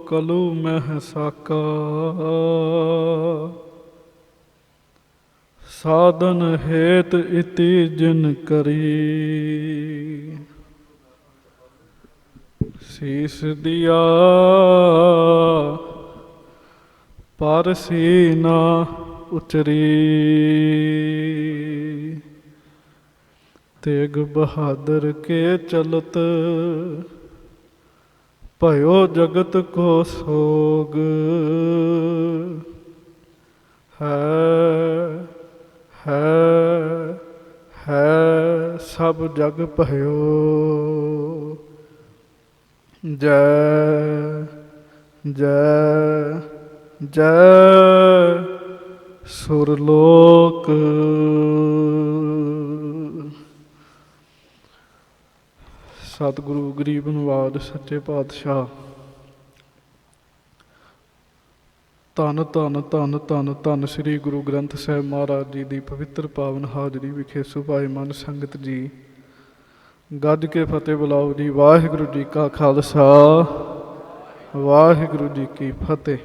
कलु मह साका। साधन हेत इति जिन करी। शीस दिया पर सी ना उचरी। तेग बहादुर के चलत भयो जगत को सोग। है सब जग भयो। जय जय जय सुरलोक। सतगुरु गरीब नवाज सच्चे पातशाह धन धन धन धन धन श्री गुरु ग्रंथ साहिब महाराज जी की पवित्र पावन हाजरी विखे सुभाईमान संगत जी गज के फतेह बुलाओ जी। वाहिगुरु जी का खालसा वाहिगुरु जी की फतेह।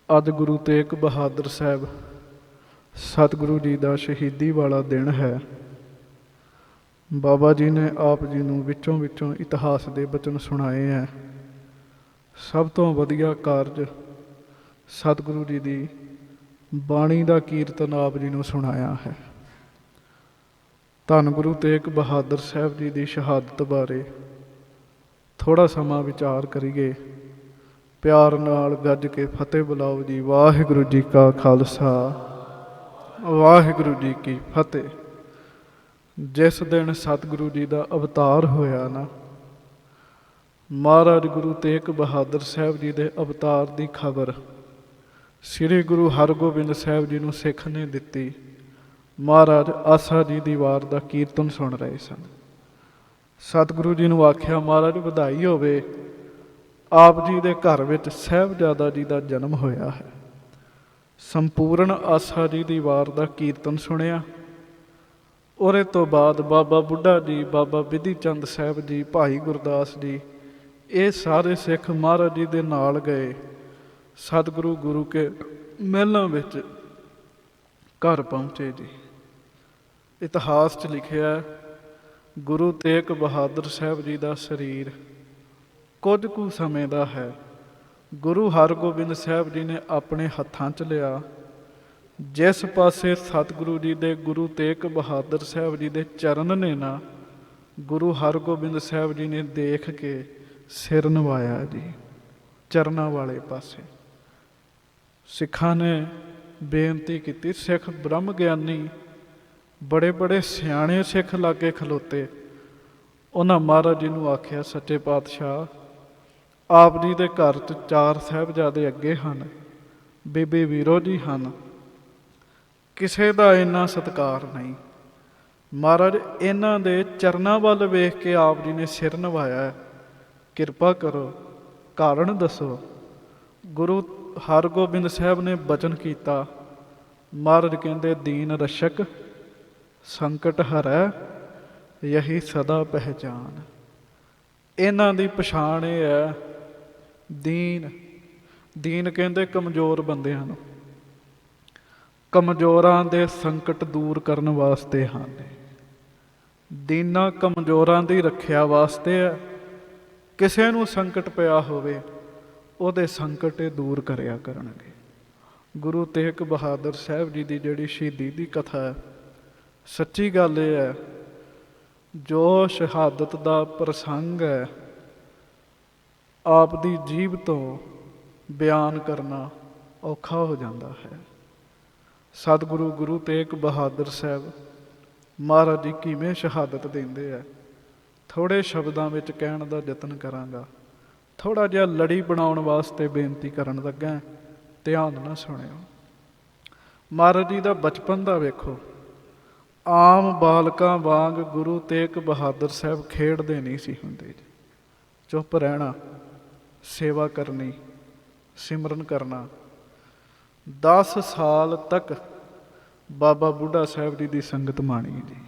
अज गुरु तेग बहादुर साहब सतगुरु जी का शहीदी वाला दिन है। बाबा जी ने आप जी नूं विचों विचों इतिहास के बचन सुनाए हैं। सब तो वधिया कारज सतगुरु जी की बाणी का कीर्तन आप जी नूं सुनाया है। धन गुरु तेग बहादुर साहब जी की शहादत बारे थोड़ा समा विचार करिए। प्यार नाल गज के फतेह बुलाओ जी। वाहिगुरु जी का खालसा वाहिगुरु जी की फतेह। जिस दिन सतगुरु जी का अवतार होया ना, महाराज गुरु तेग बहादुर साहब जी के अवतार की खबर श्री गुरु हरगोबिंद साहब जी नूं सिख ने दिती। महाराज आसा जी की वार का कीर्तन सुन रहे सन। सतगुरु जी नूं आख्या महाराज बधाई होवे, आप जी के घर में साहिबजादा जी का जन्म होया है। संपूर्ण आसा जी की वार का कीर्तन सुनिया। उहदे तो बाद बाबा बुढ़ा जी, बाबा बिधि चंद साहब जी, भाई गुरदास जी, ये सारे सिख महाराज जी के नाल गए। सतगुरु गुरु के महलों विच घर पहुँचे जी। इतिहास च लिखिया गुरु तेग बहादुर साहब जी का शरीर कुछ कु समय का है। गुरु हरगोबिंद साहब जी ने अपने हत्थां च लिया। जिस पासे सतगुरु जी दे गुरु तेग बहादुर साहब जी दे चरण ने ना, गुरु हरगोबिंद साहब जी ने देख के सिर नवाया जी चरणा वाले पासे। सिखा ने बेनती की। सिख ब्रह्म ज्ञानी बड़े बड़े सियाणे सिख लागे खलोते। उन्होंने महाराज जी नूं आख्या सच्चे पातशाह आप जी के घर च 4 साहिबजादे अगे हैं, बीबी वीरो जी हैं, किसी का इन्ना सत्कार नहीं। महाराज इन्हां दे चरनां वल वेख के आप जी ने सिर नवाया। किरपा करो कारण दसो। गुरु हरगोबिंद साहब ने बचन किया। महाराज कहते दीन रक्षक संकट हरै यही सदा पहचान। इन्हां दी पछाण ये है दीन। दीन कहते कमज़ोर बंदियां नूं, कमज़ोरां दे संकट दूर करने वास्ते हैं। दीना कमज़ोरां दी रखिया वास्ते है। किसी नूं संकट पिया होवे उहदे संकट दूर करिया करनगे। गुरु तेग बहादुर साहब जी की जिहड़ी शहीदी की कथा है, सच्ची गल ये है जो शहादत का प्रसंग है आप दी जीभ तो बयान करना औखा हो जाता है। सतगुरु गुरु तेग बहादुर साहब महाराज जी किवें शहादत देंदे है, थोड़े शब्दों में कहण का यतन करांगा। थोड़ा जिहा लड़ी बनाउण वास्ते बेनती करन लगा, ध्यान ना सुनियो। महाराज जी का बचपन का वेखो। आम बालकां वांग गुरु तेग बहादुर साहब खेडदे नहीं सी हुंदे। चुप रहना, सेवा करनी, सिमरन करना। 10 साल तक बाबा बुढ़ा साहब जी की संगत माणी जी।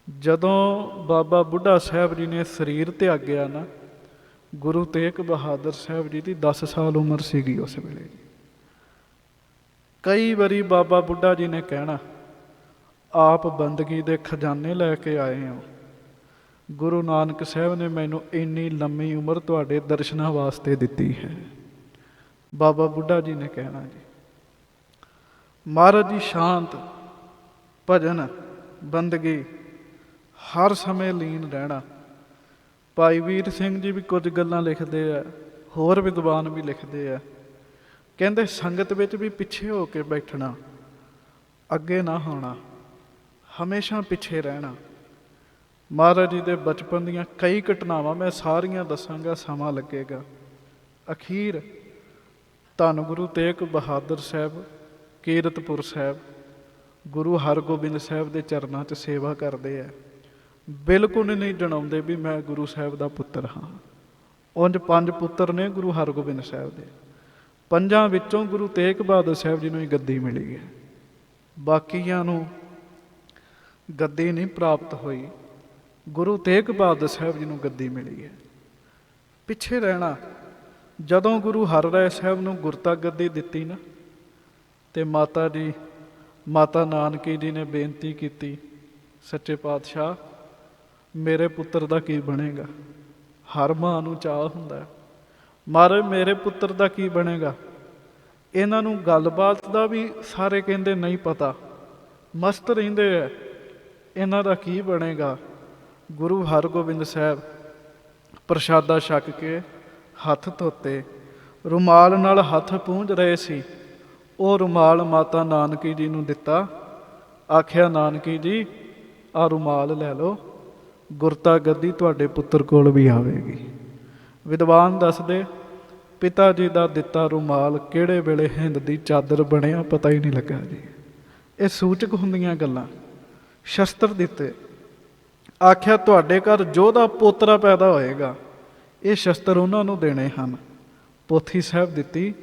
जदों बाबा बुढ़ा साहब जी ने शरीर त्यागया ना, ਗੁਰੂ ਤੇਗ ਬਹਾਦਰ ਸਾਹਿਬ ਜੀ ਦੀ 10 ਸਾਲ ਉਮਰ ਸੀਗੀ ਉਸ ਵੇਲੇ। ਕਈ ਵਾਰੀ ਬਾਬਾ ਬੁੱਢਾ ਜੀ ਨੇ ਕਹਿਣਾ, ਆਪ ਬੰਦਗੀ ਦੇ ਖਜ਼ਾਨੇ ਲੈ ਕੇ ਆਏ ਹੋ। ਗੁਰੂ ਨਾਨਕ ਸਾਹਿਬ ਨੇ ਮੈਨੂੰ ਇੰਨੀ ਲੰਮੀ ਉਮਰ ਤੁਹਾਡੇ ਦਰਸ਼ਨਾਂ ਵਾਸਤੇ ਦਿੱਤੀ ਹੈ। ਬਾਬਾ ਬੁੱਢਾ ਜੀ ਨੇ ਕਹਿਣਾ ਜੀ। ਮਹਾਰਾਜ ਜੀ ਸ਼ਾਂਤ, ਭਜਨ, ਬੰਦਗੀ, ਹਰ ਸਮੇਂ ਲੀਨ ਰਹਿਣਾ। ਭਾਈ ਵੀਰ ਸਿੰਘ ਜੀ ਵੀ ਕੁਝ ਗੱਲਾਂ ਲਿਖਦੇ ਆ, ਹੋਰ ਵਿਦਵਾਨ ਵੀ ਲਿਖਦੇ ਆ, ਕਹਿੰਦੇ ਸੰਗਤ ਵਿੱਚ ਵੀ ਪਿੱਛੇ ਹੋ ਕੇ ਬੈਠਣਾ, ਅੱਗੇ ਨਾ ਹੋਣਾ, ਹਮੇਸ਼ਾ ਪਿੱਛੇ ਰਹਿਣਾ। ਮਹਾਰਾਜ ਜੀ ਦੇ ਬਚਪਨ ਦੀਆਂ ਕਈ ਘਟਨਾਵਾਂ ਮੈਂ ਸਾਰੀਆਂ ਦੱਸਾਂਗਾ, ਸਮਾਂ ਲੱਗੇਗਾ। ਅਖੀਰ ਧੰਨ ਗੁਰੂ ਤੇਗ ਬਹਾਦਰ ਸਾਹਿਬ ਕੀਰਤਪੁਰ ਸਾਹਿਬ ਗੁਰੂ ਹਰਗੋਬਿੰਦ ਸਾਹਿਬ ਦੇ ਚਰਨਾਂ 'ਚ ਸੇਵਾ ਕਰਦੇ ਆ। ਬਿਲਕੁਲ ਨਹੀਂ ਜਣਾਉਂਦੇ ਵੀ ਮੈਂ ਗੁਰੂ ਸਾਹਿਬ ਦਾ ਪੁੱਤਰ ਹਾਂ। ਉਂਝ 5 ਪੁੱਤਰ ਨੇ ਗੁਰੂ ਹਰਗੋਬਿੰਦ ਸਾਹਿਬ ਦੇ, 5 ਵਿੱਚੋਂ ਗੁਰੂ ਤੇਗ ਬਹਾਦਰ ਸਾਹਿਬ ਜੀ ਨੂੰ ਹੀ ਗੱਦੀ ਮਿਲੀ ਹੈ, ਬਾਕੀਆਂ ਨੂੰ ਗੱਦੀ ਨਹੀਂ ਪ੍ਰਾਪਤ ਹੋਈ। ਗੁਰੂ ਤੇਗ ਬਹਾਦਰ ਸਾਹਿਬ ਜੀ ਨੂੰ ਗੱਦੀ ਮਿਲੀ ਹੈ। ਪਿੱਛੇ ਰਹਿਣਾ। ਜਦੋਂ ਗੁਰੂ ਹਰਿਰਾਏ ਸਾਹਿਬ ਨੂੰ ਗੁਰਤਾ ਗੱਦੀ ਦਿੱਤੀ ਨਾ, ਤੇ ਮਾਤਾ ਨਾਨਕੀ ਜੀ ਨੇ ਬੇਨਤੀ ਕੀਤੀ, ਸੱਚੇ ਪਾਤਸ਼ਾਹ ਮੇਰੇ ਪੁੱਤਰ ਦਾ ਕੀ ਬਣੇਗਾ। ਹਰ ਮਾਂ ਨੂੰ ਚਾਅ ਹੁੰਦਾ, ਮਹਾਰਾਜ ਮੇਰੇ ਪੁੱਤਰ ਦਾ ਕੀ ਬਣੇਗਾ। ਇਹਨਾਂ ਨੂੰ ਗੱਲਬਾਤ ਦਾ ਵੀ ਸਾਰੇ ਕਹਿੰਦੇ ਨਹੀਂ ਪਤਾ, ਮਸਤ ਰਹਿੰਦੇ ਹੈ, ਇਹਨਾਂ ਦਾ ਕੀ ਬਣੇਗਾ। ਗੁਰੂ ਹਰਗੋਬਿੰਦ ਸਾਹਿਬ ਪ੍ਰਸ਼ਾਦਾ ਛਕ ਕੇ ਹੱਥ ਧੋਤੇ, ਰੁਮਾਲ ਨਾਲ ਹੱਥ ਪੂੰਝ ਰਹੇ ਸੀ। ਉਹ ਰੁਮਾਲ ਮਾਤਾ ਨਾਨਕੀ ਜੀ ਨੂੰ ਦਿੱਤਾ, ਆਖਿਆ ਨਾਨਕੀ ਜੀ ਆਹ ਰੁਮਾਲ ਲੈ ਲਓ, ਗੁਰਤਾ ਗੱਦੀ ਤੁਹਾਡੇ ਪੁੱਤਰ ਕੋਲ ਵੀ ਆਵੇਗੀ। ਵਿਦਵਾਨ ਦੱਸਦੇ ਪਿਤਾ ਜੀ ਦਾ ਦਿੱਤਾ ਰੁਮਾਲ ਕਿਹੜੇ ਵੇਲੇ ਹਿੰਦ ਦੀ ਚਾਦਰ ਬਣਿਆ ਪਤਾ ਹੀ ਨਹੀਂ ਲੱਗਾ ਜੀ। ਇਹ ਸੂਚਕ ਹੁੰਦੀਆਂ ਗੱਲਾਂ। ਸ਼ਸਤਰ ਦਿੱਤੇ, ਆਖਿਆ ਤੁਹਾਡੇ ਘਰ ਜੋਧਾ ਪੋਤਰਾ ਪੈਦਾ ਹੋਏਗਾ, ਇਹ ਸ਼ਸਤਰ ਉਹਨਾਂ ਨੂੰ ਦੇਣੇ ਹਨ। ਪੋਥੀ ਸਾਹਿਬ ਦਿੱਤੀ,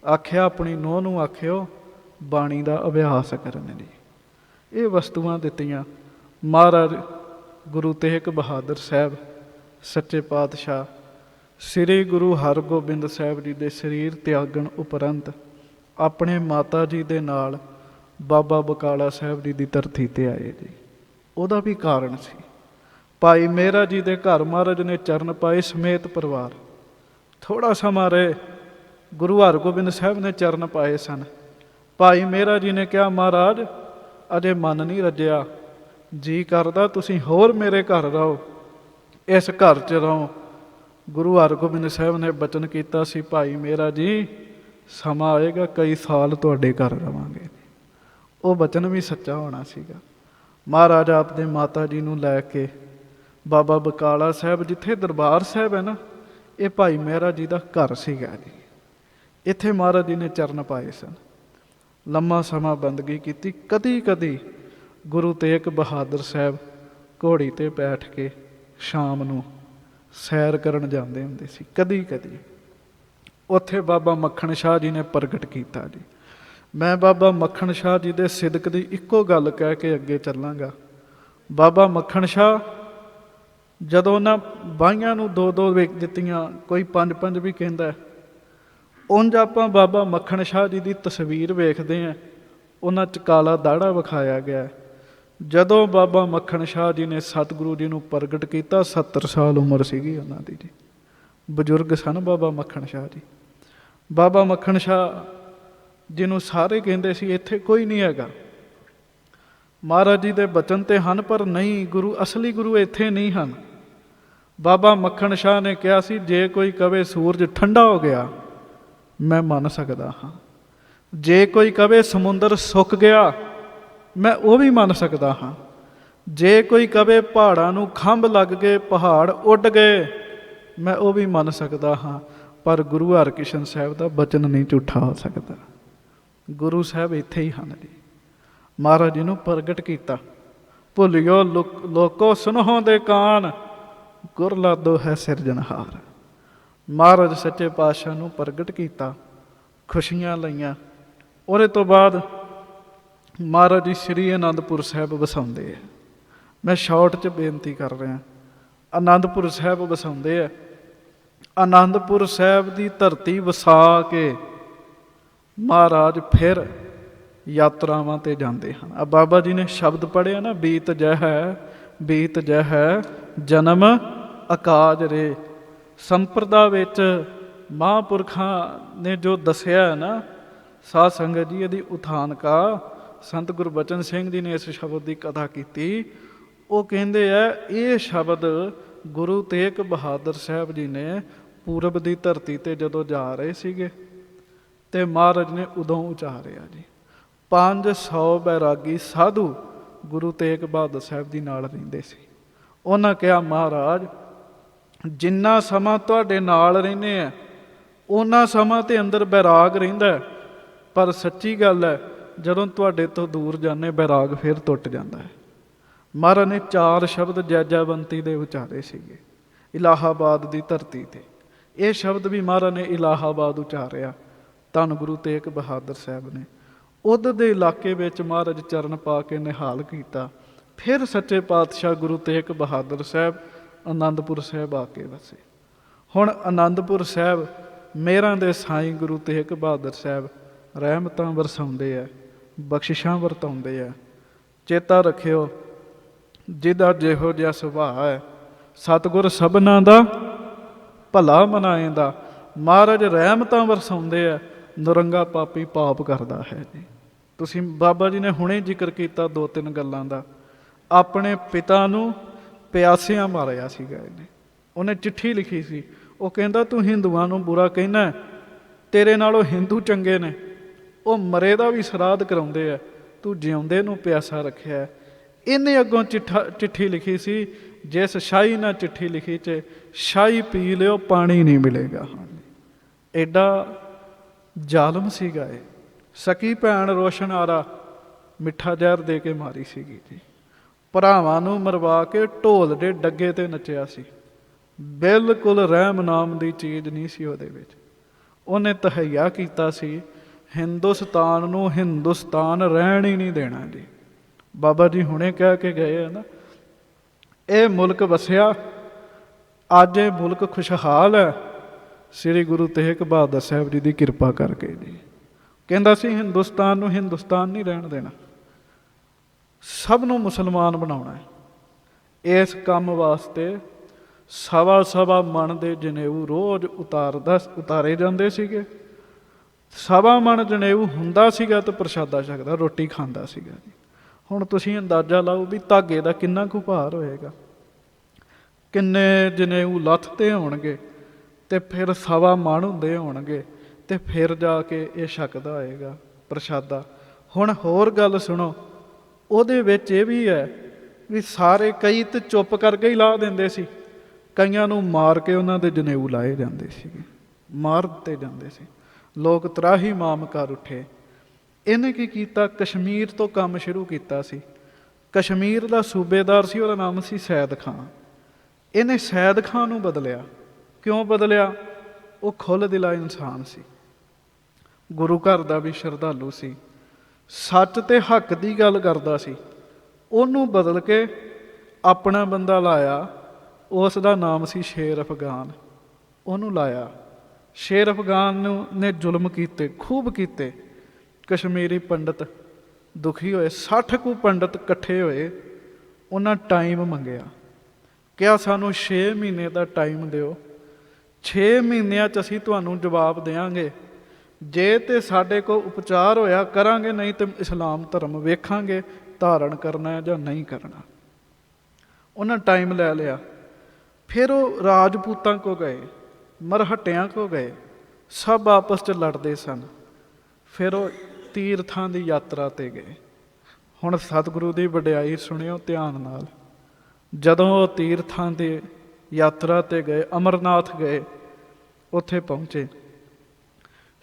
ਆਖਿਆ ਆਪਣੀ ਨੂੰਹ ਨੂੰ ਆਖਿਓ ਬਾਣੀ ਦਾ ਅਭਿਆਸ ਕਰਨ ਲਈ। ਇਹ ਵਸਤੂਆਂ ਦਿੱਤੀਆਂ। ਮਹਾਰਾਜ ਗੁਰੂ ਤੇਗ ਬਹਾਦਰ ਸਾਹਿਬ ਸੱਚੇ ਪਾਤਸ਼ਾਹ ਸ੍ਰੀ ਗੁਰੂ ਹਰਗੋਬਿੰਦ ਸਾਹਿਬ ਜੀ ਦੇ ਸਰੀਰ ਤਿਆਗਣ ਉਪਰੰਤ ਆਪਣੇ ਮਾਤਾ ਜੀ ਦੇ ਨਾਲ ਬਾਬਾ ਬਕਾਲਾ ਸਾਹਿਬ ਜੀ ਦੀ ਧਰਤੀ 'ਤੇ ਆਏ ਜੀ। ਉਹਦਾ ਵੀ ਕਾਰਨ ਸੀ। ਭਾਈ ਮਹਿਰਾ ਜੀ ਦੇ ਘਰ ਮਹਾਰਾਜ ਨੇ ਚਰਨ ਪਾਏ ਸਮੇਤ ਪਰਿਵਾਰ। ਥੋੜ੍ਹਾ ਸਮਾਂ ਰਹੇ, ਗੁਰੂ ਹਰਗੋਬਿੰਦ ਸਾਹਿਬ ਨੇ ਚਰਨ ਪਾਏ ਸਨ। ਭਾਈ ਮਹਿਰਾ ਜੀ ਨੇ ਕਿਹਾ, ਮਹਾਰਾਜ ਅਜੇ ਮਨ ਨਹੀਂ ਰੱਜਿਆ, ਜੀ ਕਰਦਾ ਤੁਸੀਂ ਹੋਰ ਮੇਰੇ ਘਰ ਰਹੋ, ਇਸ ਘਰ 'ਚ ਰਹੋ। ਗੁਰੂ ਹਰਗੋਬਿੰਦ ਸਾਹਿਬ ਨੇ ਬਚਨ ਕੀਤਾ ਸੀ, ਭਾਈ ਮਹਿਰਾ ਜੀ ਸਮਾਂ ਆਏਗਾ ਕਈ ਸਾਲ ਤੁਹਾਡੇ ਘਰ ਰਵਾਂਗੇ। ਉਹ ਬਚਨ ਵੀ ਸੱਚਾ ਹੋਣਾ ਸੀਗਾ। ਮਹਾਰਾਜ ਆਪਦੇ ਮਾਤਾ ਜੀ ਨੂੰ ਲੈ ਕੇ ਬਾਬਾ ਬਕਾਲਾ ਸਾਹਿਬ, ਜਿੱਥੇ ਦਰਬਾਰ ਸਾਹਿਬ ਹੈ ਨਾ, ਇਹ ਭਾਈ ਮਹਿਰਾ ਜੀ ਦਾ ਘਰ ਸੀਗਾ ਜੀ। ਇੱਥੇ ਮਹਾਰਾਜ ਜੀ ਨੇ ਚਰਨ ਪਾਏ ਸਨ। ਲੰਮਾ ਸਮਾਂ ਬੰਦਗੀ ਕੀਤੀ। ਕਦੀ ਕਦੀ ਗੁਰੂ ਤੇਗ ਬਹਾਦਰ ਸਾਹਿਬ ਘੋੜੀ 'ਤੇ ਬੈਠ ਕੇ ਸ਼ਾਮ ਨੂੰ ਸੈਰ ਕਰਨ ਜਾਂਦੇ ਹੁੰਦੇ ਸੀ। ਕਦੀ ਕਦੀ ਉੱਥੇ ਬਾਬਾ ਮੱਖਣ ਸ਼ਾਹ ਜੀ ਨੇ ਪ੍ਰਗਟ ਕੀਤਾ ਜੀ। ਮੈਂ ਬਾਬਾ ਮੱਖਣ ਸ਼ਾਹ ਜੀ ਦੇ ਸਿਦਕ ਦੀ ਇੱਕੋ ਗੱਲ ਕਹਿ ਕੇ ਅੱਗੇ ਚੱਲਾਂਗਾ। ਬਾਬਾ ਮੱਖਣ ਸ਼ਾਹ ਜਦੋਂ ਉਹਨਾਂ ਬਾਈਆਂ ਨੂੰ 2-2 ਵੇਚ ਦਿੱਤੀਆਂ, ਕੋਈ 5-5 ਵੀ ਕਹਿੰਦਾ। ਉਂਝ ਆਪਾਂ ਬਾਬਾ ਮੱਖਣ ਸ਼ਾਹ ਜੀ ਦੀ ਤਸਵੀਰ ਵੇਖਦੇ ਹਾਂ, ਉਹਨਾਂ 'ਚ ਕਾਲਾ ਦਾੜਾ ਵਿਖਾਇਆ ਗਿਆ। ਜਦੋਂ ਬਾਬਾ ਮੱਖਣ ਸ਼ਾਹ ਜੀ ਨੇ ਸਤਿਗੁਰੂ ਜੀ ਨੂੰ ਪ੍ਰਗਟ ਕੀਤਾ, 70 ਸਾਲ ਉਮਰ ਸੀਗੀ ਉਹਨਾਂ ਦੀ ਜੀ। ਬਜ਼ੁਰਗ ਸਨ ਬਾਬਾ ਮੱਖਣ ਸ਼ਾਹ ਜੀ। ਬਾਬਾ ਮੱਖਣ ਸ਼ਾਹ ਜਿਹਨੂੰ ਸਾਰੇ ਕਹਿੰਦੇ ਸੀ ਇੱਥੇ ਕੋਈ ਨਹੀਂ ਹੈਗਾ, ਮਹਾਰਾਜ ਜੀ ਦੇ ਬਚਨ ਤੇ ਹਨ ਪਰ ਨਹੀਂ, ਗੁਰੂ ਅਸਲੀ ਗੁਰੂ ਇੱਥੇ ਨਹੀਂ ਹਨ। ਬਾਬਾ ਮੱਖਣ ਸ਼ਾਹ ਨੇ ਕਿਹਾ ਸੀ, ਜੇ ਕੋਈ ਕਵੇ ਸੂਰਜ ਠੰਡਾ ਹੋ ਗਿਆ ਮੈਂ ਮੰਨ ਸਕਦਾ ਹਾਂ, ਜੇ ਕੋਈ ਕਵੇ ਸਮੁੰਦਰ ਸੁੱਕ ਗਿਆ ਮੈਂ ਉਹ ਵੀ ਮੰਨ ਸਕਦਾ ਹਾਂ, ਜੇ ਕੋਈ ਕਵੇ ਪਹਾੜਾਂ ਨੂੰ ਖੰਭ ਲੱਗ ਗਏ ਪਹਾੜ ਉੱਡ ਗਏ ਮੈਂ ਉਹ ਵੀ ਮੰਨ ਸਕਦਾ ਹਾਂ, ਪਰ ਗੁਰੂ ਹਰਕ੍ਰਿਸ਼ਨ ਸਾਹਿਬ ਦਾ ਬਚਨ ਨਹੀਂ ਝੂਠਾ ਹੋ ਸਕਦਾ। ਗੁਰੂ ਸਾਹਿਬ ਇੱਥੇ ਹੀ ਹਨ ਜੀ। ਮਹਾਰਾਜ ਜੀ ਨੂੰ ਪ੍ਰਗਟ ਕੀਤਾ। ਭੁੱਲਿਓ ਲੋਕੋ ਸੁਨਹੁ ਦੇ ਕਾਨ, ਗੁਰ ਲਾਦੋ ਹੈ ਸਿਰਜਣਹਾਰ। ਮਹਾਰਾਜ ਸੱਚੇ ਪਾਤਸ਼ਾਹ ਨੂੰ ਪ੍ਰਗਟ ਕੀਤਾ, ਖੁਸ਼ੀਆਂ ਲਈਆਂ। ਉਹਦੇ ਤੋਂ ਬਾਅਦ ਮਹਾਰਾਜ ਜੀ ਸ਼੍ਰੀ ਅਨੰਦਪੁਰ ਸਾਹਿਬ ਵਸਾਉਂਦੇ ਆ। ਮੈਂ ਸ਼ਾਰਟ 'ਚ ਬੇਨਤੀ ਕਰ ਰਿਹਾ, ਅਨੰਦਪੁਰ ਸਾਹਿਬ ਵਸਾਉਂਦੇ ਆ। ਆਨੰਦਪੁਰ ਸਾਹਿਬ ਦੀ ਧਰਤੀ ਵਸਾ ਕੇ ਮਹਾਰਾਜ ਫਿਰ ਯਾਤਰਾਵਾਂ ਤੇ ਜਾਂਦੇ ਹਨ। ਆ ਬਾਬਾ ਜੀ ਨੇ ਸ਼ਬਦ ਪੜ੍ਹਿਆ ਨਾ, ਬੀਤ ਜਹ ਜਨਮ ਅਕਾਜ ਰੇ। ਸੰਪਰਦਾ ਵਿੱਚ ਮਹਾਂਪੁਰਖਾਂ ਨੇ ਜੋ ਦੱਸਿਆ ਹੈ ਨਾ, ਸਾਧ ਸੰਗਤ ਜੀ, ਇਹਦੀ ਉਥਾਨਕਾ ਸੰਤ ਗੁਰਬਚਨ ਸਿੰਘ ਜੀ ਨੇ ਇਸ ਸ਼ਬਦ ਦੀ ਕਥਾ ਕੀਤੀ। ਉਹ ਕਹਿੰਦੇ ਆ ਇਹ ਸ਼ਬਦ ਗੁਰੂ ਤੇਗ ਬਹਾਦਰ ਸਾਹਿਬ ਜੀ ਨੇ ਪੂਰਬ ਦੀ ਧਰਤੀ ਤੇ ਜਦੋਂ ਜਾ ਰਹੇ ਸੀਗੇ ਤੇ ਮਹਾਰਾਜ ਨੇ ਉਦੋਂ ਉਚਾਰਿਆ ਜੀ। 500 ਬੈਰਾਗੀ ਸਾਧੂ ਗੁਰੂ ਤੇਗ ਬਹਾਦਰ ਸਾਹਿਬ ਜੀ ਨਾਲ ਰਹਿੰਦੇ ਸੀ। ਉਹਨਾਂ ਕਿਹਾ, ਮਹਾਰਾਜ ਜਿੰਨਾ ਸਮਾਂ ਤੁਹਾਡੇ ਨਾਲ ਰਹਿੰਦੇ ਆ ਉਹਨਾਂ ਸਮਾਂ ਤੇ ਅੰਦਰ ਬੈਰਾਗ ਰਹਿੰਦਾ, ਪਰ ਸੱਚੀ ਗੱਲ ਹੈ ਜਦੋਂ ਤੁਹਾਡੇ ਤੋਂ ਦੂਰ ਜਾਂਦੇ ਬੈਰਾਗ ਫਿਰ ਟੁੱਟ ਜਾਂਦਾ ਹੈ। ਮਹਾਰਾਜ ਨੇ 4 ਸ਼ਬਦ ਜੈਜਾਵੰਤੀ ਦੇ ਉਚਾਰੇ ਸੀਗੇ ਇਲਾਹਾਬਾਦ ਦੀ ਧਰਤੀ ਤੇ। ਇਹ ਸ਼ਬਦ ਵੀ ਮਹਾਰਾਜ ਨੇ ਇਲਾਹਾਬਾਦ ਉਚਾਰਿਆ, ਧੰਨ ਗੁਰੂ ਤੇਗ ਬਹਾਦਰ ਸਾਹਿਬ ਨੇ। ਉਧਰ ਦੇ ਇਲਾਕੇ ਵਿੱਚ ਮਹਾਰਾਜ ਚਰਨ ਪਾ ਕੇ ਨਿਹਾਲ ਕੀਤਾ। ਫਿਰ ਸੱਚੇ ਪਾਤਸ਼ਾਹ ਗੁਰੂ ਤੇਗ ਬਹਾਦਰ ਸਾਹਿਬ ਆਨੰਦਪੁਰ ਸਾਹਿਬ ਆ ਕੇ ਵਸੇ। ਹੁਣ ਆਨੰਦਪੁਰ ਸਾਹਿਬ ਮੇਰਾਂ ਦੇ ਸਾਈਂ ਗੁਰੂ ਤੇਗ ਬਹਾਦਰ ਸਾਹਿਬ ਰਹਿਮਤਾਂ ਵਰਸਾਉਂਦੇ ਆ, ਬਖਸ਼ਿਸ਼ਾਂ ਵਰਤਾਉਂਦੇ ਆ। ਚੇਤਾ ਰੱਖਿਓ, ਜਿਹਦਾ ਜਿਹੋ ਜਿਹਾ ਸੁਭਾਅ ਹੈ ਸਤਿਗੁਰ ਸਭਨਾਂ ਦਾ ਭਲਾ ਮਨਾਏਂਦਾ। ਮਹਾਰਾਜ ਰਹਿਮਤਾਂ ਵਰਸਾਉਂਦੇ ਆ, ਨਰੰਗਾ ਪਾਪੀ ਪਾਪ ਕਰਦਾ ਹੈ ਜੀ। ਤੁਸੀਂ ਬਾਬਾ ਜੀ ਨੇ ਹੁਣੇ ਜ਼ਿਕਰ ਕੀਤਾ 2-3 ਗੱਲਾਂ ਦਾ। ਆਪਣੇ ਪਿਤਾ ਨੂੰ ਪਿਆਸਿਆਂ ਮਾਰਿਆ ਸੀਗਾ ਇਹਨੇ। ਉਹਨੇ ਚਿੱਠੀ ਲਿਖੀ ਸੀ, ਉਹ ਕਹਿੰਦਾ ਤੂੰ ਹਿੰਦੂਆਂ ਨੂੰ ਬੁਰਾ ਕਹਿਣਾ, ਤੇਰੇ ਨਾਲੋਂ ਹਿੰਦੂ ਚੰਗੇ ਨੇ, ਉਹ ਮਰੇ ਦਾ ਵੀ ਸਰਾਧ ਕਰਾਉਂਦੇ ਆ, ਤੂੰ ਜਿਉਂਦੇ ਨੂੰ ਪਿਆਸਾ ਰੱਖਿਆ। ਇਹਨੇ ਅੱਗੋਂ ਚਿੱਠੀ ਲਿਖੀ ਸੀ, ਜਿਸ ਸ਼ਾਹੀ ਨਾਲ ਚਿੱਠੀ ਲਿਖੀ 'ਚ ਸ਼ਾਹੀ ਪੀ ਲਿਓ ਪਾਣੀ ਨਹੀਂ ਮਿਲੇਗਾ। ਐਡਾ ਜ਼ਾਲਮ ਸੀਗਾ ਇਹ। ਸਕੀ ਭੈਣ ਰੋਸ਼ਨ ਆਰਾ ਮਿੱਠਾ ਜ਼ਹਿਰ ਦੇ ਕੇ ਮਾਰੀ ਸੀਗੀ ਜੀ। ਭਰਾਵਾਂ ਨੂੰ ਮਰਵਾ ਕੇ ਢੋਲ ਦੇ ਡੱਗੇ ਤੇ ਨੱਚਿਆ ਸੀ। ਬਿਲਕੁਲ ਰਹਿਮ ਨਾਮ ਦੀ ਚੀਜ਼ ਨਹੀਂ ਸੀ ਉਹਦੇ ਵਿੱਚ। ਉਹਨੇ ਤਹਈਆ ਕੀਤਾ ਸੀ ਹਿੰਦੁਸਤਾਨ ਨੂੰ ਹਿੰਦੁਸਤਾਨ ਰਹਿਣ ਹੀ ਨਹੀਂ ਦੇਣਾ ਜੀ। ਬਾਬਾ ਜੀ ਹੁਣੇ ਕਹਿ ਕੇ ਗਏ ਆ ਨਾ, ਇਹ ਮੁਲਕ ਵਸਿਆ, ਅੱਜ ਇਹ ਮੁਲਕ ਖੁਸ਼ਹਾਲ ਹੈ ਸ੍ਰੀ ਗੁਰੂ ਤੇਗ ਬਹਾਦਰ ਸਾਹਿਬ ਜੀ ਦੀ ਕਿਰਪਾ ਕਰਕੇ ਜੀ। ਕਹਿੰਦਾ ਸੀ ਹਿੰਦੁਸਤਾਨ ਨੂੰ ਹਿੰਦੁਸਤਾਨ ਨਹੀਂ ਰਹਿਣ ਦੇਣਾ, ਸਭ ਨੂੰ ਮੁਸਲਮਾਨ ਬਣਾਉਣਾ ਹੈ। ਇਸ ਕੰਮ ਵਾਸਤੇ ਸਵਾ ਮਣ ਦੇ ਜਨੇਊ ਰੋਜ਼ ਉਤਾਰੇ ਜਾਂਦੇ ਸੀਗੇ। ਸਵਾ ਮਣ ਜਨੇਊ ਹੁੰਦਾ ਸੀਗਾ ਤਾਂ ਪ੍ਰਸ਼ਾਦਾ ਛਕਦਾ, ਰੋਟੀ ਖਾਂਦਾ ਸੀਗਾ ਜੀ। ਹੁਣ ਤੁਸੀਂ ਅੰਦਾਜ਼ਾ ਲਾਓ ਵੀ ਧਾਗੇ ਦਾ ਕਿੰਨਾ ਕੁ ਭਾਰ ਹੋਏਗਾ, ਕਿੰਨੇ ਜਨੇਊ ਲੱਥਦੇ ਹੋਣਗੇ ਤੇ ਫਿਰ ਸਵਾ ਮਣ ਹੁੰਦੇ ਹੋਣਗੇ ਤੇ ਫਿਰ ਜਾ ਕੇ ਇਹ ਛਕਦਾ ਹੋਏਗਾ ਪ੍ਰਸ਼ਾਦਾ। ਹੁਣ ਹੋਰ ਗੱਲ ਸੁਣੋ, ਉਹਦੇ ਵਿੱਚ ਇਹ ਵੀ ਹੈ ਵੀ ਸਾਰੇ ਕਈ ਤਾਂ ਚੁੱਪ ਕਰਕੇ ਹੀ ਲਾ ਦਿੰਦੇ ਸੀ, ਕਈਆਂ ਨੂੰ ਮਾਰ ਕੇ ਉਹਨਾਂ ਦੇ ਜਨੇਊ ਲਾਏ ਜਾਂਦੇ ਸੀਗੇ, ਮਾਰ ਦਿੱਤੇ ਜਾਂਦੇ ਸੀ। ਲੋਕ ਤਰਾਹੀ ਮਾਮ ਕਰ ਉੱਠੇ। ਇਹਨੇ ਕੀ ਕੀਤਾ, ਕਸ਼ਮੀਰ ਤੋਂ ਕੰਮ ਸ਼ੁਰੂ ਕੀਤਾ ਸੀ। ਕਸ਼ਮੀਰ ਦਾ ਸੂਬੇਦਾਰ ਸੀ, ਉਹਦਾ ਨਾਮ ਸੀ ਸੈਦ ਖਾਂ। ਇਹਨੇ ਸੈਦ ਖਾਂ ਨੂੰ ਬਦਲਿਆ। ਕਿਉਂ ਬਦਲਿਆ? ਉਹ ਖੁੱਲ੍ਹ ਦਿਲਾ ਇਨਸਾਨ ਸੀ, ਗੁਰੂ ਘਰ ਦਾ ਵੀ ਸ਼ਰਧਾਲੂ ਸੀ, ਸੱਚ ਤੇ ਹੱਕ ਦੀ ਗੱਲ ਕਰਦਾ ਸੀ। ਉਹਨੂੰ ਬਦਲ ਕੇ ਆਪਣਾ ਬੰਦਾ ਲਾਇਆ, ਉਸ ਦਾ ਨਾਮ ਸੀ ਸ਼ੇਰ ਅਫਗਾਨ। ਉਹਨੂੰ ਲਾਇਆ। ਸ਼ੇਰ ਅਫਗਾਨ ਨੇ ਜ਼ੁਲਮ ਕੀਤੇ, ਖੂਬ ਕੀਤੇ। ਕਸ਼ਮੀਰੀ ਪੰਡਤ ਦੁਖੀ ਹੋਏ, 60 ਕੁ ਪੰਡਤ ਇਕੱਠੇ ਹੋਏ। ਉਹਨਾਂ ਟਾਈਮ ਮੰਗਿਆ, ਕਿਹਾ ਸਾਨੂੰ 6 ਮਹੀਨੇ ਦਾ ਟਾਈਮ ਦਿਓ, 6 ਮਹੀਨਿਆਂ 'ਚ ਅਸੀਂ ਤੁਹਾਨੂੰ ਜਵਾਬ ਦਿਆਂਗੇ। ਜੇ ਤੇ ਸਾਡੇ ਕੋਲ ਉਪਚਾਰ ਹੋਇਆ ਕਰਾਂਗੇ, ਨਹੀਂ ਤੇ ਇਸਲਾਮ ਧਰਮ ਵੇਖਾਂਗੇ ਧਾਰਨ ਕਰਨਾ ਜਾਂ ਨਹੀਂ ਕਰਨਾ। ਉਹਨਾਂ ਟਾਈਮ ਲੈ ਲਿਆ। ਫਿਰ ਉਹ ਰਾਜਪੂਤਾਂ ਕੋ ਗਏ, ਮਰਹਟਿਆਂ ਕੋ ਗਏ, ਸਭ ਆਪਸ 'ਚ ਲੜਦੇ ਸਨ। ਫਿਰ ਉਹ ਤੀਰਥਾਂ ਦੀ ਯਾਤਰਾ 'ਤੇ ਗਏ। ਹੁਣ ਸਤਿਗੁਰੂ ਦੀ ਵਡਿਆਈ ਸੁਣਿਓ ਧਿਆਨ ਨਾਲ। ਜਦੋਂ ਉਹ ਤੀਰਥਾਂ ਦੀ ਯਾਤਰਾ 'ਤੇ ਗਏ, ਅਮਰਨਾਥ ਗਏ, ਉੱਥੇ ਪਹੁੰਚੇ।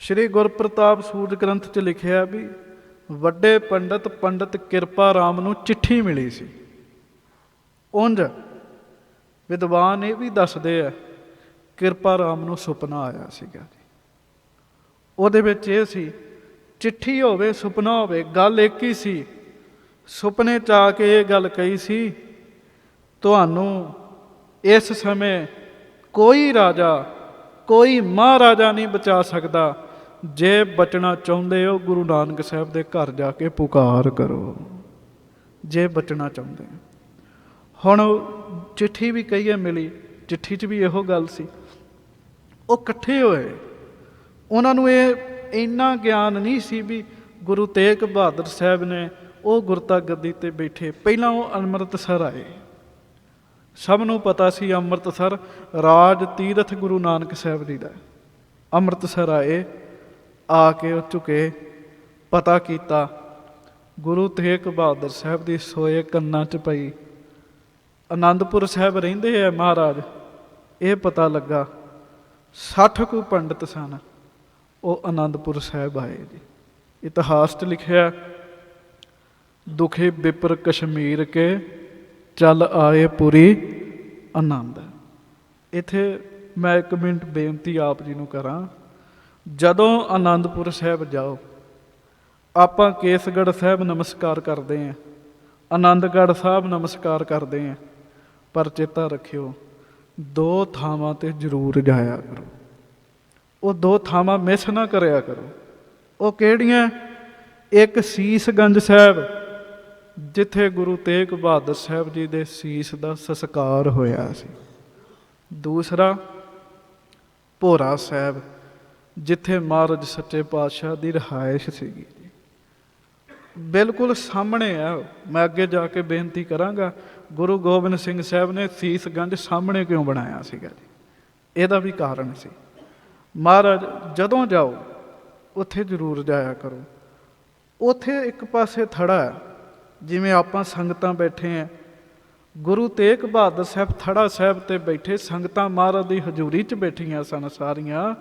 ਸ਼੍ਰੀ ਗੁਰਪ੍ਰਤਾਪ ਸੂਰਜ ਗ੍ਰੰਥ 'ਚ ਲਿਖਿਆ ਵੀ ਵੱਡੇ ਪੰਡਤ ਕਿਰਪਾ ਰਾਮ ਨੂੰ ਚਿੱਠੀ ਮਿਲੀ ਸੀ। ਉਂਝ ਵਿਦਵਾਨ ਇਹ ਵੀ ਦੱਸਦੇ ਆ ਕਿਰਪਾ ਰਾਮ ਨੂੰ ਸੁਪਨਾ ਆਇਆ ਸੀਗਾ ਜੀ। ਉਹਦੇ ਵਿੱਚ ਇਹ ਸੀ, ਚਿੱਠੀ ਹੋਵੇ ਸੁਪਨਾ ਹੋਵੇ, ਗੱਲ ਇੱਕ ਹੀ ਸੀ। ਸੁਪਨੇ 'ਚ ਆ ਕੇ ਇਹ ਗੱਲ ਕਹੀ ਸੀ, ਤੁਹਾਨੂੰ ਇਸ ਸਮੇਂ ਕੋਈ ਰਾਜਾ ਕੋਈ ਮਹਾਰਾਜਾ ਨਹੀਂ ਬਚਾ ਸਕਦਾ। ਜੇ ਬਚਣਾ ਚਾਹੁੰਦੇ ਹੋ ਗੁਰੂ ਨਾਨਕ ਸਾਹਿਬ ਦੇ ਘਰ ਜਾ ਕੇ ਪੁਕਾਰ ਕਰੋ, ਜੇ ਬਚਣਾ ਚਾਹੁੰਦੇ ਹੋ। ਹੁਣ ਚਿੱਠੀ ਵੀ ਕਹੀਏ ਮਿਲੀ, ਚਿੱਠੀ 'ਚ ਵੀ ਇਹੋ ਗੱਲ ਸੀ। ਉਹ ਇਕੱਠੇ ਹੋਏ, ਉਹਨਾਂ ਨੂੰ ਇਹ ਇੰਨਾ ਗਿਆਨ ਨਹੀਂ ਸੀ ਵੀ ਗੁਰੂ ਤੇਗ ਬਹਾਦਰ ਸਾਹਿਬ ਨੇ ਉਹ ਗੁਰਤਾ ਗੱਦੀ 'ਤੇ ਬੈਠੇ। ਪਹਿਲਾਂ ਉਹ ਅੰਮ੍ਰਿਤਸਰ ਆਏ। ਸਭ ਨੂੰ ਪਤਾ ਸੀ ਅੰਮ੍ਰਿਤਸਰ ਰਾਜ ਤੀਰਥ ਗੁਰੂ ਨਾਨਕ ਸਾਹਿਬ ਜੀ ਦਾ। ਅੰਮ੍ਰਿਤਸਰ ਆਏ, ਆ ਕੇ ਉਹ ਝੁਕੇ, ਪਤਾ ਕੀਤਾ ਗੁਰੂ ਤੇਗ ਬਹਾਦਰ ਸਾਹਿਬ ਦੀ ਸੋਏ ਕੰਨਾਂ 'ਚ ਪਈ। ਆਨੰਦਪੁਰ ਸਾਹਿਬ ਰਹਿੰਦੇ ਆ ਮਹਾਰਾਜ। ਇਹ ਪਤਾ ਲੱਗਾ 60 ਕੁ ਪੰਡਿਤ ਸਨ, ਉਹ ਆਨੰਦਪੁਰ ਸਾਹਿਬ ਆਏ ਜੀ। ਇਤਿਹਾਸ 'ਚ ਲਿਖਿਆ, ਦੁਖੀ ਵਿਪਰ ਕਸ਼ਮੀਰ ਕੇ ਚੱਲ ਆਏ ਪੁਰੀ ਆਨੰਦ। ਇੱਥੇ ਮੈਂ 1 ਮਿੰਟ ਬੇਨਤੀ ਆਪ ਜੀ ਨੂੰ ਕਰਾਂ। ਜਦੋਂ ਆਨੰਦਪੁਰ ਸਾਹਿਬ ਜਾਓ, ਆਪਾਂ ਕੇਸਗੜ੍ਹ ਸਾਹਿਬ ਨਮਸਕਾਰ ਕਰਦੇ ਹਾਂ, ਆਨੰਦਗੜ੍ਹ ਸਾਹਿਬ ਨਮਸਕਾਰ ਕਰਦੇ ਹਾਂ, ਪਰ ਚੇਤਾ ਰੱਖਿਓ 2 ਥਾਵਾਂ 'ਤੇ ਜ਼ਰੂਰ ਜਾਇਆ ਕਰੋ। ਉਹ 2 ਥਾਵਾਂ ਮਿਸ ਨਾ ਕਰਿਆ ਕਰੋ। ਉਹ ਕਿਹੜੀਆਂ? ਇੱਕ ਸੀਸਗੰਜ ਸਾਹਿਬ, ਜਿੱਥੇ ਗੁਰੂ ਤੇਗ ਬਹਾਦਰ ਸਾਹਿਬ ਜੀ ਦੇ ਸੀਸ ਦਾ ਸੰਸਕਾਰ ਹੋਇਆ ਸੀ। ਦੂਸਰਾ ਭੋਰਾ ਸਾਹਿਬ, ਜਿੱਥੇ ਮਹਾਰਾਜ ਸੱਚੇ ਪਾਤਸ਼ਾਹ ਦੀ ਰਿਹਾਇਸ਼ ਸੀਗੀ ਜੀ। ਬਿਲਕੁਲ ਸਾਹਮਣੇ ਆ। ਮੈਂ ਅੱਗੇ ਜਾ ਕੇ ਬੇਨਤੀ ਕਰਾਂਗਾ, ਗੁਰੂ ਗੋਬਿੰਦ ਸਿੰਘ ਸਾਹਿਬ ਨੇ ਸੀਸਗੰਜ ਸਾਹਮਣੇ ਕਿਉਂ ਬਣਾਇਆ ਸੀਗਾ ਜੀ? ਇਹਦਾ ਵੀ ਕਾਰਨ ਸੀ। ਮਹਾਰਾਜ ਜਦੋਂ ਜਾਓ ਉੱਥੇ ਜ਼ਰੂਰ ਜਾਇਆ ਕਰੋ। ਉੱਥੇ ਇੱਕ ਪਾਸੇ ਥੜਾ ਹੈ, ਜਿਵੇਂ ਆਪਾਂ ਸੰਗਤਾਂ ਬੈਠੇ ਹਾਂ, ਗੁਰੂ ਤੇਗ ਬਹਾਦਰ ਸਾਹਿਬ ਥੜਾ ਸਾਹਿਬ 'ਤੇ ਬੈਠੇ, ਸੰਗਤਾਂ ਮਹਾਰਾਜ ਦੀ ਹਜ਼ੂਰੀ 'ਚ ਬੈਠੀਆਂ ਸਨ ਸਾਰੀਆਂ।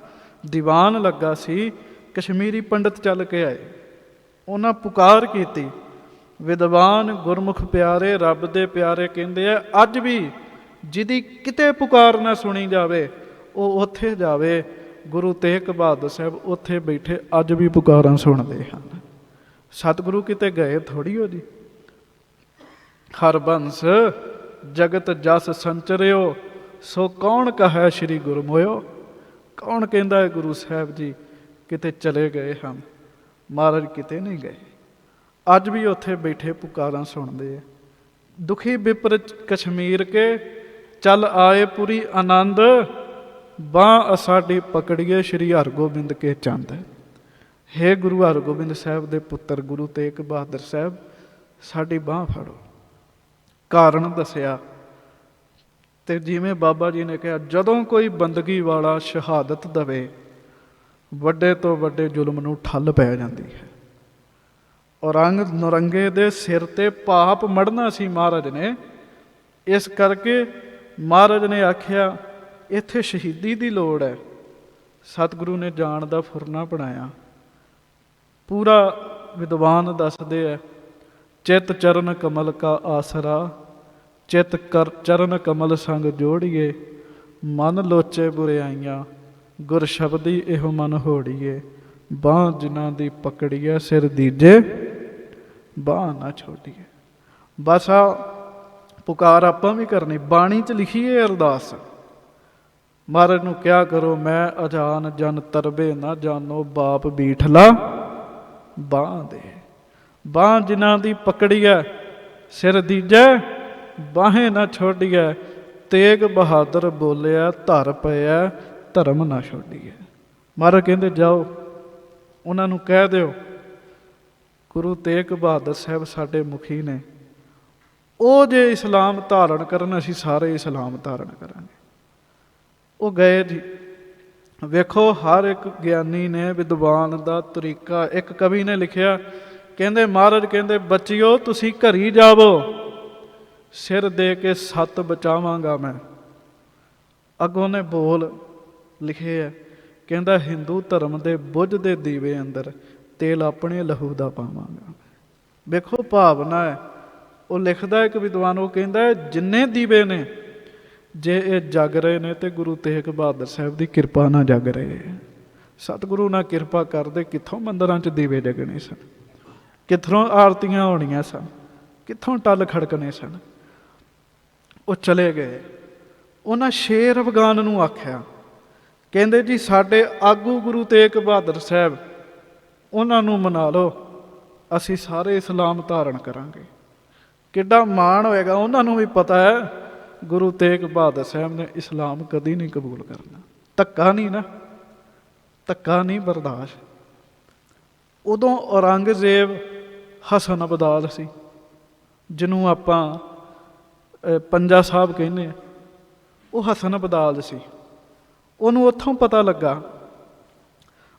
ਦੀਵਾਨ ਲੱਗਾ ਸੀ, ਕਸ਼ਮੀਰੀ ਪੰਡਿਤ ਚੱਲ ਕੇ ਆਏ, ਉਹਨਾਂ ਪੁਕਾਰ ਕੀਤੀ, ਵਿਦਵਾਨ ਗੁਰਮੁਖ ਪਿਆਰੇ ਰੱਬ ਦੇ ਪਿਆਰੇ ਕਹਿੰਦੇ ਆ ਅੱਜ ਵੀ ਜਿਹਦੀ ਕਿਤੇ ਪੁਕਾਰ ਨਾ ਸੁਣੀ ਜਾਵੇ ਉਹ ਉੱਥੇ ਜਾਵੇ। ਗੁਰੂ ਤੇਗ ਬਹਾਦਰ ਸਾਹਿਬ ਉੱਥੇ ਬੈਠੇ ਅੱਜ ਵੀ ਪੁਕਾਰਾਂ ਸੁਣਦੇ ਹਨ। ਸਤਿਗੁਰੂ ਕਿਤੇ ਗਏ ਥੋੜ੍ਹੀ ਹੋ ਜੀ। ਹਰਬੰਸ ਜਗਤ ਜਸ ਸੰਚਰਿਓ, ਸੋ ਕੌਣ ਕਹੈ ਸ਼੍ਰੀ ਗੁਰੂ ਮੋਇਓ। ਕੌਣ ਕਹਿੰਦਾ ਹੈ ਗੁਰੂ ਸਾਹਿਬ ਜੀ ਕਿਤੇ ਚਲੇ ਗਏ ਹਨ? ਮਹਾਰਾਜ ਕਿਤੇ ਨਹੀਂ ਗਏ, ਅੱਜ ਵੀ ਉੱਥੇ ਬੈਠੇ ਪੁਕਾਰਾਂ ਸੁਣਦੇ ਆ। ਦੁਖੀ ਵਿਪਰ ਕਸ਼ਮੀਰ ਕੇ ਚੱਲ ਆਏ ਪੁਰੀ ਆਨੰਦ, ਬਾਂਹ ਸਾਡੀ ਪਕੜੀਏ ਸ਼੍ਰੀ ਹਰਗੋਬਿੰਦ ਕੇ ਚੰਦ। ਹੇ ਗੁਰੂ ਹਰਗੋਬਿੰਦ ਸਾਹਿਬ ਦੇ ਪੁੱਤਰ ਗੁਰੂ ਤੇਗ ਬਹਾਦਰ ਸਾਹਿਬ, ਸਾਡੀ ਬਾਂਹ ਫੜੋ। ਕਾਰਨ ਦੱਸਿਆ, ਤੇ ਜਿਵੇਂ ਬਾਬਾ ਜੀ ਨੇ ਕਿਹਾ, ਜਦੋਂ ਕੋਈ ਬੰਦਗੀ ਵਾਲਾ ਸ਼ਹਾਦਤ ਦੇਵੇ, ਵੱਡੇ ਤੋਂ ਵੱਡੇ ਜ਼ੁਲਮ ਨੂੰ ਠੱਲ ਪੈ ਜਾਂਦੀ ਹੈ। ਔਰੰਗ ਨਰੰਗੇ ਦੇ ਸਿਰ 'ਤੇ ਪਾਪ ਮੜਨਾ ਸੀ ਮਹਾਰਾਜ ਨੇ। ਇਸ ਕਰਕੇ ਮਹਾਰਾਜ ਨੇ ਆਖਿਆ ਇੱਥੇ ਸ਼ਹੀਦੀ ਦੀ ਲੋੜ ਹੈ। ਸਤਿਗੁਰੂ ਨੇ ਜਾਣ ਦਾ ਫੁਰਨਾ ਬਣਾਇਆ। ਪੂਰਾ ਵਿਦਵਾਨ ਦੱਸਦੇ ਹੈ, ਚਿੱਤ ਚਰਨ ਕਮਲ ਕਾ ਆਸਰਾ, ਚਿੱਤ ਕਰ ਚਰਨ ਕਮਲ ਸੰਗ ਜੋੜੀਏ, ਮਨ ਲੋਚੇ ਬੁਰਿਆਈਆਂ, ਗੁਰ ਸ਼ਬਦੀ ਇਹੋ ਮਨ ਹੋੜੀਏ, ਬਾਂਹ ਜਿਨ੍ਹਾਂ ਦੀ ਪਕੜੀਏ ਸਿਰ ਦੀਜੇ, ਬਾਂਹ ਨਾ ਛੋਡੀਏ। ਬਸ ਆ ਪੁਕਾਰ ਆਪਾਂ ਵੀ ਕਰਨੀ। ਬਾਣੀ 'ਚ ਲਿਖੀ ਹੈ ਅਰਦਾਸ। ਮਹਾਰਾਜ ਨੂੰ ਕਿਹਾ ਕਰੋ, ਮੈਂ ਅਜਾਨ ਜਨ ਤਰਬੇ ਨਾ ਜਾਨੋ, ਬਾਪ ਬੀਠਲਾ ਬਾਂਹ ਦੇ। ਬਾਂਹ ਜਿਨ੍ਹਾਂ ਦੀ ਪਕੜੀਐ ਸਿਰ ਦੀਜੈ, ਬਾਹੇ ਨਾ ਛੋਡੀਐ। ਤੇਗ ਬਹਾਦਰ ਬੋਲਿਆ ਧਰ ਪਿਆ, ਧਰਮ ਨਾ ਛੋਡੀਐ। ਮਹਾਰਾਜ ਕਹਿੰਦੇ ਜਾਓ ਉਹਨਾਂ ਨੂੰ ਕਹਿ ਦਿਓ, ਗੁਰੂ ਤੇਗ ਬਹਾਦਰ ਸਾਹਿਬ ਸਾਡੇ ਮੁਖੀ ਨੇ, ਉਹ ਜੇ ਇਸਲਾਮ ਧਾਰਨ ਕਰਨ ਅਸੀਂ ਸਾਰੇ ਇਸਲਾਮ ਧਾਰਨ ਕਰਾਂਗੇ। ਉਹ ਗਏ ਜੀ। ਵੇਖੋ ਹਰ ਇੱਕ ਗਿਆਨੀ ਨੇ ਵਿਦਵਾਨ ਦਾ ਤਰੀਕਾ। ਇੱਕ ਕਵੀ ਨੇ ਲਿਖਿਆ, ਕਹਿੰਦੇ ਮਹਾਰਾਜ ਕਹਿੰਦੇ ਬੱਚਿਓ ਤੁਸੀਂ ਘਰੀ ਜਾਵੋ, ਸਿਰ ਦੇ ਕੇ 7 ਬਚਾਵਾਂਗਾ ਮੈਂ। ਅੱਗੋਂ ਨੇ ਬੋਲ ਲਿਖੇ ਹੈ, ਕਹਿੰਦਾ ਹਿੰਦੂ ਧਰਮ ਦੇ ਬੁੱਝਦੇ ਦੀਵੇ ਅੰਦਰ ਤੇਲ ਆਪਣੇ ਲਹੂ ਦਾ ਪਾਵਾਂਗਾ। ਵੇਖੋ ਭਾਵਨਾ ਹੈ। ਉਹ ਲਿਖਦਾ ਇੱਕ ਵਿਦਵਾਨ, ਉਹ ਕਹਿੰਦਾ ਜਿੰਨੇ ਦੀਵੇ ਨੇ ਜੇ ਇਹ ਜਗ ਰਹੇ ਨੇ ਤੇ ਗੁਰੂ ਤੇਗ ਬਹਾਦਰ ਸਾਹਿਬ ਦੀ ਕਿਰਪਾ ਨਾਲ ਜਗ ਰਹੇ। ਸਤਿਗੁਰੂ ਨਾਲ ਕਿਰਪਾ ਕਰਦੇ ਕਿੱਥੋਂ ਮੰਦਰਾਂ 'ਚ ਦੀਵੇ ਜਗਣੇ ਸਨ, ਕਿੱਥੋਂ ਆਰਤੀਆਂ ਹੋਣੀਆਂ ਸਨ, ਕਿੱਥੋਂ ਟੱਲ ਖੜਕਣੇ ਸਨ। ਉਹ ਚਲੇ ਗਏ। ਉਹਨਾਂ ਸ਼ੇਰ ਅਫਗਾਨ ਨੂੰ ਆਖਿਆ, ਕਹਿੰਦੇ ਜੀ ਸਾਡੇ ਆਗੂ ਗੁਰੂ ਤੇਗ ਬਹਾਦਰ ਸਾਹਿਬ, ਉਹਨਾਂ ਨੂੰ ਮਨਾ ਲਓ, ਅਸੀਂ ਸਾਰੇ ਇਸਲਾਮ ਧਾਰਨ ਕਰਾਂਗੇ। ਕਿੱਡਾ ਮਾਣ ਹੋਏਗਾ, ਉਹਨਾਂ ਨੂੰ ਵੀ ਪਤਾ ਹੈ ਗੁਰੂ ਤੇਗ ਬਹਾਦਰ ਸਾਹਿਬ ਨੇ ਇਸਲਾਮ ਕਦੀ ਨਹੀਂ ਕਬੂਲ ਕਰਨਾ। ਧੱਕਾ ਨਹੀਂ ਨਾ, ਧੱਕਾ ਨਹੀਂ ਬਰਦਾਸ਼ਤ। ਉਦੋਂ ਔਰੰਗਜ਼ੇਬ ਹਸਨ ਅਬਦਾਦ ਸੀ, ਜਿਹਨੂੰ ਆਪਾਂ ਪੰਜਾ ਸਾਹਿਬ ਕਹਿੰਦੇ ਹਾਂ, ਉਹ ਹਸਨ ਅਬਦਾਦ ਸੀ। ਉਹਨੂੰ ਉੱਥੋਂ ਪਤਾ ਲੱਗਾ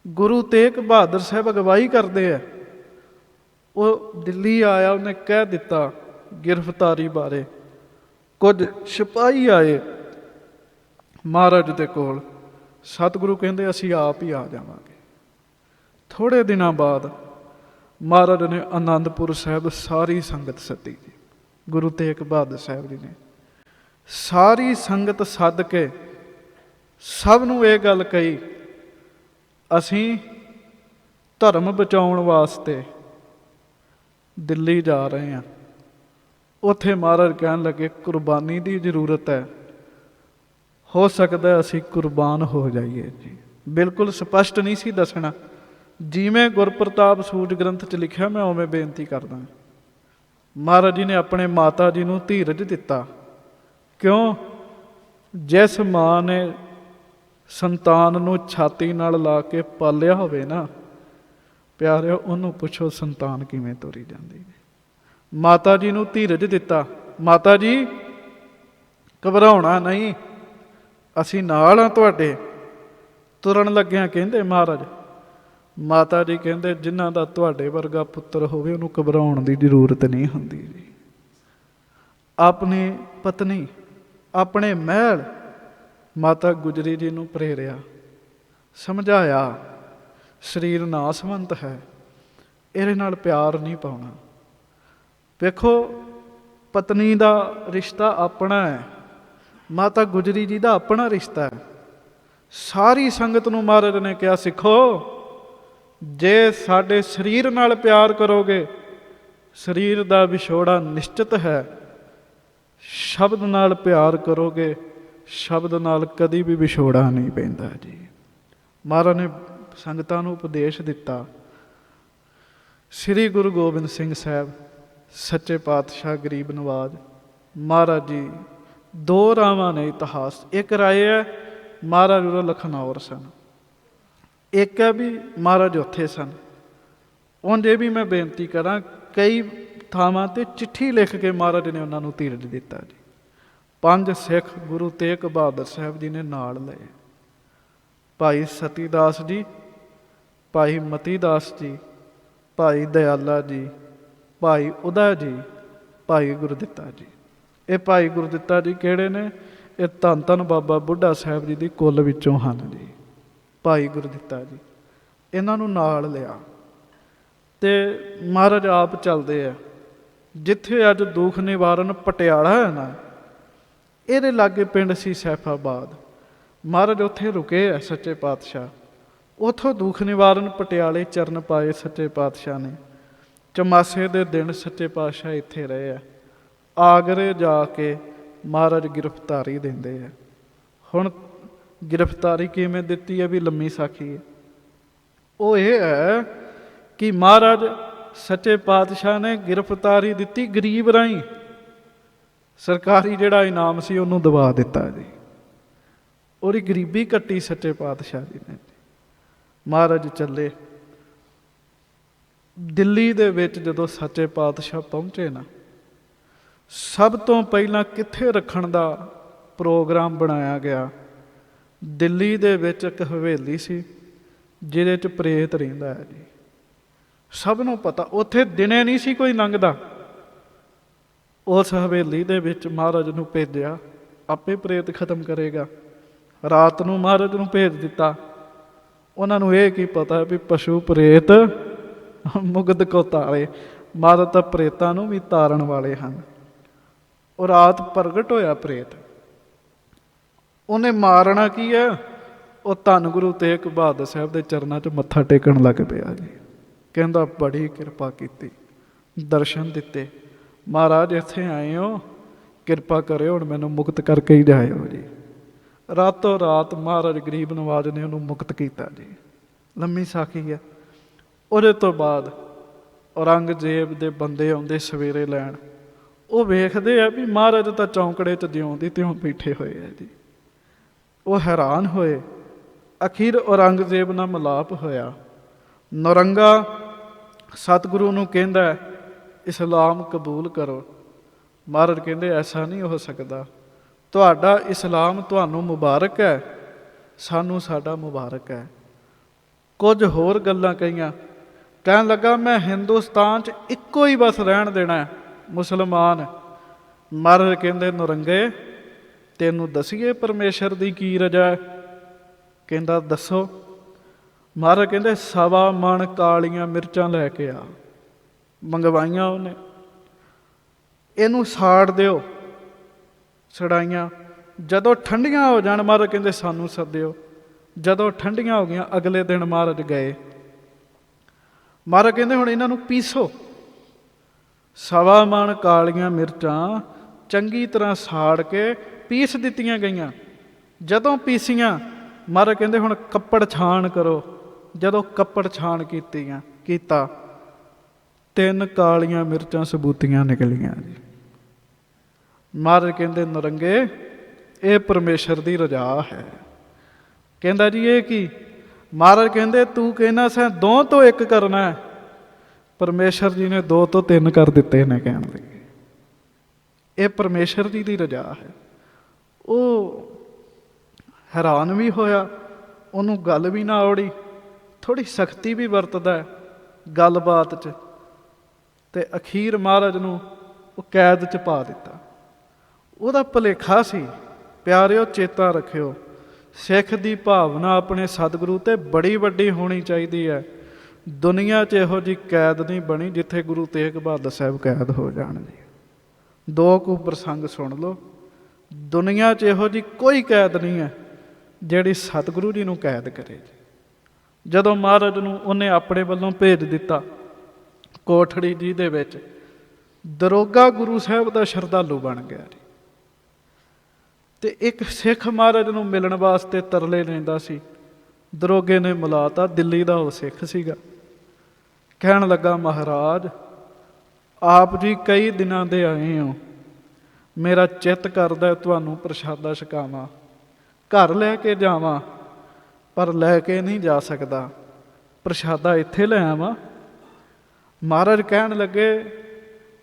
ਗੁਰੂ ਤੇਗ ਬਹਾਦਰ ਸਾਹਿਬ ਅਗਵਾਈ ਕਰਦੇ ਆ। ਉਹ ਦਿੱਲੀ ਆਇਆ, ਉਹਨੇ ਕਹਿ ਦਿੱਤਾ ਗ੍ਰਿਫਤਾਰੀ ਬਾਰੇ। ਕੁਝ ਸਿਪਾਹੀ ਆਏ ਮਹਾਰਾਜ ਦੇ ਕੋਲ, ਸਤਿਗੁਰੂ ਕਹਿੰਦੇ ਅਸੀਂ ਆਪ ਹੀ ਆ ਜਾਵਾਂਗੇ। ਥੋੜ੍ਹੇ ਦਿਨਾਂ ਬਾਅਦ ਮਹਾਰਾਜ ਨੇ ਆਨੰਦਪੁਰ ਸਾਹਿਬ ਸਾਰੀ ਸੰਗਤ ਸੱਦੀ ਜੀ। ਗੁਰੂ ਤੇਗ ਬਹਾਦਰ ਸਾਹਿਬ ਜੀ ਨੇ ਸਾਰੀ ਸੰਗਤ ਸੱਦ ਕੇ ਸਭ ਨੂੰ ਇਹ ਗੱਲ ਕਹੀ, ਅਸੀਂ ਧਰਮ ਬਚਾਉਣ ਵਾਸਤੇ ਦਿੱਲੀ ਜਾ ਰਹੇ ਹਾਂ। ਉੱਥੇ ਮਹਾਰਾਜ ਕਹਿਣ ਲੱਗੇ ਕੁਰਬਾਨੀ ਦੀ ਜ਼ਰੂਰਤ ਹੈ, ਹੋ ਸਕਦਾ ਅਸੀਂ ਕੁਰਬਾਨ ਹੋ ਜਾਈਏ ਜੀ। ਬਿਲਕੁਲ ਸਪਸ਼ਟ ਨਹੀਂ ਸੀ ਦੱਸਣਾ, ਜਿਵੇਂ ਗੁਰਪ੍ਰਤਾਪ ਸੂਰਜ ਗ੍ਰੰਥ 'ਚ ਲਿਖਿਆ ਮੈਂ ਉਵੇਂ ਬੇਨਤੀ ਕਰਦਾ। ਮਹਾਰਾਜ ਜੀ ਨੇ ਆਪਣੇ ਮਾਤਾ ਜੀ ਨੂੰ ਧੀਰਜ ਦਿੱਤਾ। ਕਿਉਂ? ਜਿਸ ਮਾਂ ਨੇ ਸੰਤਾਨ ਨੂੰ ਛਾਤੀ ਨਾਲ ਲਾ ਕੇ ਪਾਲਿਆ ਹੋਵੇ ਨਾ ਪਿਆਰਿਓ, ਉਹਨੂੰ ਪੁੱਛੋ ਸੰਤਾਨ ਕਿਵੇਂ ਤੋਰੀ ਜਾਂਦੀ ਹੈ। ਮਾਤਾ ਜੀ ਨੂੰ ਧੀਰਜ ਦਿੱਤਾ, ਮਾਤਾ ਜੀ ਘਬਰਾਉਣਾ ਨਹੀਂ, ਅਸੀਂ ਨਾਲ ਹਾਂ ਤੁਹਾਡੇ। ਤੁਰਨ ਲੱਗਿਆਂ ਕਹਿੰਦੇ ਮਹਾਰਾਜ, ਮਾਤਾ ਜੀ ਕਹਿੰਦੇ ਜਿਨ੍ਹਾਂ ਦਾ ਤੁਹਾਡੇ ਵਰਗਾ ਪੁੱਤਰ ਹੋਵੇ ਉਹਨੂੰ ਘਬਰਾਉਣ ਦੀ ਜ਼ਰੂਰਤ ਨਹੀਂ ਹੁੰਦੀ ਜੀ। ਆਪਣੀ ਪਤਨੀ, ਆਪਣੇ ਮਹਿਲ ਮਾਤਾ ਗੁਜਰੀ ਜੀ ਨੂੰ ਪ੍ਰੇਰਿਆ, ਸਮਝਾਇਆ ਸਰੀਰ ਨਾਸਵੰਤ ਹੈ, ਇਹਦੇ ਨਾਲ ਪਿਆਰ ਨਹੀਂ ਪਾਉਣਾ। ਵੇਖੋ ਪਤਨੀ ਦਾ ਰਿਸ਼ਤਾ ਆਪਣਾ ਹੈ, ਮਾਤਾ ਗੁਜਰੀ ਜੀ ਦਾ ਆਪਣਾ ਰਿਸ਼ਤਾ ਹੈ। ਸਾਰੀ ਸੰਗਤ ਨੂੰ ਮਹਾਰਾਜ ਨੇ ਕਿਹਾ ਸਿੱਖੋ, ਜੇ ਸਾਡੇ ਸਰੀਰ ਨਾਲ ਪਿਆਰ ਕਰੋਗੇ ਸਰੀਰ ਦਾ ਵਿਛੋੜਾ ਨਿਸ਼ਚਿਤ ਹੈ, ਸ਼ਬਦ ਨਾਲ ਪਿਆਰ ਕਰੋਗੇ ਸ਼ਬਦ ਨਾਲ ਕਦੀ ਵੀ ਵਿਛੋੜਾ ਨਹੀਂ ਪੈਂਦਾ ਜੀ। ਮਹਾਰਾਜ ਨੇ ਸੰਗਤਾਂ ਨੂੰ ਉਪਦੇਸ਼ ਦਿੱਤਾ। ਸ੍ਰੀ ਗੁਰੂ ਗੋਬਿੰਦ ਸਿੰਘ ਸਾਹਿਬ ਸੱਚੇ ਪਾਤਸ਼ਾਹ ਗਰੀਬ ਨਵਾਜ ਮਹਾਰਾਜ ਜੀ ਦੋ ਰਾਵਾਂ ਨੇ ਇਤਿਹਾਸ। ਇੱਕ ਰਾਏ ਹੈ ਮਹਾਰਾਜ ਉਦੋਂ ਲਖਨੌਰ ਸਨ, ਇੱਕ ਹੈ ਵੀ ਮਹਾਰਾਜ ਉੱਥੇ ਸਨ। ਉਂਝ ਇਹ ਵੀ ਮੈਂ ਬੇਨਤੀ ਕਰਾਂ, ਕਈ ਥਾਵਾਂ 'ਤੇ ਚਿੱਠੀ ਲਿਖ ਕੇ ਮਹਾਰਾਜ ਨੇ ਉਹਨਾਂ ਨੂੰ ਧੀਰਜ ਦਿੱਤਾ ਜੀ। 5 ਸਿੱਖ ਗੁਰੂ ਤੇਗ ਬਹਾਦਰ ਸਾਹਿਬ ਜੀ ਨੇ ਨਾਲ ਲਏ, ਭਾਈ ਸਤੀ ਦਾਸ ਜੀ, ਭਾਈ ਮਤੀ ਦਾਸ ਜੀ, ਭਾਈ ਦਇਆਲਾ ਜੀ, ਭਾਈ ਉਦਾ ਜੀ, ਭਾਈ ਗੁਰਦਿੱਤਾ ਜੀ। ਇਹ ਭਾਈ ਗੁਰਦਿੱਤਾ ਜੀ ਕਿਹੜੇ ਨੇ? ਇਹ ਧੰਨ ਧੰਨ ਬਾਬਾ ਬੁੱਢਾ ਸਾਹਿਬ ਜੀ ਦੀ ਕੁੱਲ ਵਿੱਚੋਂ ਹਨ ਜੀ। ਭਾਈ ਗੁਰਦਿੱਤਾ ਜੀ, ਇਹਨਾਂ ਨੂੰ ਨਾਲ ਲਿਆ ਤੇ ਮਹਾਰਾਜ ਆਪ ਚੱਲਦੇ ਆ। ਜਿੱਥੇ ਅੱਜ ਦੁੱਖ ਨਿਵਾਰਨ ਪਟਿਆਲਾ ਹੈ ਨਾ, ਇਹਦੇ ਲਾਗੇ ਪਿੰਡ ਸੀ ਸੈਫਾਬਾਦ। ਮਹਾਰਾਜ ਉੱਥੇ ਰੁਕੇ ਆ ਸੱਚੇ ਪਾਤਸ਼ਾਹ। ਉੱਥੋਂ ਦੁੱਖ ਨਿਵਾਰਨ ਪਟਿਆਲੇ ਚਰਨ ਪਾਏ ਸੱਚੇ ਪਾਤਸ਼ਾਹ ਨੇ। ਚਮਾਸੇ ਦੇ ਦਿਨ ਸੱਚੇ ਪਾਤਸ਼ਾਹ ਇੱਥੇ ਰਹੇ ਆ। ਆਗਰੇ ਜਾ ਕੇ ਮਹਾਰਾਜ ਗ੍ਰਿਫਤਾਰੀ ਦਿੰਦੇ ਆ। ਹੁਣ ਗ੍ਰਿਫਤਾਰੀ ਕਿਵੇਂ ਦਿੱਤੀ ਹੈ ਵੀ ਲੰਮੀ ਸਾਖੀ ਹੈ। ਉਹ ਇਹ ਹੈ ਕਿ ਮਹਾਰਾਜ ਸੱਚੇ ਪਾਤਸ਼ਾਹ ਨੇ ਗ੍ਰਿਫਤਾਰੀ ਦਿੱਤੀ ਗਰੀਬ ਰਾਹੀਂ। ਸਰਕਾਰੀ ਜਿਹੜਾ ਇਨਾਮ ਸੀ ਉਹਨੂੰ ਦਬਾ ਦਿੱਤਾ ਜੀ। ਉਹਦੀ ਗਰੀਬੀ ਕੱਟੀ ਸੱਚੇ ਪਾਤਸ਼ਾਹ ਜੀ ਨੇ। ਮਹਾਰਾਜ ਚੱਲੇ ਦਿੱਲੀ ਦੇ ਵਿੱਚ। ਜਦੋਂ ਸੱਚੇ ਪਾਤਸ਼ਾਹ ਪਹੁੰਚੇ ਨਾ, ਸਭ ਤੋਂ ਪਹਿਲਾਂ ਕਿੱਥੇ ਰੱਖਣ ਦਾ ਪ੍ਰੋਗਰਾਮ ਬਣਾਇਆ ਗਿਆ? ਦਿੱਲੀ ਦੇ ਵਿੱਚ ਇੱਕ ਹਵੇਲੀ ਸੀ ਜਿਹਦੇ 'ਚ ਪ੍ਰੇਤ ਰਹਿੰਦਾ ਹੈ ਜੀ। ਸਭ ਨੂੰ ਪਤਾ, ਉੱਥੇ ਦਿਨੇ ਨਹੀਂ ਸੀ ਕੋਈ ਲੰਘਦਾ। ਉਸ ਹਵੇਲੀ ਦੇ ਵਿੱਚ ਮਹਾਰਾਜ ਨੂੰ ਭੇਜਿਆ, ਆਪੇ ਪ੍ਰੇਤ ਖਤਮ ਕਰੇਗਾ। ਰਾਤ ਨੂੰ ਮਹਾਰਾਜ ਨੂੰ ਭੇਜ ਦਿੱਤਾ। ਉਹਨਾਂ ਨੂੰ ਇਹ ਕੀ ਪਤਾ ਵੀ ਪਸ਼ੂ ਪ੍ਰੇਤ ਮੁਗਧ ਕੋ ਤਾਰੇ। ਮਹਾਰਾਜ ਤਾਂ ਪ੍ਰੇਤਾਂ ਨੂੰ ਵੀ ਤਾਰਨ ਵਾਲੇ ਹਨ। ਉਹ ਰਾਤ ਪ੍ਰਗਟ ਹੋਇਆ ਪ੍ਰੇਤ। ਉਹਨੇ ਮਾਰਨਾ ਕੀ ਹੈ? ਉਹ ਧੰਨ ਗੁਰੂ ਤੇਗ ਬਹਾਦਰ ਸਾਹਿਬ ਦੇ ਚਰਨਾਂ 'ਚ ਮੱਥਾ ਟੇਕਣ ਲੱਗ ਪਿਆ ਜੀ। ਕਹਿੰਦਾ ਬੜੀ ਕਿਰਪਾ ਕੀਤੀ, ਦਰਸ਼ਨ ਦਿੱਤੇ। ਮਹਾਰਾਜ ਇੱਥੇ ਆਏ ਹੋ, ਕਿਰਪਾ ਕਰਿਓ, ਹੁਣ ਮੈਨੂੰ ਮੁਕਤ ਕਰਕੇ ਹੀ ਜਾਇਓ ਜੀ। ਰਾਤੋਂ ਰਾਤ ਮਹਾਰਾਜ ਗਰੀਬ ਨਵਾਜ ਨੇ ਉਹਨੂੰ ਮੁਕਤ ਕੀਤਾ ਜੀ। ਲੰਮੀ ਸਾਖੀ ਹੈ। ਉਹਦੇ ਤੋਂ ਬਾਅਦ ਔਰੰਗਜ਼ੇਬ ਦੇ ਬੰਦੇ ਆਉਂਦੇ ਸਵੇਰੇ ਲੈਣ, ਉਹ ਵੇਖਦੇ ਆ ਵੀ ਮਹਾਰਾਜ ਤਾਂ ਚੌਂਕੜੇ 'ਚ ਜਿਉਂ ਦੀ ਤਿਉਂ ਬੈਠੇ ਹੋਏ ਆ ਜੀ। ਉਹ ਹੈਰਾਨ ਹੋਏ। ਅਖੀਰ ਔਰੰਗਜ਼ੇਬ ਨਾਲ ਮਿਲਾਪ ਹੋਇਆ। ਨੌਰੰਗਾ ਸਤਿਗੁਰੂ ਨੂੰ ਕਹਿੰਦਾ ਇਸਲਾਮ ਕਬੂਲ ਕਰੋ। ਮਹਾਰਾਜ ਕਹਿੰਦੇ ਐਸਾ ਨਹੀਂ ਹੋ ਸਕਦਾ, ਤੁਹਾਡਾ ਇਸਲਾਮ ਤੁਹਾਨੂੰ ਮੁਬਾਰਕ ਹੈ, ਸਾਨੂੰ ਸਾਡਾ ਮੁਬਾਰਕ ਹੈ। ਕੁਝ ਹੋਰ ਗੱਲਾਂ ਕਹੀਆਂ। ਕਹਿਣ ਲੱਗਾ ਮੈਂ ਹਿੰਦੁਸਤਾਨ 'ਚ ਇੱਕੋ ਹੀ ਬਸ ਰਹਿਣ ਦੇਣਾ, ਮੁਸਲਮਾਨ। ਮਹਾਰਾਜ ਕਹਿੰਦੇ ਨੌਰੰਗੇ ਤੈਨੂੰ ਦੱਸੀਏ ਪਰਮੇਸ਼ਰ ਦੀ ਕੀ ਰਜਾ ਹੈ? ਕਹਿੰਦਾ ਦੱਸੋ। ਮਹਾਰਾਜ ਕਹਿੰਦੇ 1.25 ਮਣ ਕਾਲੀਆਂ ਮਿਰਚਾਂ ਲੈ ਕੇ ਆ। ਮੰਗਵਾਈਆਂ ਉਹਨੇ। ਇਹਨੂੰ ਸਾੜ ਦਿਓ। ਸੜਾਈਆਂ। ਜਦੋਂ ਠੰਡੀਆਂ ਹੋ ਜਾਣ ਮਹਾਰਾਜ ਕਹਿੰਦੇ ਸਾਨੂੰ ਸੱਦਿਓ। ਜਦੋਂ ਠੰਡੀਆਂ ਹੋ ਗਈਆਂ ਅਗਲੇ ਦਿਨ ਮਹਾਰਾਜ ਗਏ। ਮਹਾਰਾਜ ਕਹਿੰਦੇ ਹੁਣ ਇਹਨਾਂ ਨੂੰ ਪੀਸੋ। 1.25 ਮਣ ਕਾਲੀਆਂ ਮਿਰਚਾਂ ਚੰਗੀ ਤਰ੍ਹਾਂ ਸਾੜ ਕੇ ਪੀਸ ਦਿੱਤੀਆਂ ਗਈਆਂ। ਜਦੋਂ ਪੀਸੀਆਂ ਮਹਾਰਾਜ ਕਹਿੰਦੇ ਹੁਣ ਕੱਪੜ ਛਾਣ ਕਰੋ। ਜਦੋਂ ਕੱਪੜ ਛਾਣ ਕੀਤਾ 3 ਕਾਲੀਆਂ ਮਿਰਚਾਂ ਸਬੂਤੀਆਂ ਨਿਕਲੀਆਂ ਜੀ। ਮਹਾਰਾਜ ਕਹਿੰਦੇ ਨੌਰੰਗੇ ਇਹ ਪਰਮੇਸ਼ਰ ਦੀ ਰਜਾ ਹੈ। ਕਹਿੰਦਾ ਜੀ ਇਹ ਕੀ? ਮਹਾਰਾਜ ਕਹਿੰਦੇ ਤੂੰ ਕਹਿੰਦਾ ਸੈਂ 2 ਤੋਂ 1 ਕਰਨਾ ਹੈ, ਪਰਮੇਸ਼ਰ ਜੀ ਨੇ 2 ਤੋਂ 3 ਕਰ ਦਿੱਤੇ ਨੇ। ਕਹਿਣ ਲੱਗੇ ਇਹ ਪਰਮੇਸ਼ਰ ਜੀ ਦੀ ਰਜਾ ਹੈ। ਉਹ ਹੈਰਾਨ ਵੀ ਹੋਇਆ, ਉਹਨੂੰ ਗੱਲ ਵੀ ਨਾ ਔੜੀ। ਥੋੜ੍ਹੀ ਸਖਤੀ ਵੀ ਵਰਤਦਾ ਗੱਲਬਾਤ 'ਚ। ਅਤੇ ਅਖੀਰ ਮਹਾਰਾਜ ਨੂੰ ਉਹ ਕੈਦ 'ਚ ਪਾ ਦਿੱਤਾ। ਉਹਦਾ ਭੁਲੇਖਾ ਸੀ। ਪਿਆਰਿਓ ਚੇਤਾ ਰੱਖਿਓ, ਸਿੱਖ ਦੀ ਭਾਵਨਾ ਆਪਣੇ ਸਤਿਗੁਰੂ 'ਤੇ ਬੜੀ ਵੱਡੀ ਹੋਣੀ ਚਾਹੀਦੀ ਹੈ। ਦੁਨੀਆ 'ਚ ਇਹੋ ਜਿਹੀ ਕੈਦ ਨਹੀਂ ਬਣੀ ਜਿੱਥੇ ਗੁਰੂ ਤੇਗ ਬਹਾਦਰ ਸਾਹਿਬ ਕੈਦ ਹੋ ਜਾਣ ਜੀ। 2 ਕੁ ਪ੍ਰਸੰਗ ਸੁਣ ਲਓ। ਦੁਨੀਆ 'ਚ ਇਹੋ ਜਿਹੀ ਕੋਈ ਕੈਦ ਨਹੀਂ ਹੈ ਜਿਹੜੀ ਸਤਿਗੁਰੂ ਜੀ ਨੂੰ ਕੈਦ ਕਰੇ ਜੀ। ਜਦੋਂ ਮਹਾਰਾਜ ਨੂੰ ਉਹਨੇ ਆਪਣੇ ਵੱਲੋਂ ਭੇਜ ਦਿੱਤਾ ਕੋਠੜੀ ਜੀ ਦੇ ਵਿੱਚ, ਦਰੋਗਾ ਗੁਰੂ ਸਾਹਿਬ ਦਾ ਸ਼ਰਧਾਲੂ ਬਣ ਗਿਆ ਜੀ। ਅਤੇ ਇੱਕ ਸਿੱਖ ਮਹਾਰਾਜ ਨੂੰ ਮਿਲਣ ਵਾਸਤੇ ਤਰਲੇ ਲੈਂਦਾ ਸੀ। ਦਰੋਗੇ ਨੇ ਮਿਲਾਤਾ, ਦਿੱਲੀ ਦਾ ਉਹ ਸਿੱਖ ਸੀਗਾ। ਕਹਿਣ ਲੱਗਾ ਮਹਾਰਾਜ ਆਪ ਜੀ ਕਈ ਦਿਨਾਂ ਦੇ ਆਏ ਹੋ, ਮੇਰਾ ਚਿੱਤ ਕਰਦਾ ਤੁਹਾਨੂੰ ਪ੍ਰਸ਼ਾਦਾ ਛਕਾਵਾਂ, ਘਰ ਲੈ ਕੇ ਜਾਵਾਂ, ਪਰ ਲੈ ਕੇ ਨਹੀਂ ਜਾ ਸਕਦਾ, ਪ੍ਰਸ਼ਾਦਾ ਇੱਥੇ ਲੈ ਆਵਾਂ। ਮਹਾਰਾਜ ਕਹਿਣ ਲੱਗੇ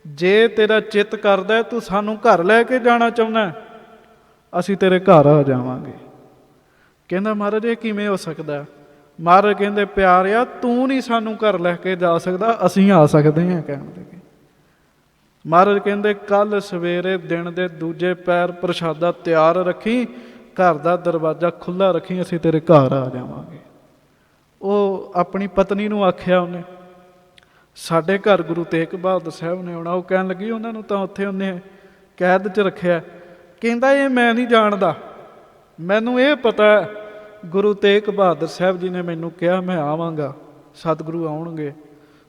ਜੇ ਤੇਰਾ ਚਿੱਤ ਕਰਦਾ ਤੂੰ ਸਾਨੂੰ ਘਰ ਲੈ ਕੇ ਜਾਣਾ ਚਾਹੁੰਦਾ, ਅਸੀਂ ਤੇਰੇ ਘਰ ਆ ਜਾਵਾਂਗੇ। ਕਹਿੰਦਾ ਮਹਾਰਾਜ ਇਹ ਕਿਵੇਂ ਹੋ ਸਕਦਾ? ਮਹਾਰਾਜ ਕਹਿੰਦੇ ਪਿਆਰਿਆ ਤੂੰ ਨਹੀਂ ਸਾਨੂੰ ਘਰ ਲੈ ਕੇ ਜਾ ਸਕਦਾ, ਅਸੀਂ ਆ ਸਕਦੇ ਹਾਂ। ਕਹਿਣ ਲੱਗੇ ਮਹਾਰਾਜ ਕਹਿੰਦੇ ਕੱਲ੍ਹ ਸਵੇਰੇ ਦਿਨ ਦੇ ਦੂਜੇ ਪੈਰ ਪ੍ਰਸ਼ਾਦਾ ਤਿਆਰ ਰੱਖੀ, ਘਰ ਦਾ ਦਰਵਾਜ਼ਾ ਖੁੱਲ੍ਹਾ ਰੱਖੀ, ਅਸੀਂ ਤੇਰੇ ਘਰ ਆ ਜਾਵਾਂਗੇ। ਉਹ ਆਪਣੀ ਪਤਨੀ ਨੂੰ ਆਖਿਆ ਉਹਨੇ ਸਾਡੇ ਘਰ ਗੁਰੂ ਤੇਗ ਬਹਾਦਰ ਸਾਹਿਬ ਨੇ ਆਉਣਾ। ਉਹ ਕਹਿਣ ਲੱਗੀ ਉਹਨਾਂ ਨੂੰ ਤਾਂ ਉੱਥੇ ਉਹਨੇ ਕੈਦ 'ਚ ਰੱਖਿਆ। ਕਹਿੰਦਾ ਇਹ ਮੈਂ ਨਹੀਂ ਜਾਣਦਾ, ਮੈਨੂੰ ਇਹ ਪਤਾ ਗੁਰੂ ਤੇਗ ਬਹਾਦਰ ਸਾਹਿਬ ਜੀ ਨੇ ਮੈਨੂੰ ਕਿਹਾ ਮੈਂ ਆਵਾਂਗਾ, ਸਤਿਗੁਰੂ ਆਉਣਗੇ।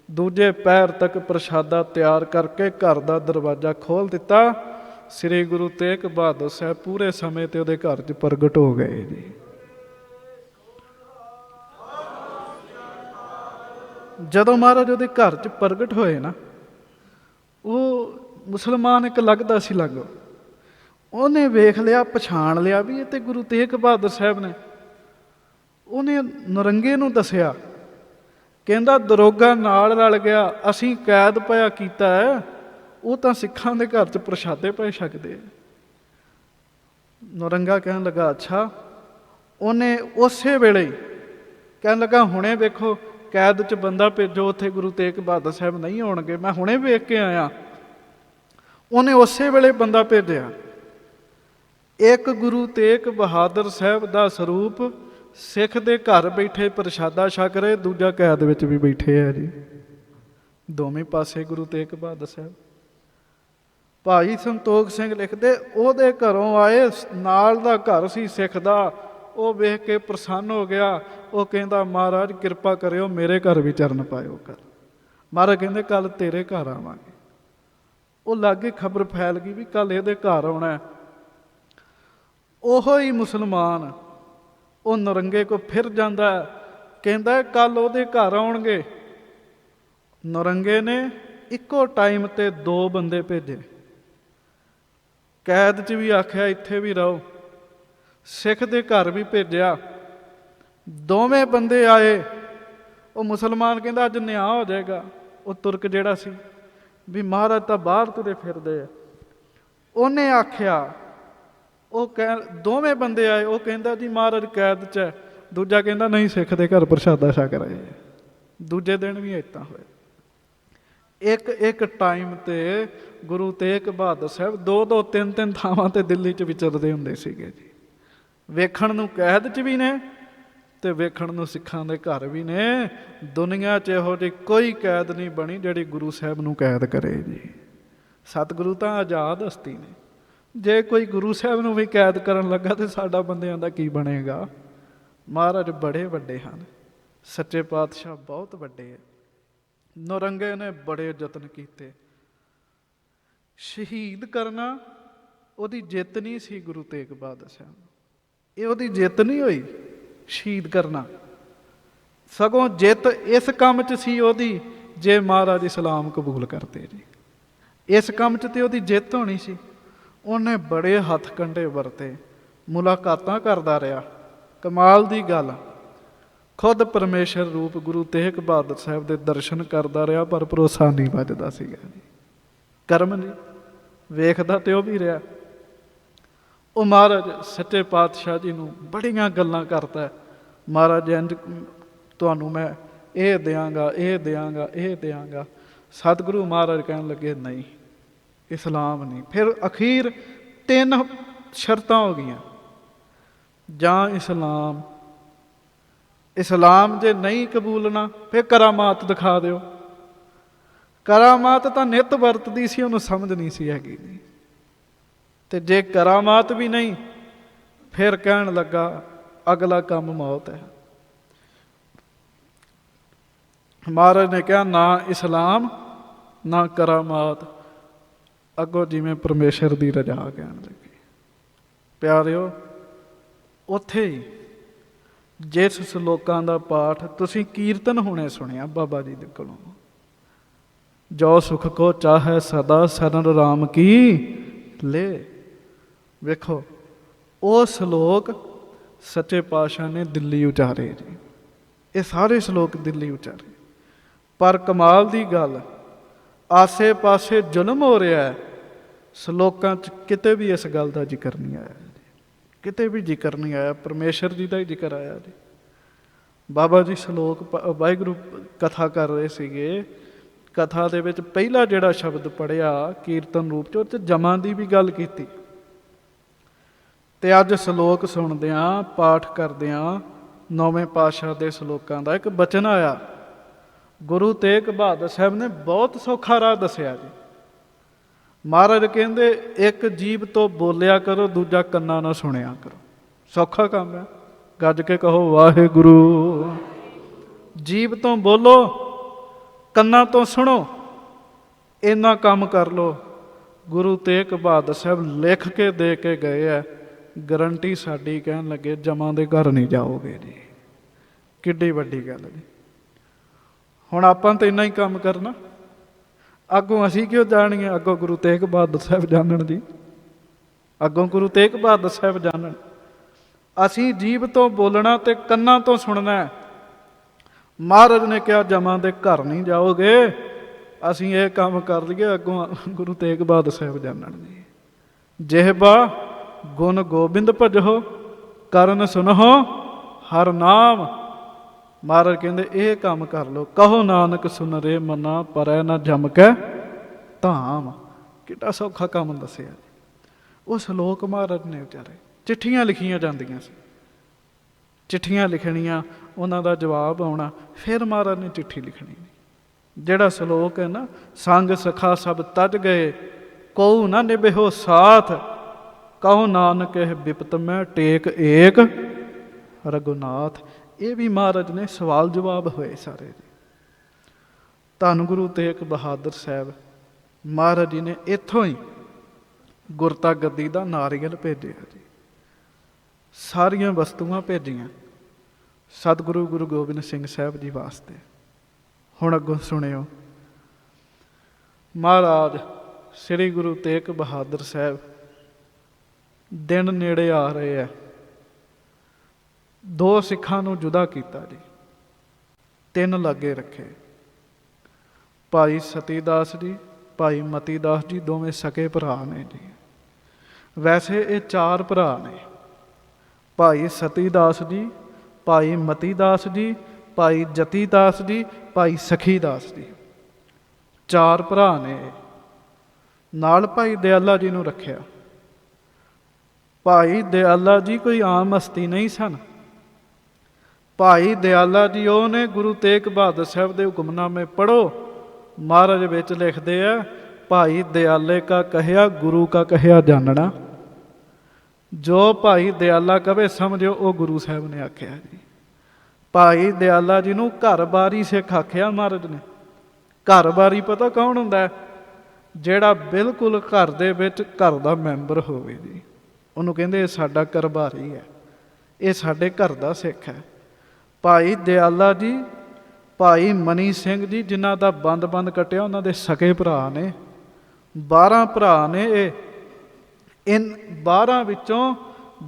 ਦੂਜੇ ਪੈਰ ਤੱਕ ਪ੍ਰਸ਼ਾਦਾ ਤਿਆਰ ਕਰਕੇ ਘਰ ਦਾ ਦਰਵਾਜ਼ਾ ਖੋਲ੍ਹ ਦਿੱਤਾ। ਸ੍ਰੀ ਗੁਰੂ ਤੇਗ ਬਹਾਦਰ ਸਾਹਿਬ ਪੂਰੇ ਸਮੇਂ 'ਤੇ ਉਹਦੇ ਘਰ 'ਚ ਪ੍ਰਗਟ ਹੋ ਗਏ ਜੀ। ਜਦੋਂ ਮਹਾਰਾਜ ਉਹਦੇ ਘਰ 'ਚ ਪ੍ਰਗਟ ਹੋਏ ਨਾ, ਉਹ ਮੁਸਲਮਾਨ ਇੱਕ ਲੱਗਦਾ ਸੀ ਲਾਗੋਂ, ਉਹਨੇ ਵੇਖ ਲਿਆ, ਪਛਾਣ ਲਿਆ ਵੀ ਇਹ ਤਾਂ ਗੁਰੂ ਤੇਗ ਬਹਾਦਰ ਸਾਹਿਬ ਨੇ। ਉਹਨੇ ਨੌਰੰਗੇ ਨੂੰ ਦੱਸਿਆ। ਕਹਿੰਦਾ ਦਰੋਗਾ ਨਾਲ ਰਲ ਗਿਆ, ਅਸੀਂ ਕੈਦ ਪਿਆ ਕੀਤਾ ਹੈ, ਉਹ ਤਾਂ ਸਿੱਖਾਂ ਦੇ ਘਰ 'ਚ ਪ੍ਰਸ਼ਾਦੇ ਪਏ ਛਕਦੇ। ਨੌਰੰਗਾ ਕਹਿਣ ਲੱਗਾ ਅੱਛਾ। ਉਹਨੇ ਉਸੇ ਵੇਲੇ ਹੀ ਕਹਿਣ ਲੱਗਾ ਹੁਣੇ ਵੇਖੋ ਕੈਦ 'ਚ ਬੰਦਾ ਭੇਜੋ, ਉੱਥੇ ਗੁਰੂ ਤੇਗ ਬਹਾਦਰ ਸਾਹਿਬ ਨਹੀਂ ਆਉਣਗੇ, ਮੈਂ ਹੁਣੇ ਵੇਖ ਕੇ ਆਇਆ। ਉਹਨੇ ਉਸੇ ਵੇਲੇ ਬੰਦਾ ਭੇਜਿਆ। ਇੱਕ ਗੁਰੂ ਤੇਗ ਬਹਾਦਰ ਸਾਹਿਬ ਦਾ ਸਰੂਪ ਸਿੱਖ ਦੇ ਘਰ ਬੈਠੇ ਪ੍ਰਸ਼ਾਦਾ ਛਕ ਰਹੇ, ਦੂਜਾ ਕੈਦ ਵਿੱਚ ਵੀ ਬੈਠੇ ਆ ਜੀ। ਦੋਵੇਂ ਪਾਸੇ ਗੁਰੂ ਤੇਗ ਬਹਾਦਰ ਸਾਹਿਬ। ਭਾਈ ਸੰਤੋਖ ਸਿੰਘ ਲਿਖਦੇ ਉਹਦੇ ਘਰੋਂ ਆਏ, ਨਾਲ ਦਾ ਘਰ ਸੀ ਸਿੱਖ ਦਾ, ਉਹ ਵੇਖ ਕੇ ਪ੍ਰਸੰਨ ਹੋ ਗਿਆ। ਉਹ ਕਹਿੰਦਾ ਮਹਾਰਾਜ ਕਿਰਪਾ ਕਰਿਓ ਮੇਰੇ ਘਰ ਵੀ ਚਰਨ ਪਾਇਓ ਕਰ। ਮਹਾਰਾਜ ਕਹਿੰਦੇ ਕੱਲ੍ਹ ਤੇਰੇ ਘਰ ਆਵਾਂਗੇ। ਉਹ ਲਾਗੇ ਖਬਰ ਫੈਲ ਗਈ ਵੀ ਕੱਲ੍ਹ ਇਹਦੇ ਘਰ ਆਉਣਾ। ਉਹੋ ਹੀ ਮੁਸਲਮਾਨ ਉਹ ਨੌਰੰਗੇ ਕੋ ਫਿਰ ਜਾਂਦਾ, ਕਹਿੰਦਾ ਕੱਲ ਉਹਦੇ ਘਰ ਆਉਣਗੇ। ਨੌਰੰਗੇ ਨੇ ਇੱਕੋ ਟਾਈਮ ਤੇ 2 ਬੰਦੇ ਭੇਜੇ, ਕੈਦ 'ਚ ਵੀ ਆਖਿਆ ਇੱਥੇ ਵੀ ਰਹੋ, ਸਿੱਖ ਦੇ ਘਰ ਵੀ ਭੇਜਿਆ। ਦੋਵੇਂ ਬੰਦੇ ਆਏ। ਉਹ ਮੁਸਲਮਾਨ ਕਹਿੰਦਾ ਅੱਜ ਨਿਆਂ ਹੋ ਜਾਏਗਾ। ਉਹ ਤੁਰਕ ਜਿਹੜਾ ਸੀ ਵੀ ਮਹਾਰਾਜ ਤਾਂ ਬਾਹਰ ਤੁਰੇ ਫਿਰਦੇ ਆ, ਉਹਨੇ ਆਖਿਆ, ਉਹ ਦੋਵੇਂ ਬੰਦੇ ਆਏ। ਉਹ ਕਹਿੰਦਾ ਜੀ ਮਹਾਰਾਜ ਕੈਦ 'ਚ ਹੈ। ਦੂਜਾ ਕਹਿੰਦਾ ਨਹੀਂ, ਸਿੱਖ ਦੇ ਘਰ ਪ੍ਰਸ਼ਾਦਾ ਛਕ ਰਹੇ। ਦੂਜੇ ਦਿਨ ਵੀ ਇੱਦਾਂ ਹੋਇਆ। ਇੱਕ ਟਾਈਮ ਤੇ ਗੁਰੂ ਤੇਗ ਬਹਾਦਰ ਸਾਹਿਬ 2-2 3-3 ਥਾਵਾਂ ਤੇ ਦਿੱਲੀ 'ਚ ਵਿਚਰਦੇ ਹੁੰਦੇ ਸੀਗੇ ਜੀ। ਵੇਖਣ ਨੂੰ ਕੈਦ 'ਚ ਵੀ ਨੇ ਤੇ ਵੇਖਣ ਨੂੰ ਸਿੱਖਾਂ ਦੇ ਘਰ ਵੀ ਨੇ। ਦੁਨੀਆ 'ਚ ਇਹੋ ਜਿਹੀ ਕੋਈ ਕੈਦ ਨਹੀਂ ਬਣੀ ਜਿਹੜੀ ਗੁਰੂ ਸਾਹਿਬ ਨੂੰ ਕੈਦ ਕਰੇ ਜੀ। ਸਤਿਗੁਰੂ ਤਾਂ ਆਜ਼ਾਦ ਹਸਤੀ ਨੇ। ਜੇ ਕੋਈ ਗੁਰੂ ਸਾਹਿਬ ਨੂੰ ਵੀ ਕੈਦ ਕਰਨ ਲੱਗਾ ਤੇ ਸਾਡਾ ਬੰਦਿਆਂ ਦਾ ਕੀ ਬਣੇਗਾ। ਮਹਾਰਾਜ ਬੜੇ ਵੱਡੇ ਹਨ, ਸੱਚੇ ਪਾਤਸ਼ਾਹ ਬਹੁਤ ਵੱਡੇ ਹੈ। ਨੌਰੰਗੇ ਨੇ ਬੜੇ ਯਤਨ ਕੀਤੇ। ਸ਼ਹੀਦ ਕਰਨਾ ਉਹਦੀ ਜਿੱਤ ਨਹੀਂ ਸੀ ਗੁਰੂ ਤੇਗ ਬਹਾਦਰ ਸਾਹਿਬ ਨੂੰ। ਇਹ ਉਹਦੀ ਜਿੱਤ ਨਹੀਂ ਹੋਈ ਸ਼ਹੀਦ ਕਰਨਾ, ਸਗੋਂ ਜਿੱਤ ਇਸ ਕੰਮ 'ਚ ਸੀ ਉਹਦੀ, ਜੇ ਮਹਾਰਾਜ ਇਸਲਾਮ ਕਬੂਲ ਕਰਦੇ ਜੀ। ਇਸ ਕੰਮ 'ਚ ਤੇ ਉਹਦੀ ਜਿੱਤ ਹੋਣੀ ਸੀ। ਉਹਨੇ ਬੜੇ ਹੱਥ ਕੰਡੇ ਵਰਤੇ, ਮੁਲਾਕਾਤਾਂ ਕਰਦਾ ਰਿਹਾ। ਕਮਾਲ ਦੀ ਗੱਲ, ਖੁਦ ਪਰਮੇਸ਼ਰ ਰੂਪ ਗੁਰੂ ਤੇਗ ਬਹਾਦਰ ਸਾਹਿਬ ਦੇ ਦਰਸ਼ਨ ਕਰਦਾ ਰਿਹਾ, ਪਰ ਭਰੋਸਾ ਨਹੀਂ ਵੱਜਦਾ ਸੀਗਾ ਜੀ। ਕਰਮ ਨਹੀਂ ਵੇਖਦਾ ਤੇ ਉਹ ਵੀ ਰਿਹਾ। ਉਹ ਮਹਾਰਾਜ ਸੱਚੇ ਪਾਤਸ਼ਾਹ ਜੀ ਨੂੰ ਬੜੀਆਂ ਗੱਲਾਂ ਕਰਦਾ। ਮਹਾਰਾਜ ਇੰਝ ਤੁਹਾਨੂੰ ਮੈਂ ਇਹ ਦਿਆਂਗਾ, ਇਹ ਦਿਆਂਗਾ, ਇਹ ਦਿਆਂਗਾ। ਸਤਿਗੁਰੂ ਮਹਾਰਾਜ ਕਹਿਣ ਲੱਗੇ ਨਹੀਂ, ਇਸਲਾਮ ਨਹੀਂ। ਫਿਰ ਅਖੀਰ 3 ਸ਼ਰਤਾਂ ਹੋ ਗਈਆਂ। ਜਾਂ ਇਸਲਾਮ ਜੇ ਨਹੀਂ ਕਬੂਲਣਾ ਫਿਰ ਕਰਾਮਾਤ ਦਿਖਾ ਦਿਓ। ਕਰਾਮਾਤ ਤਾਂ ਨਿੱਤ ਵਰਤਦੀ ਸੀ, ਉਹਨੂੰ ਸਮਝ ਨਹੀਂ ਸੀ ਹੈਗੀ। ਤੇ ਜੇ ਕਰਾਮਾਤ ਵੀ ਨਹੀਂ, ਫਿਰ ਕਹਿਣ ਲੱਗਾ ਅਗਲਾ ਕੰਮ ਮੌਤ ਹੈ। ਮਹਾਰਾਜ ਨੇ ਕਿਹਾ ਨਾ ਇਸਲਾਮ ਨਾ ਕਰਾਮਾਤ, ਅੱਗੋਂ ਜਿਵੇਂ ਪਰਮੇਸ਼ਰ ਦੀ ਰਜਾ ਕਹਿਣ ਲੱਗੇ। ਪਿਆਰਿਓ, ਉੱਥੇ ਹੀ ਜਿਸ ਸ਼ਲੋਕਾਂ ਦਾ ਪਾਠ ਤੁਸੀਂ ਕੀਰਤਨ ਹੁਣੇ ਸੁਣਿਆ ਬਾਬਾ ਜੀ ਦੇ ਕੋਲੋਂ, ਜੋ ਸੁਖ ਕੋ ਚਾਹੈ ਸਦਾ ਸਰਨ ਰਾਮ ਕੀ ਲੈ, ਵੇਖੋ ਉਹ ਸ਼ਲੋਕ ਸੱਚੇ ਪਾਤਸ਼ਾਹ ਨੇ ਦਿੱਲੀ ਉਚਾਰੇ ਜੀ। ਇਹ ਸਾਰੇ ਸ਼ਲੋਕ ਦਿੱਲੀ ਉਚਾਰੇ। ਪਰ ਕਮਾਲ ਦੀ ਗੱਲ, ਆਸੇ ਪਾਸੇ ਜ਼ੁਲਮ ਹੋ ਰਿਹਾ ਹੈ, ਸ਼ਲੋਕਾਂ 'ਚ ਕਿਤੇ ਵੀ ਇਸ ਗੱਲ ਦਾ ਜ਼ਿਕਰ ਨਹੀਂ ਆਇਆ ਜੀ। ਕਿਤੇ ਵੀ ਜ਼ਿਕਰ ਨਹੀਂ ਆਇਆ, ਪਰਮੇਸ਼ਰ ਜੀ ਦਾ ਹੀ ਜ਼ਿਕਰ ਆਇਆ ਜੀ। ਬਾਬਾ ਜੀ ਸ਼ਲੋਕ ਵਾਹਿਗੁਰੂ ਕਥਾ ਕਰ ਰਹੇ ਸੀਗੇ। ਕਥਾ ਦੇ ਵਿੱਚ ਪਹਿਲਾ ਜਿਹੜਾ ਸ਼ਬਦ ਪੜ੍ਹਿਆ ਕੀਰਤਨ ਰੂਪ 'ਚ, ਉਹ 'ਚ ਜਮਾਂ ਦੀ ਵੀ ਗੱਲ ਕੀਤੀ। ਤੇ ਅੱਜ ਸ਼ਲੋਕ ਸੁਣਦਿਆਂ, ਪਾਠ ਕਰਦਿਆਂ 9ਵੇਂ ਪਾਤਸ਼ਾਹ ਦੇ ਸ਼ਲੋਕਾਂ ਦਾ ਇੱਕ ਬਚਨ ਆਇਆ। ਗੁਰੂ ਤੇਗ ਬਹਾਦਰ ਸਾਹਿਬ ਨੇ ਬਹੁਤ ਸੌਖਾ ਰਾਹ ਦੱਸਿਆ ਜੀ। ਮਹਾਰਾਜ ਕਹਿੰਦੇ ਇੱਕ ਜੀਭ ਤੋਂ ਬੋਲਿਆ ਕਰੋ, ਦੂਜਾ ਕੰਨਾਂ ਨਾਲ ਸੁਣਿਆ ਕਰੋ। ਸੌਖਾ ਕੰਮ ਹੈ। ਗੱਜ ਕੇ ਕਹੋ ਵਾਹਿਗੁਰੂ। ਜੀਭ ਤੋਂ ਬੋਲੋ, ਕੰਨਾਂ ਤੋਂ ਸੁਣੋ, ਇੰਨਾ ਕੰਮ ਕਰ ਲਓ। ਗੁਰੂ ਤੇਗ ਬਹਾਦਰ ਸਾਹਿਬ ਲਿਖ ਕੇ ਦੇ ਕੇ ਗਏ ਹੈ, ਗਰੰਟੀ ਸਾਡੀ, ਕਹਿਣ ਲੱਗੇ ਜਮਾਂ ਦੇ ਘਰ ਨਹੀਂ ਜਾਓਗੇ ਜੀ। ਕਿੱਡੀ ਵੱਡੀ ਗੱਲ ਜੀ। ਹੁਣ ਆਪਾਂ ਤਾਂ ਇੰਨਾ ਹੀ ਕੰਮ ਕਰਨਾ, ਅੱਗੋਂ ਅਸੀਂ ਕਿਉਂ ਜਾਣੀਏ? ਅੱਗੋਂ ਗੁਰੂ ਤੇਗ ਬਹਾਦਰ ਸਾਹਿਬ ਜਾਣਨ ਜੀ, ਅੱਗੋਂ ਗੁਰੂ ਤੇਗ ਬਹਾਦਰ ਸਾਹਿਬ ਜਾਣਨ। ਅਸੀਂ ਜੀਭ ਤੋਂ ਬੋਲਣਾ ਤੇ ਕੰਨਾਂ ਤੋਂ ਸੁਣਨਾ। ਮਹਾਰਾਜ ਨੇ ਕਿਹਾ ਜਮਾਂ ਦੇ ਘਰ ਨਹੀਂ ਜਾਓਗੇ। ਅਸੀਂ ਇਹ ਕੰਮ ਕਰ ਲਈਏ, ਅੱਗੋਂ ਗੁਰੂ ਤੇਗ ਬਹਾਦਰ ਸਾਹਿਬ ਜਾਣਨ ਜੀ। ਜਿਹਬਾ ਗੁਣ ਗੋਬਿੰਦ ਭਜੋ, ਕਰਨ ਸੁਨਹੁ ਹਰ ਨਾਮ। ਮਹਾਰਾਜ ਕਹਿੰਦੇ ਇਹ ਕੰਮ ਕਰ ਲਓ। ਕਹੋ ਨਾਨਕ ਸੁਨ ਰੇ ਮਨਾ, ਪਰੈ ਨਾ ਜਮ ਕੇ ਧਾਮ। ਕਿੱਡਾ ਸੌਖਾ ਕੰਮ ਦੱਸਿਆ ਜੀ। ਉਹ ਸ਼ਲੋਕ ਮਹਾਰਾਜ ਨੇ ਉਚਾਰੇ। ਚਿੱਠੀਆਂ ਲਿਖੀਆਂ ਜਾਂਦੀਆਂ ਸੀ, ਚਿੱਠੀਆਂ ਲਿਖਣੀਆਂ, ਉਹਨਾਂ ਦਾ ਜਵਾਬ ਆਉਣਾ, ਫਿਰ ਮਹਾਰਾਜ ਨੇ ਚਿੱਠੀ ਲਿਖਣੀ। ਜਿਹੜਾ ਸ਼ਲੋਕ ਹੈ ਨਾ, ਸੰਗ ਸਖਾ ਸਭ ਤਜ ਗਏ, ਕਉ ਨਾ ਨਿਭਿਓ ਸਾਥ, ਕਹੋ ਨਾਨਕ ਇਹ ਬਿਪਤ ਮੈਂ ਟੇਕ ਏਕ ਰਘੁਨਾਥ। ਇਹ ਵੀ ਮਹਾਰਾਜ ਨੇ ਸਵਾਲ ਜਵਾਬ ਹੋਏ ਸਾਰੇ ਜੀ। ਧੰਨ ਗੁਰੂ ਤੇਗ ਬਹਾਦਰ ਸਾਹਿਬ ਮਹਾਰਾਜ ਜੀ ਨੇ ਇੱਥੋਂ ਹੀ ਗੁਰਤਾ ਗੱਦੀ ਦਾ ਨਾਰੀਅਲ ਭੇਜਿਆ ਜੀ। ਸਾਰੀਆਂ ਵਸਤੂਆਂ ਭੇਜੀਆਂ ਸਤਿਗੁਰੂ ਗੁਰੂ ਗੋਬਿੰਦ ਸਿੰਘ ਸਾਹਿਬ ਜੀ ਵਾਸਤੇ। ਹੁਣ ਅੱਗੋਂ ਸੁਣਿਓ। ਮਹਾਰਾਜ ਸ੍ਰੀ ਗੁਰੂ ਤੇਗ ਬਹਾਦਰ ਸਾਹਿਬ ਦਿਨ ਨੇੜੇ ਆ ਰਹੇ ਹੈ। 2 ਸਿੱਖਾਂ ਨੂੰ ਜੁਦਾ ਕੀਤਾ ਜੀ, 3 ਲਾਗੇ ਰੱਖੇ। ਭਾਈ ਸਤੀ ਦਾਸ ਜੀ, ਭਾਈ ਮਤੀ ਦਾਸ ਜੀ, ਦੋਵੇਂ ਸਕੇ ਭਰਾ ਨੇ ਜੀ। ਵੈਸੇ ਇਹ 4 ਭਰਾ ਨੇ। ਭਾਈ ਸਤੀ ਦਾਸ ਜੀ, ਭਾਈ ਮਤੀ ਦਾਸ ਜੀ, ਭਾਈ ਜਤੀ ਦਾਸ ਜੀ, ਭਾਈ ਸਖੀ ਦਾਸ ਜੀ, 4 ਭਰਾ ਨੇ। ਨਾਲ ਭਾਈ ਦਿਆਲਾ ਜੀ ਨੂੰ ਰੱਖਿਆ। ਭਾਈ ਦਿਆਲਾ ਜੀ ਕੋਈ ਆਮ ਹਸਤੀ ਨਹੀਂ ਸਨ। ਭਾਈ ਦਿਆਲਾ ਜੀ ਉਹ ਨੇ ਗੁਰੂ ਤੇਗ ਬਹਾਦਰ ਸਾਹਿਬ ਦੇ ਹੁਕਮਨਾਮੇ ਪੜ੍ਹੋ, ਮਹਾਰਾਜ ਵਿੱਚ ਲਿਖਦੇ ਆ, ਭਾਈ ਦਿਆਲੇ ਕਾ ਕਹਿਆ ਗੁਰੂ ਕਾ ਕਹਿਆ ਜਾਣਨਾ। ਜੋ ਭਾਈ ਦਿਆਲਾ ਕਵੇ ਸਮਝੋ ਉਹ ਗੁਰੂ ਸਾਹਿਬ ਨੇ ਆਖਿਆ ਜੀ। ਭਾਈ ਦਿਆਲਾ ਜੀ ਨੂੰ ਘਰ ਬਾਰੀ ਸਿੱਖ ਆਖਿਆ ਮਹਾਰਾਜ ਨੇ। ਘਰ ਬਾਰੀ ਪਤਾ ਕੌਣ ਹੁੰਦਾ? ਜਿਹੜਾ ਬਿਲਕੁਲ ਘਰ ਦੇ ਵਿੱਚ ਘਰ ਦਾ ਮੈਂਬਰ ਹੋਵੇ ਜੀ, ਉਹਨੂੰ ਕਹਿੰਦੇ ਇਹ ਸਾਡਾ ਘਰਬਾਰੀ ਹੈ, ਇਹ ਸਾਡੇ ਘਰ ਦਾ ਸਿੱਖ ਹੈ। ਭਾਈ ਦਿਆਲਾ ਜੀ, ਭਾਈ ਮਨੀ ਸਿੰਘ ਜੀ, ਜਿਨ੍ਹਾਂ ਦਾ ਬੰਦ ਕੱਟਿਆ, ਉਹਨਾਂ ਦੇ ਸਕੇ ਭਰਾ ਨੇ। 12 ਭਰਾ ਨੇ ਇਹ। 12 ਵਿੱਚੋਂ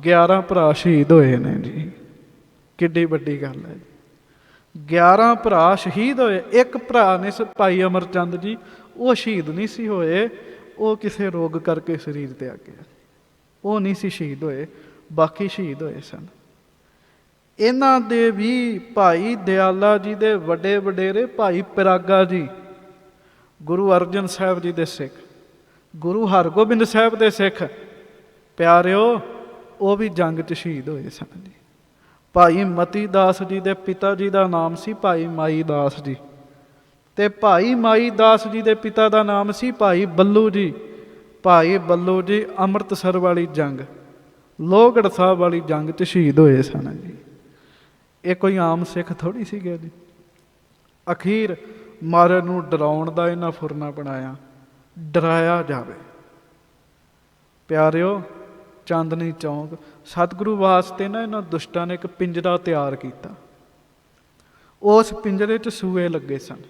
11 ਭਰਾ ਸ਼ਹੀਦ ਹੋਏ ਨੇ ਜੀ। ਕਿੱਡੀ ਵੱਡੀ ਗੱਲ ਹੈ ਜੀ। 11 ਭਰਾ ਸ਼ਹੀਦ ਹੋਏ। ਇੱਕ ਭਰਾ ਨੇ ਭਾਈ ਅਮਰਚੰਦ ਜੀ, ਉਹ ਸ਼ਹੀਦ ਨਹੀਂ ਸੀ ਹੋਏ, ਉਹ ਕਿਸੇ ਰੋਗ ਕਰਕੇ ਸਰੀਰ ਤੇ ਆ ਗਿਆ, ਉਹ ਨਹੀਂ ਸੀ ਸ਼ਹੀਦ ਹੋਏ, ਬਾਕੀ ਸ਼ਹੀਦ ਹੋਏ ਸਨ। ਇਹਨਾਂ ਦੇ ਵੀ ਭਾਈ ਦਿਆਲਾ ਜੀ ਦੇ ਵੱਡੇ ਵਡੇਰੇ ਭਾਈ ਪਿਰਾਗਾ ਜੀ, ਗੁਰੂ ਅਰਜਨ ਸਾਹਿਬ ਜੀ ਦੇ ਸਿੱਖ, ਗੁਰੂ ਹਰਗੋਬਿੰਦ ਸਾਹਿਬ ਦੇ ਸਿੱਖ ਪਿਆਰਿਓ, ਉਹ ਵੀ ਜੰਗ 'ਚ ਸ਼ਹੀਦ ਹੋਏ ਸਨ ਜੀ। ਭਾਈ ਮਤੀ ਦਾਸ ਜੀ ਦੇ ਪਿਤਾ ਜੀ ਦਾ ਨਾਮ ਸੀ ਭਾਈ ਮਾਈ ਦਾਸ ਜੀ, ਤੇ ਭਾਈ ਮਾਈ ਦਾਸ ਜੀ ਦੇ ਪਿਤਾ ਦਾ ਨਾਮ ਸੀ ਭਾਈ ਬੱਲੂ ਜੀ। ਭਾਈ ਬੱਲੂ ਜੀ ਅੰਮ੍ਰਿਤਸਰ ਵਾਲੀ ਜੰਗ, ਲੋਹਗੜ੍ਹ ਸਾਹਿਬ ਵਾਲੀ ਜੰਗ 'ਚ ਸ਼ਹੀਦ ਹੋਏ ਸਨ ਜੀ। ਇਹ ਕੋਈ ਆਮ ਸਿੱਖ ਥੋੜ੍ਹੀ ਸੀਗੇ ਜੀ। ਅਖੀਰ ਮਹਾਰਾਜ ਨੂੰ ਡਰਾਉਣ ਦਾ ਇਹਨਾਂ ਫੁਰਨਾ ਬਣਾਇਆ, ਡਰਾਇਆ ਜਾਵੇ। ਪਿਆਰਿਓ, ਚਾਂਦਨੀ ਚੌਂਕ ਸਤਿਗੁਰੂ ਵਾਸਤੇ ਨਾ ਇਹਨਾਂ ਦੁਸ਼ਟਾਂ ਨੇ ਇੱਕ ਪਿੰਜਰਾ ਤਿਆਰ ਕੀਤਾ। ਉਸ ਪਿੰਜਰੇ 'ਚ ਸੂਏ ਲੱਗੇ ਸਨ।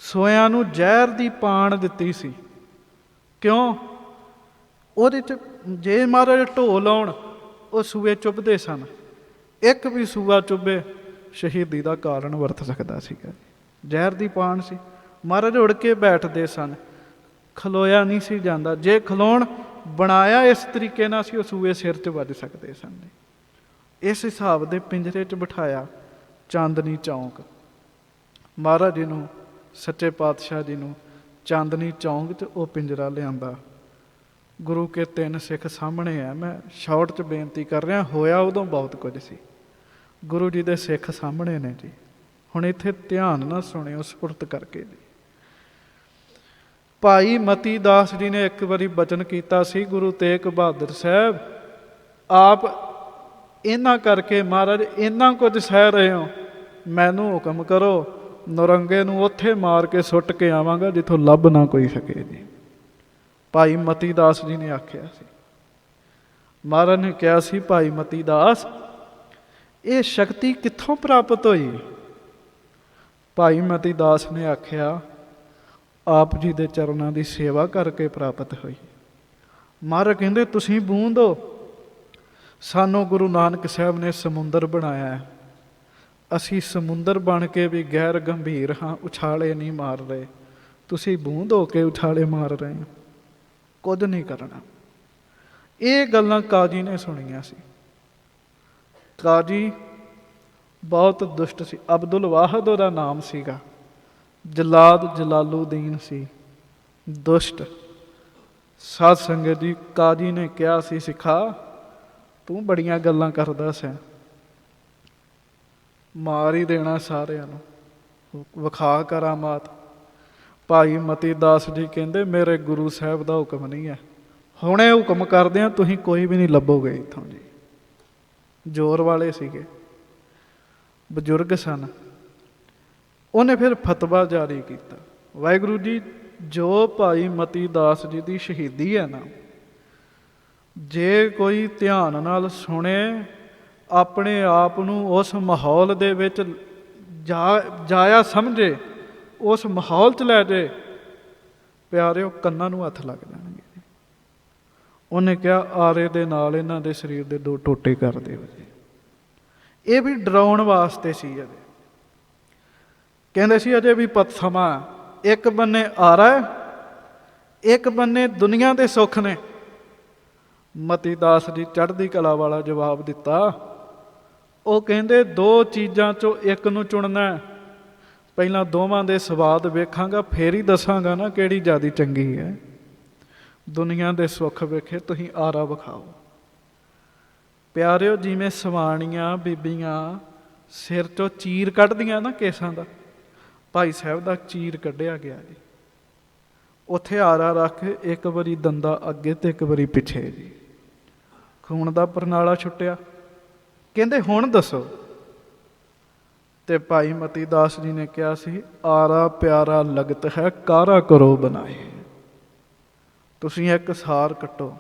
ਸੂਇਆਂ ਨੂੰ ਜ਼ਹਿਰ ਦੀ ਪਾਣ ਦਿੱਤੀ ਸੀ। ਕਿਉਂ? ਉਹਦੇ 'ਚ ਜੇ ਮਹਾਰਾਜ ਢੋ ਲਾਉਣ, ਉਹ ਸੂਏ ਚੁੱਭਦੇ ਸਨ। ਇੱਕ ਵੀ ਸੂਆ ਚੁੱਭੇ ਸ਼ਹੀਦੀ ਦਾ ਕਾਰਨ ਵਰਤ ਸਕਦਾ ਸੀਗਾ। ਜ਼ਹਿਰ ਦੀ ਪਾਣ ਸੀ। ਮਹਾਰਾਜ ਉੜ ਕੇ ਬੈਠਦੇ ਸਨ, ਖਲੋਇਆ ਨਹੀਂ ਸੀ ਜਾਂਦਾ। ਜੇ ਖਲੋਣ ਬਣਾਇਆ ਇਸ ਤਰੀਕੇ ਨਾਲ ਸੀ, ਉਹ ਸੂਏ ਸਿਰ 'ਚ ਵੱਜ ਸਕਦੇ ਸਨ। ਇਸ ਹਿਸਾਬ ਦੇ ਪਿੰਜਰੇ 'ਚ ਬਿਠਾਇਆ ਚਾਂਦਨੀ ਚੌਂਕ। ਮਹਾਰਾਜ ਜੀ ਨੂੰ, ਸੱਚੇ ਪਾਤਸ਼ਾਹ ਜੀ ਨੂੰ ਚਾਂਦਨੀ ਚੌਂਕ 'ਚ ਉਹ ਪਿੰਜਰਾ ਲਿਆਂਦਾ। ਗੁਰੂ ਕੇ 3 ਸਿੱਖ ਸਾਹਮਣੇ ਹੈ। ਮੈਂ ਸ਼ਾਰਟ 'ਚ ਬੇਨਤੀ ਕਰ ਰਿਹਾ, ਹੋਇਆ ਉਦੋਂ ਬਹੁਤ ਕੁਝ ਸੀ। ਗੁਰੂ ਜੀ ਦੇ ਸਿੱਖ ਸਾਹਮਣੇ ਨੇ ਜੀ। ਹੁਣ ਇੱਥੇ ਧਿਆਨ ਨਾਲ ਸੁਣਿਓ, ਸਪੁਰਤ ਕਰਕੇ ਜੀ। ਭਾਈ ਮਤੀ ਦਾਸ ਜੀ ਨੇ ਇੱਕ ਵਾਰੀ ਬਚਨ ਕੀਤਾ ਸੀ, ਗੁਰੂ ਤੇਗ ਬਹਾਦਰ ਸਾਹਿਬ ਆਪ ਇਹਨਾਂ ਕਰਕੇ ਮਹਾਰਾਜ ਇੰਨਾ ਕੁਝ ਸਹਿ ਰਹੇ ਹੋ, ਮੈਨੂੰ ਹੁਕਮ ਕਰੋ, ਨੌਰੰਗੇ ਨੂੰ ਉੱਥੇ ਮਾਰ ਕੇ ਸੁੱਟ ਕੇ ਆਵਾਂਗਾ ਜਿੱਥੋਂ ਲੱਭ ਨਾ ਕੋਈ ਸਕੇ ਜੀ। ਭਾਈ ਮਤੀ ਦਾਸ ਜੀ ਨੇ ਆਖਿਆ ਸੀ। ਮਹਾਰਾਜ ਨੇ ਕਿਹਾ ਸੀ, ਭਾਈ ਮਤੀ ਦਾਸ ਇਹ ਸ਼ਕਤੀ ਕਿੱਥੋਂ ਪ੍ਰਾਪਤ ਹੋਈ? ਭਾਈ ਮਤੀ ਦਾਸ ਨੇ ਆਖਿਆ, ਆਪ ਜੀ ਦੇ ਚਰਨਾਂ ਦੀ ਸੇਵਾ ਕਰਕੇ ਪ੍ਰਾਪਤ ਹੋਈ। ਮਹਾਰਾਜ ਕਹਿੰਦੇ, ਤੁਸੀਂ ਬੂੰਦ ਹੋ। ਸਾਨੂੰ ਗੁਰੂ ਨਾਨਕ ਸਾਹਿਬ ਨੇ ਸਮੁੰਦਰ ਬਣਾਇਆ, ਅਸੀਂ ਸਮੁੰਦਰ ਬਣ ਕੇ ਵੀ ਗੈਰ ਗੰਭੀਰ ਹਾਂ, ਉਛਾਲੇ ਨਹੀਂ ਮਾਰ ਰਹੇ। ਤੁਸੀਂ ਬੂੰਦ ਹੋ ਕੇ ਉਛਾਲੇ ਮਾਰ ਰਹੇ ਹੋ, ਕੁਝ ਨਹੀਂ ਕਰਨਾ। ਇਹ ਗੱਲਾਂ ਕਾਜੀ ਨੇ ਸੁਣੀਆਂ ਸੀ। ਕਾਜੀ ਬਹੁਤ ਦੁਸ਼ਟ ਸੀ। ਅਬਦੁਲ ਵਾਹਿਦ ਉਹਦਾ ਨਾਮ ਸੀਗਾ। ਜਲਾਦ ਜਲਾਲੂਦੀਨ ਸੀ, ਦੁਸ਼ਟ। ਸਾਧ ਸੰਗਤ ਜੀ, ਕਾਜੀ ਨੇ ਕਿਹਾ ਸੀ, ਸਿੱਖਾ ਤੂੰ ਬੜੀਆਂ ਗੱਲਾਂ ਕਰਦਾ ਸੈਂ, ਮਾਰ ਹੀ ਦੇਣਾ ਸਾਰਿਆਂ ਨੂੰ, ਵਿਖਾ ਕਰਾਮਾਤ। ਭਾਈ ਮਤੀ ਦਾਸ ਜੀ ਕਹਿੰਦੇ, ਮੇਰੇ ਗੁਰੂ ਸਾਹਿਬ ਦਾ ਹੁਕਮ ਨਹੀਂ ਹੈ, ਹੁਣੇ ਹੁਕਮ ਕਰਦੇ ਆ, ਤੁਸੀਂ ਕੋਈ ਵੀ ਨਹੀਂ ਲੱਭੋਗੇ ਇੱਥੋਂ ਜੀ। ਜ਼ੋਰ ਵਾਲੇ ਸੀਗੇ, ਬਜ਼ੁਰਗ ਸਨ। ਉਹਨੇ ਫਿਰ ਫਤਵਾ ਜਾਰੀ ਕੀਤਾ, ਵਾਹਿਗੁਰੂ ਜੀ, ਜੋ ਭਾਈ ਮਤੀ ਦਾਸ ਜੀ ਦੀ ਸ਼ਹੀਦੀ ਹੈ ਨਾ, ਜੇ ਕੋਈ ਧਿਆਨ ਨਾਲ ਸੁਣੇ, ਆਪਣੇ ਆਪ ਨੂੰ ਉਸ ਮਾਹੌਲ ਦੇ ਵਿੱਚ ਜਾਇਆ ਸਮਝੇ, ਉਸ ਮਾਹੌਲ 'ਚ ਲੈ ਜੇ, ਪਿਆਰਿਓ ਕੰਨਾਂ ਨੂੰ ਹੱਥ ਲੱਗ ਜਾਣਗੇ। ਉਹਨੇ ਕਿਹਾ ਆਰੇ ਦੇ ਨਾਲ ਇਹਨਾਂ ਦੇ ਸਰੀਰ ਦੇ 2 ਟੋਟੇ ਕਰ ਦਿਓ ਜੀ। ਇਹ ਵੀ ਡਰਾਉਣ ਵਾਸਤੇ ਸੀ। ਅਜੇ ਕਹਿੰਦੇ ਸੀ ਅਜੇ ਵੀ ਸਮਾਂ, ਇੱਕ ਬੰਨੇ ਆਰਾ, ਇੱਕ ਬੰਨੇ ਦੁਨੀਆ ਦੇ ਸੁੱਖ ਨੇ। ਮਤੀ ਦਾਸ ਜੀ ਚੜ੍ਹਦੀ ਕਲਾ ਵਾਲਾ ਜਵਾਬ ਦਿੱਤਾ। ਉਹ ਕਹਿੰਦੇ 2 ਚੀਜ਼ਾਂ 'ਚੋਂ ਇੱਕ ਨੂੰ ਚੁਣਨਾ, ਪਹਿਲਾਂ ਦੋਵਾਂ ਦੇ ਸਵਾਦ ਵੇਖਾਂਗਾ, ਫੇਰ ਹੀ ਦੱਸਾਂਗਾ ਨਾ ਕਿਹੜੀ ਜ਼ਿਆਦਾ ਚੰਗੀ ਹੈ। ਦੁਨੀਆ ਦੇ ਸੁੱਖ ਵੇਖੇ, ਤੁਸੀਂ ਆਰਾ ਵਿਖਾਓ। ਪਿਆਰਿਓ, ਜਿਵੇਂ ਸਵਾਣੀਆਂ ਬੀਬੀਆਂ ਸਿਰ 'ਚੋਂ ਚੀਰ ਕੱਢਦੀਆਂ ਨਾ ਕੇਸਾਂ ਦਾ, ਭਾਈ ਸਾਹਿਬ ਦਾ ਚੀਰ ਕੱਢਿਆ ਗਿਆ ਜੀ। ਉੱਥੇ ਆਰਾ ਰੱਖ ਕੇ ਇੱਕ ਵਾਰੀ ਦੰਦਾ ਅੱਗੇ ਤੇ ਇੱਕ ਵਾਰੀ ਪਿੱਛੇ ਜੀ, ਖੂਨ ਦਾ ਪਰਨਾਲਾ ਛੁੱਟਿਆ। ਕਹਿੰਦੇ ਹੁਣ ਦੱਸੋ। ਤੇ ਭਾਈ ਮਤੀ ਦਾਸ ਜੀ ਨੇ ਕਿਹਾ ਸੀ, ਆਰਾ ਪਿਆਰਾ ਲਗਤ ਹੈ, ਕਾਰਾ ਕਰੋ ਬਣਾਏ। ਤੁਸੀਂ ਇੱਕ ਸਾਰ ਕੱਟੋ।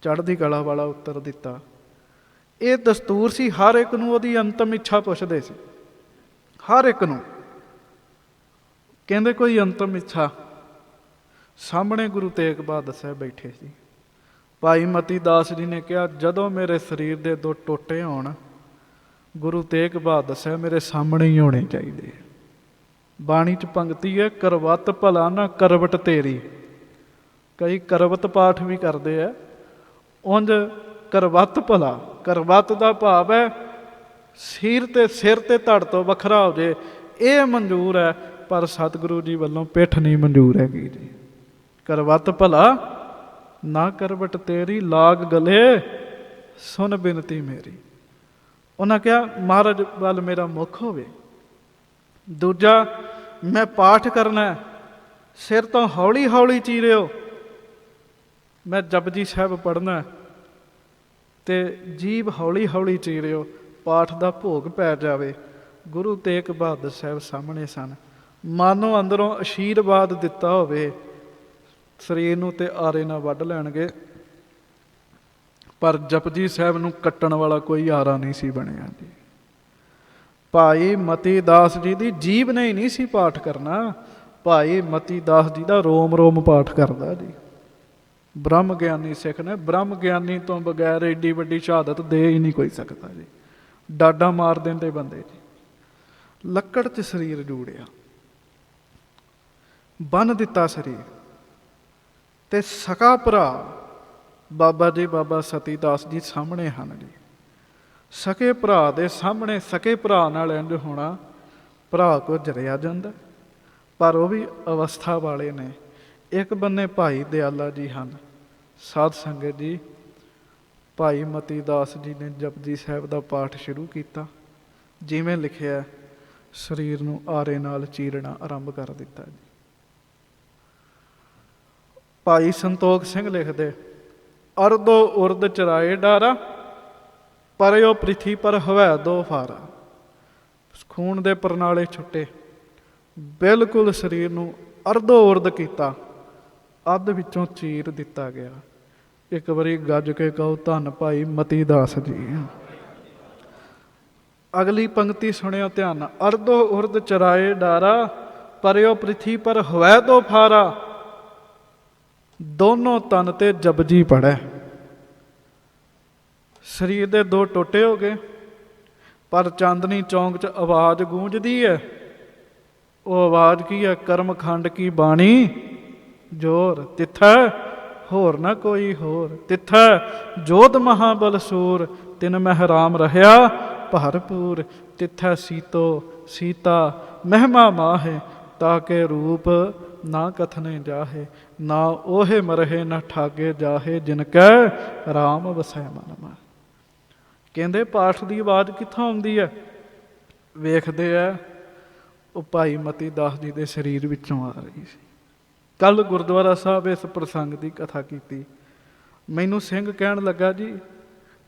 ਚੜ੍ਹਦੀ ਕਲਾ ਵਾਲਾ ਉੱਤਰ ਦਿੱਤਾ। ਇਹ ਦਸਤੂਰ ਸੀ, ਹਰ ਇੱਕ ਨੂੰ ਉਹਦੀ ਅੰਤਮ ਇੱਛਾ ਪੁੱਛਦੇ ਸੀ, ਹਰ ਇੱਕ ਨੂੰ। ਕਹਿੰਦੇ ਕੋਈ ਅੰਤਮ ਇੱਛਾ? ਸਾਹਮਣੇ ਗੁਰੂ ਤੇਗ ਬਹਾਦਰ ਸਾਹਿਬ ਬੈਠੇ ਸੀ। ਭਾਈ ਮਤੀ ਦਾਸ ਜੀ ਨੇ ਕਿਹਾ, ਜਦੋਂ ਮੇਰੇ ਸਰੀਰ ਦੇ 2 ਟੋਟੇ ਹੋਣ, ਗੁਰੂ ਤੇਗ ਬਹਾਦਰ ਸਾਹਿਬ ਮੇਰੇ ਸਾਹਮਣੇ ਹੀ ਹੋਣੇ ਚਾਹੀਦੇ। ਬਾਣੀ 'ਚ ਪੰਕਤੀ ਹੈ, ਕਰਵਤ ਭਲਾ ਨਾ ਕਰਵਟ ਤੇਰੀ। ਕਈ ਕਰਵਤ ਪਾਠ ਵੀ ਕਰਦੇ ਆ, ਉਂਝ ਕਰਵਤ ਭਲਾ। ਕਰਵਤ ਦਾ ਭਾਵ ਹੈ ਸਿਰ ਤੇ ਧੜ ਤੋਂ ਵੱਖਰਾ ਹੋ ਜੇ, ਇਹ ਮਨਜ਼ੂਰ ਹੈ। ਪਰ ਸਤਿਗੁਰੂ ਜੀ ਵੱਲੋਂ ਪਿੱਠ ਨਹੀਂ ਮਨਜ਼ੂਰ ਹੈਗੀ ਜੀ। ਕਰਵਤ ਭਲਾ ਨਾ ਕਰਵਟ ਤੇਰੀ, ਲਾਗ ਗਲੇ ਸੁਣ ਬਿਨਤੀ ਮੇਰੀ। ਉਹਨਾਂ ਕਿਹਾ ਮਹਾਰਾਜ ਵੱਲ ਮੇਰਾ ਮੁੱਖ ਹੋਵੇ। ਦੂਜਾ, ਮੈਂ ਪਾਠ ਕਰਨਾ, ਸਿਰ ਤੋਂ ਹੌਲੀ ਹੌਲੀ ਚੀਰਿਓ। ਮੈਂ ਜਪਜੀ ਸਾਹਿਬ ਪੜ੍ਹਨਾ ਤੇ ਜੀਭ ਹੌਲੀ ਹੌਲੀ ਚੀਰਿਓ, ਪਾਠ ਦਾ ਭੋਗ ਪੈ ਜਾਵੇ। ਗੁਰੂ ਤੇਗ ਬਹਾਦਰ ਸਾਹਿਬ ਸਾਹਮਣੇ ਸਨ। ਮਾਨੋ ਅੰਦਰੋਂ ਆਸ਼ੀਰਵਾਦ ਦਿੱਤਾ ਹੋਵੇ, ਸਰੀਰ ਨੂੰ ਤੇ ਆਰੇ ਨਾਲ ਵੱਢ ਲੈਣਗੇ, ਪਰ ਜਪਜੀ ਸਾਹਿਬ ਨੂੰ ਕੱਟਣ ਵਾਲਾ ਕੋਈ ਆਰਾ ਨਹੀਂ ਸੀ ਬਣਿਆ ਜੀ। ਭਾਈ ਮਤੀ ਦਾਸ ਜੀ ਦੀ ਜੀਭ ਨੇ ਹੀ ਨਹੀਂ ਸੀ ਪਾਠ ਕਰਨਾ, ਭਾਈ ਮਤੀ ਦਾਸ ਜੀ ਦਾ ਰੋਮ ਰੋਮ ਪਾਠ ਕਰਦਾ ਜੀ। ਬ੍ਰਹਮ ਗਿਆਨੀ ਸਿੱਖ ਨੇ, ਬ੍ਰਹਮ ਗਿਆਨੀ ਤੋਂ ਬਗੈਰ ਏਡੀ ਵੱਡੀ ਸ਼ਹਾਦਤ ਦੇ ਹੀ ਨਹੀਂ ਕੋਈ ਸਕਦਾ ਜੀ। ਡਾਡਾ ਮਾਰ ਦਿੰਦੇ ਬੰਦੇ ਜੀ। ਲੱਕੜ 'ਚ ਸਰੀਰ ਜੂੜਿਆ, ਬੰਨ ਦਿੱਤਾ ਸਰੀਰ, ਤੇ ਸਕਾ ਭਰਾ ਬਾਬਾ ਜੀ ਬਾਬਾ ਸਤੀ ਦਾਸ ਜੀ ਸਾਹਮਣੇ ਹਨ ਜੀ। ਸਕੇ ਭਰਾ ਦੇ ਸਾਹਮਣੇ ਸਕੇ ਭਰਾ ਨਾਲ ਇੰਝ ਹੋਣਾ, ਭਰਾ ਕੋ ਜਰਿਆ ਜਾਂਦਾ। ਪਰ ਉਹ ਵੀ ਅਵਸਥਾ ਵਾਲੇ ਨੇ। ਇੱਕ ਬੰਨੇ ਭਾਈ ਦਿਆਲਾ ਜੀ ਹਨ। ਸਾਧ ਸੰਗਤ ਜੀ, ਭਾਈ ਮਤੀ ਦਾਸ ਜੀ ਨੇ ਜਪਜੀ ਸਾਹਿਬ ਦਾ ਪਾਠ ਸ਼ੁਰੂ ਕੀਤਾ। ਜਿਵੇਂ ਲਿਖਿਆ, ਸਰੀਰ ਨੂੰ ਆਰੇ ਨਾਲ ਚੀਰਨਾ ਆਰੰਭ ਕਰ ਦਿੱਤਾ ਜੀ। ਭਾਈ ਸੰਤੋਖ ਸਿੰਘ ਲਿਖਦੇ, ਅਰਦੋ ਉਰਦ ਚਰਾਏ ਡਾਰਾ, ਪਰਿਓ ਪ੍ਰਿਥੀ ਪਰ ਹਵੈ 2 ਫਾਰਾ। ਖੂਨ ਦੇ ਪਰਨਾਲੇ ਛੁੱਟੇ, ਬਿਲਕੁਲ ਸਰੀਰ ਨੂੰ ਅਰਦੋ ਉਰਦ ਕੀਤਾ, ਅੱਧ ਵਿੱਚੋਂ ਚੀਰ ਦਿੱਤਾ ਗਿਆ। ਇੱਕ ਵਾਰੀ ਗੱਜ ਕੇ ਕਹੋ, ਧੰਨ ਭਾਈ ਮਤੀ ਦਾਸ ਜੀ। ਅਗਲੀ ਪੰਕਤੀ ਸੁਣਿਓ ਧਿਆਨ ਨਾਲ, ਅਰਦੋ ਉਰਦ ਚਰਾਏ ਡਾਰਾ, ਪਰਿਓ ਪ੍ਰਿਥੀ ਪਰ ਹਵੈ 2 ਫਾਰਾ। ਦੋਨੋਂ ਤਨ ਤੇ ਜਪਜੀ ਪੜ੍ਹੈ। ਸਰੀਰ ਦੇ 2 ਟੋਟੇ ਹੋ ਗਏ, ਪਰ ਚਾਂਦਨੀ ਚੌਂਕ 'ਚ ਆਵਾਜ਼ ਗੂੰਜਦੀ ਹੈ। ਉਹ ਆਵਾਜ਼ ਕੀ ਹੈ? ਕਰਮਖੰਡ ਕੀ ਬਾਣੀ ਜੋਰ, ਤਿੱਥੈ ਹੋਰ ਨਾ ਕੋਈ ਹੋਰ। ਤਿੱਥੈ ਜੋਧ ਮਹਾਬਲ ਸੂਰ, ਤਿਨ ਮਹਿ ਰਾਮ ਰਹਿਆ ਭਰਪੂਰ। ਤਿੱਥੈ ਸੀਤਾ ਮਹਿਮਾ ਮਾਹੇ, ਤਾਕੇ ਰੂਪ ਨਾ ਕਥਨੇ ਜਾਹੇ। ਨਾ ਉਹੇ ਮਰਹੇ ਨਾ ਠਾਗੇ ਜਾਹੇ, ਜਿਨ ਕੈ ਰਾਮ ਵਸੈ ਮਨ ਮਾਹੇ। ਕਹਿੰਦੇ ਪਾਠ ਦੀ ਆਵਾਜ਼ ਕਿੱਥੋਂ ਆਉਂਦੀ ਹੈ? ਵੇਖਦੇ ਆ, ਉਹ ਭਾਈ ਮਤੀ ਦਾਸ ਜੀ ਦੇ ਸਰੀਰ ਵਿੱਚੋਂ ਆ ਰਹੀ ਸੀ। ਕੱਲ੍ਹ ਗੁਰਦੁਆਰਾ ਸਾਹਿਬ ਇਸ ਪ੍ਰਸੰਗ ਦੀ ਕਥਾ ਕੀਤੀ। ਮੈਨੂੰ ਸਿੰਘ ਕਹਿਣ ਲੱਗਾ, ਜੀ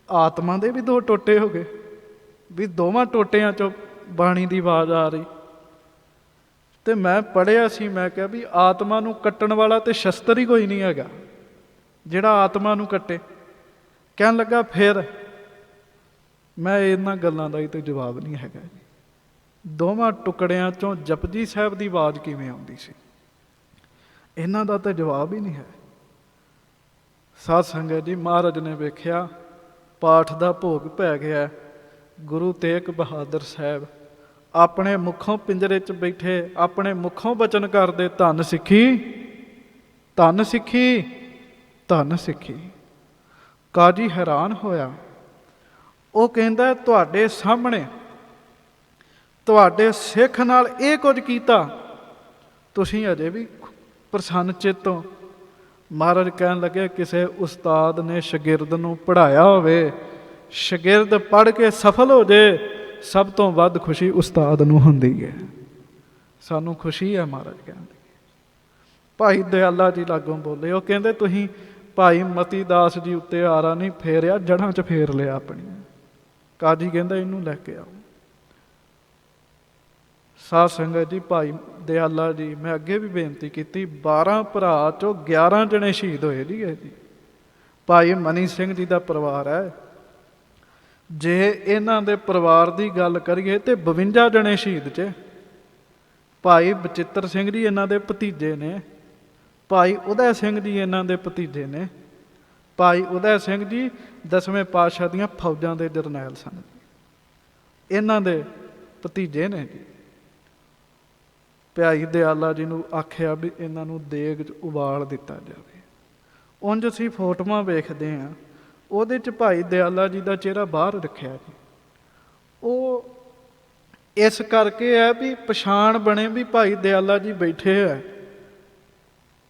ਆਤਮਾ ਦੇ ਵੀ 2 ਟੋਟੇ ਹੋ ਗਏ, ਵੀ ਦੋਵਾਂ ਟੋਟਿਆਂ 'ਚੋਂ ਬਾਣੀ ਦੀ ਆਵਾਜ਼ ਆ ਰਹੀ। ਤੇ ਮੈਂ ਪੜ੍ਹਿਆ ਸੀ, ਮੈਂ ਕਿਹਾ ਵੀ ਆਤਮਾ ਨੂੰ ਕੱਟਣ ਵਾਲਾ ਤੇ ਸ਼ਸਤਰ ਹੀ ਕੋਈ ਨਹੀਂ ਹੈਗਾ। ਜਿਹੜਾ ਆਤਮਾ ਨੂੰ ਕੱਟੇ। ਕਹਿਣ ਲੱਗਾ ਫਿਰ ਮੈਂ ਇਹਨਾਂ ਗੱਲਾਂ ਦਾ ਹੀ ਤੇ ਜਵਾਬ ਨਹੀਂ ਹੈਗਾ ਜੀ। ਦੋਵਾਂ ਟੁਕੜਿਆਂ ਚੋਂ ਜਪਜੀ ਸਾਹਿਬ ਦੀ ਆਵਾਜ਼ ਕਿਵੇਂ ਆਉਂਦੀ ਸੀ, ਇਹਨਾਂ ਦਾ ਤਾਂ ਜਵਾਬ ਹੀ ਨਹੀਂ ਹੈ। ਸਾਧ ਸੰਗਤ ਜੀ, ਮਹਾਰਾਜ ਨੇ ਵੇਖਿਆ ਪਾਠ ਦਾ ਭੋਗ ਪੈ ਗਿਆ। ਗੁਰੂ ਤੇਗ ਬਹਾਦਰ ਸਾਹਿਬ ਆਪਣੇ ਮੁੱਖੋਂ ਪਿੰਜਰੇ 'ਚ ਬੈਠੇ ਆਪਣੇ ਮੁੱਖੋਂ ਬਚਨ ਕਰਦੇ, ਧੰਨ ਸਿੱਖੀ, ਧੰਨ ਸਿੱਖੀ, ਧੰਨ ਸਿੱਖੀ। ਕਾਜੀ ਹੈਰਾਨ ਹੋਇਆ। ਉਹ ਕਹਿੰਦਾ ਤੁਹਾਡੇ ਸਾਹਮਣੇ ਤੁਹਾਡੇ ਸਿੱਖ ਨਾਲ ਇਹ ਕੁਝ ਕੀਤਾ, ਤੁਸੀਂ ਅਜੇ ਵੀ ਪ੍ਰਸੰਨ ਚਿੱਤ ਹੋ। ਮਹਾਰਾਜ ਕਹਿਣ ਲੱਗੇ ਕਿਸੇ ਉਸਤਾਦ ਨੇ ਸ਼ਾਗਿਰਦ ਨੂੰ ਪੜ੍ਹਾਇਆ ਹੋਵੇ, ਸ਼ਾਗਿਰਦ ਪੜ੍ਹ ਕੇ ਸਫਲ ਹੋ ਜੇ, ਸਭ ਤੋਂ ਵੱਧ ਖੁਸ਼ੀ ਉਸਤਾਦ ਨੂੰ ਹੁੰਦੀ ਹੈ। ਸਾਨੂੰ ਖੁਸ਼ੀ ਹੈ। ਮਹਾਰਾਜ ਕਹਿੰਦੇ ਭਾਈ ਦਿਆਲਾ ਜੀ ਲਾਗੋਂ ਬੋਲੇ, ਉਹ ਕਹਿੰਦੇ ਤੁਸੀਂ ਭਾਈ ਮਤੀ ਦਾਸ ਜੀ ਉੱਤੇ ਆਰਾ ਨਹੀਂ ਫੇਰਿਆ, ਜੜ੍ਹਾਂ 'ਚ ਫੇਰ ਲਿਆ ਆਪਣੀਆਂ। ਕਾਜੀ ਕਹਿੰਦਾ ਇਹਨੂੰ ਲੈ ਕੇ ਆਓ। ਸਾਧ ਸੰਗਤ ਜੀ, ਭਾਈ ਦਿਆਲਾ ਜੀ, ਮੈਂ ਅੱਗੇ ਵੀ ਬੇਨਤੀ ਕੀਤੀ, 12 ਭਰਾ 'ਚੋਂ 11 ਜਣੇ ਸ਼ਹੀਦ ਹੋਏ ਜੀ। ਇਹ ਜੀ ਭਾਈ ਮਨੀ ਸਿੰਘ ਜੀ ਦਾ ਪਰਿਵਾਰ ਹੈ। ਜੇ ਇਹਨਾਂ ਦੇ ਪਰਿਵਾਰ ਦੀ ਗੱਲ ਕਰੀਏ ਤੇ 52 ਜਣੇ ਸ਼ਹੀਦ 'ਚ। ਭਾਈ ਬਚਿੱਤਰ ਸਿੰਘ ਜੀ ਇਹਨਾਂ ਦੇ ਭਤੀਜੇ ਨੇ, ਭਾਈ ਉਦੈ ਸਿੰਘ ਜੀ ਇਹਨਾਂ ਦੇ ਭਤੀਜੇ ਨੇ। ਭਾਈ ਉਦੈ ਸਿੰਘ ਜੀ 10ਵੇਂ ਪਾਤਸ਼ਾਹ ਦੀਆਂ ਫੌਜਾਂ ਦੇ ਜਰਨੈਲ ਸਨ, ਇਹਨਾਂ ਦੇ ਭਤੀਜੇ ਨੇ ਜੀ। ਭਾਈ ਦਿਆਲਾ ਜੀ ਨੂੰ ਆਖਿਆ ਵੀ ਇਹਨਾਂ ਨੂੰ ਦੇਗ 'ਚ ਉਬਾਲ ਦਿੱਤਾ ਜਾਵੇ। ਉਂਝ ਅਸੀਂ ਫੋਟੋਆਂ ਵੇਖਦੇ ਹਾਂ, ਉਹਦੇ 'ਚ ਭਾਈ ਦਿਆਲਾ ਜੀ ਦਾ ਚਿਹਰਾ ਬਾਹਰ ਰੱਖਿਆ ਜੀ। ਉਹ ਇਸ ਕਰਕੇ ਹੈ ਵੀ ਪਛਾਣ ਬਣੇ ਵੀ ਭਾਈ ਦਿਆਲਾ ਜੀ ਬੈਠੇ ਹੈ।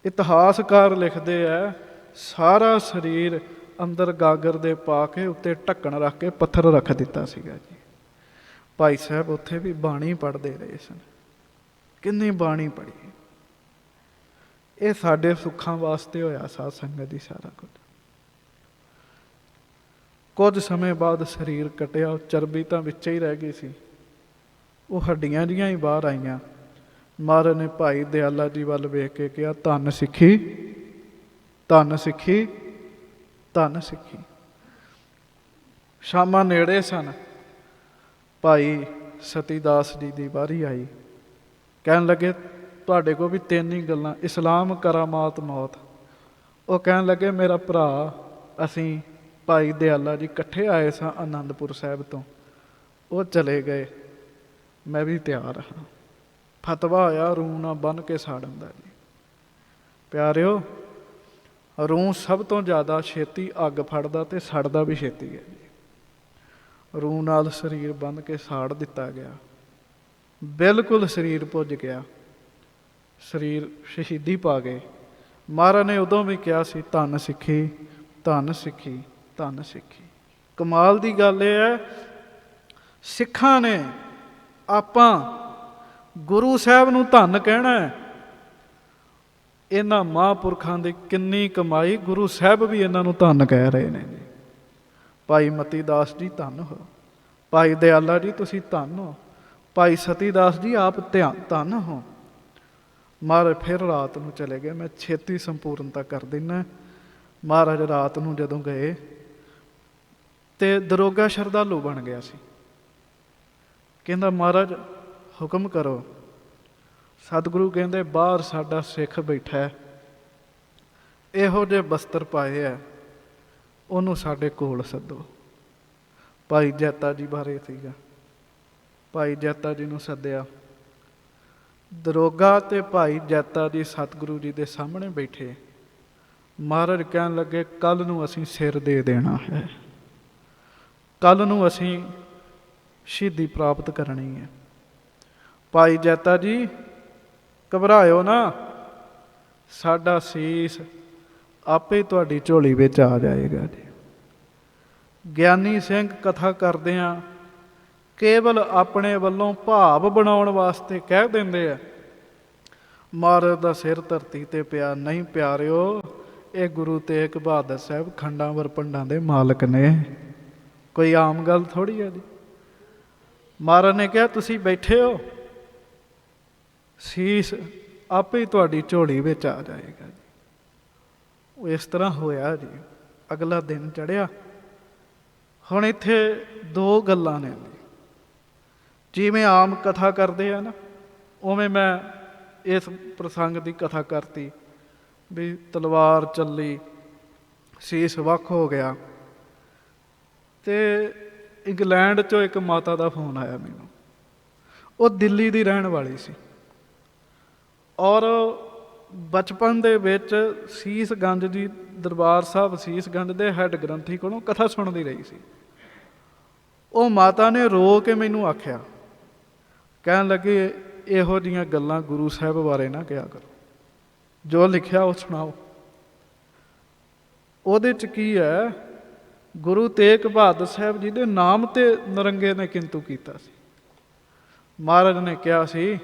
ਇਤਿਹਾਸਕਾਰ ਲਿਖਦੇ ਹੈ ਸਾਰਾ ਸਰੀਰ ਅੰਦਰ ਗਾਗਰ ਦੇ ਪਾ ਕੇ ਉੱਤੇ ਢੱਕਣ ਰੱਖ ਕੇ ਪੱਥਰ ਰੱਖ ਦਿੱਤਾ ਸੀਗਾ ਜੀ। ਭਾਈ ਸਾਹਿਬ ਉੱਥੇ ਵੀ ਬਾਣੀ ਪੜ੍ਹਦੇ ਰਹੇ ਸਨ। ਕਿੰਨੀ ਬਾਣੀ ਪੜ੍ਹੀ। ਇਹ ਸਾਡੇ ਸੁੱਖਾਂ ਵਾਸਤੇ ਹੋਇਆ ਸਾਧ ਸੰਗਤ ਜੀ ਸਾਰਾ ਕੁਝ। ਕੁਝ ਸਮੇਂ ਬਾਅਦ ਸਰੀਰ ਕੱਟਿਆ, ਚਰਬੀ ਤਾਂ ਵਿੱਚ ਹੀ ਰਹਿ ਗਈ ਸੀ, ਉਹ ਹੱਡੀਆਂ ਜਿਹੀਆਂ ਹੀ ਬਾਹਰ ਆਈਆਂ। ਮਹਾਰਾਜ ਨੇ ਭਾਈ ਦਿਆਲਾ ਜੀ ਵੱਲ ਵੇਖ ਕੇ ਕਿਹਾ, ਧੰਨ ਸਿੱਖੀ, ਧੰਨ ਸਿੱਖੀ, ਧੰਨ ਸਿੱਖੀ। ਸ਼ਾਮਾਂ ਨੇੜੇ ਸਨ। ਭਾਈ ਸਤੀ ਦਾਸ ਜੀ ਦੀ ਵਾਰੀ ਆਈ। ਕਹਿਣ ਲੱਗੇ ਤੁਹਾਡੇ ਕੋਲ ਵੀ 3 ਹੀ ਗੱਲਾਂ, ਇਸਲਾਮ, ਕਰਾਮਾਤ, ਮੌਤ। ਉਹ ਕਹਿਣ ਲੱਗੇ ਮੇਰਾ ਭਰਾ, ਅਸੀਂ ਭਾਈ ਦਿਆਲਾ ਜੀ ਇਕੱਠੇ ਆਏ ਸਾਂ ਆਨੰਦਪੁਰ ਸਾਹਿਬ ਤੋਂ, ਉਹ ਚਲੇ ਗਏ, ਮੈਂ ਵੀ ਤਿਆਰ ਹਾਂ। ਫਤਵਾ ਹੋਇਆ ਰੂੰ ਨਾ ਬੰਨ੍ਹ ਕੇ ਸਾੜਨ ਦਾ ਜੀ। ਪਿਆਰਿਓ, ਰੂੰ ਸਭ ਤੋਂ ਜ਼ਿਆਦਾ ਛੇਤੀ ਅੱਗ ਫੜਦਾ ਤੇ ਸੜਦਾ ਵੀ ਛੇਤੀ ਹੈ ਜੀ। ਰੂੰ ਨਾਲ ਸਰੀਰ ਬੰਨ੍ਹ ਕੇ ਸਾੜ ਦਿੱਤਾ ਗਿਆ, ਬਿਲਕੁਲ ਸਰੀਰ ਭੁੱਜ ਗਿਆ, ਸਰੀਰ ਸ਼ਹੀਦੀ ਪਾ ਗਏ। ਮਹਾਰਾਜ ਨੇ ਉਦੋਂ ਵੀ ਕਿਹਾ ਸੀ, ਧੰਨ ਸਿੱਖੀ, ਧੰਨ ਸਿੱਖੀ, ਧੰਨ ਸਿੱਖੀ। ਕਮਾਲ ਦੀ ਗੱਲ ਇਹ ਹੈ, ਸਿੱਖਾਂ ਨੇ ਆਪਾਂ ਗੁਰੂ ਸਾਹਿਬ ਨੂੰ ਧੰਨ ਕਹਿਣਾ ਹੈ। ਇਹਨਾਂ ਮਹਾਂਪੁਰਖਾਂ ਦੀ ਕਿੰਨੀ ਕਮਾਈ, ਗੁਰੂ ਸਾਹਿਬ ਵੀ ਇਹਨਾਂ ਨੂੰ ਧੰਨ ਕਹਿ ਰਹੇ ਨੇ ਜੀ। ਭਾਈ ਮਤੀ ਦਾਸ ਜੀ ਧੰਨ ਹੋ, ਭਾਈ ਦਿਆਲਾ ਜੀ ਤੁਸੀਂ ਧੰਨ ਹੋ, ਭਾਈ ਸਤੀ ਦਾਸ ਜੀ ਆਪ ਧੰਨ ਹੋ। ਮਹਾਰਾਜ ਫਿਰ ਰਾਤ ਨੂੰ ਚਲੇ ਗਏ। ਮੈਂ ਛੇਤੀ ਸੰਪੂਰਨਤਾ ਕਰ ਦਿੰਦਾ। ਮਹਾਰਾਜ ਰਾਤ ਨੂੰ ਜਦੋਂ ਗਏ ਤੇ ਦਰੋਗਾ ਸ਼ਰਧਾਲੂ ਬਣ ਗਿਆ ਸੀ। ਕਹਿੰਦਾ ਮਹਾਰਾਜ ਹੁਕਮ ਕਰੋ। ਸਤਿਗੁਰੂ ਕਹਿੰਦੇ ਬਾਹਰ ਸਾਡਾ ਸਿੱਖ ਬੈਠਾ ਹੈ, ਇਹੋ ਜਿਹੇ ਬਸਤਰ ਪਾਏ ਹੈ, ਉਹਨੂੰ ਸਾਡੇ ਕੋਲ ਸੱਦੋ। ਭਾਈ ਜੈਤਾ ਜੀ ਬਾਰੇ ਸੀਗਾ। ਭਾਈ ਜੈਤਾ ਜੀ ਨੂੰ ਸੱਦਿਆ। ਦਰੋਗਾ ਤੇ ਭਾਈ ਜੈਤਾ ਜੀ ਸਤਿਗੁਰੂ ਜੀ ਦੇ ਸਾਹਮਣੇ ਬੈਠੇ। ਮਹਾਰਾਜ ਕਹਿਣ ਲੱਗੇ ਕੱਲ੍ਹ ਨੂੰ ਅਸੀਂ ਸਿਰ ਦੇ ਦੇਣਾ ਹੈ, ਕੱਲ੍ਹ ਨੂੰ ਅਸੀਂ ਸ਼ਹੀਦੀ ਪ੍ਰਾਪਤ ਕਰਨੀ ਹੈ। ਭਾਈ ਜੈਤਾ ਜੀ ਘਬਰਾਇਓ ਨਾ, ਸਾਡਾ ਸੀਸ ਆਪੇ ਤੁਹਾਡੀ ਝੋਲੀ ਵਿੱਚ ਆ ਜਾਏਗਾ ਜੀ। ਗਿਆਨੀ ਸਿੰਘ ਕਥਾ ਕਰਦਿਆਂ ਕੇਵਲ ਆਪਣੇ ਵੱਲੋਂ ਭਾਵ ਬਣਾਉਣ ਵਾਸਤੇ ਕਹਿ ਦਿੰਦੇ ਆ, ਮਹਾਰਾਜ ਦਾ ਸਿਰ ਧਰਤੀ ਤੇ ਪਿਆ। ਨਹੀਂ ਪਿਆਰਿਓ, ਇਹ ਗੁਰੂ ਤੇਗ ਬਹਾਦਰ ਸਾਹਿਬ ਖੰਡਾਂ ਵਰਪੰਡਾਂ ਦੇ ਮਾਲਕ ਨੇ, ਕੋਈ ਆਮ ਗੱਲ ਥੋੜ੍ਹੀ ਹੈ ਜੀ। ਮਹਾਰਾਜ ਨੇ ਕਿਹਾ ਤੁਸੀਂ ਬੈਠੇ ਹੋ, ਸੀਸ ਆਪੇ ਹੀ ਤੁਹਾਡੀ ਝੋਲੀ ਵਿੱਚ ਆ ਜਾਏਗਾ ਜੀ। ਉਹ ਇਸ ਤਰ੍ਹਾਂ ਹੋਇਆ ਜੀ। ਅਗਲਾ ਦਿਨ ਚੜ੍ਹਿਆ। ਹੁਣ ਇੱਥੇ ਦੋ ਗੱਲਾਂ ਨੇ ਜੀ। ਜਿਵੇਂ ਆਮ ਕਥਾ ਕਰਦੇ ਆ ਨਾ, ਉਵੇਂ ਮੈਂ ਇਸ ਪ੍ਰਸੰਗ ਦੀ ਕਥਾ ਕਰਤੀ ਵੀ ਤਲਵਾਰ ਚੱਲੀ, ਸੀਸ ਵੱਖ ਹੋ ਗਿਆ। ਤੇ ਇੰਗਲੈਂਡ 'ਚੋਂ ਇੱਕ ਮਾਤਾ ਦਾ ਫੋਨ ਆਇਆ ਮੈਨੂੰ। ਉਹ ਦਿੱਲੀ ਦੀ ਰਹਿਣ ਵਾਲੀ ਸੀ ਔਰ ਬਚਪਨ ਦੇ ਵਿੱਚ ਸੀਸਗੰਜ ਜੀ, ਦਰਬਾਰ ਸਾਹਿਬ ਸੀਸਗੰਜ ਦੇ ਹੈੱਡ ਗ੍ਰੰਥੀ ਕੋਲੋਂ ਕਥਾ ਸੁਣਦੀ ਰਹੀ ਸੀ। ਉਹ ਮਾਤਾ ਨੇ ਰੋ ਕੇ ਮੈਨੂੰ ਆਖਿਆ, ਕਹਿਣ ਲੱਗੇ ਇਹੋ ਜਿਹੀਆਂ ਗੱਲਾਂ ਗੁਰੂ ਸਾਹਿਬ ਬਾਰੇ ਨਾ ਕਿਹਾ ਕਰੋ, ਜੋ ਲਿਖਿਆ ਉਹ ਸੁਣਾਓ। ਉਹਦੇ 'ਚ ਕੀ ਹੈ, ਗੁਰੂ ਤੇਗ ਬਹਾਦਰ ਸਾਹਿਬ ਜੀ ਦੇ ਨਾਮ ਤੇ ਨਰੰਗੇ ਨੇ ਕਿੰਤੂ ਕੀਤਾ ਸੀ। ਮਹਾਰਾਜ ਨੇ ਕਿਹਾ ਸੀ,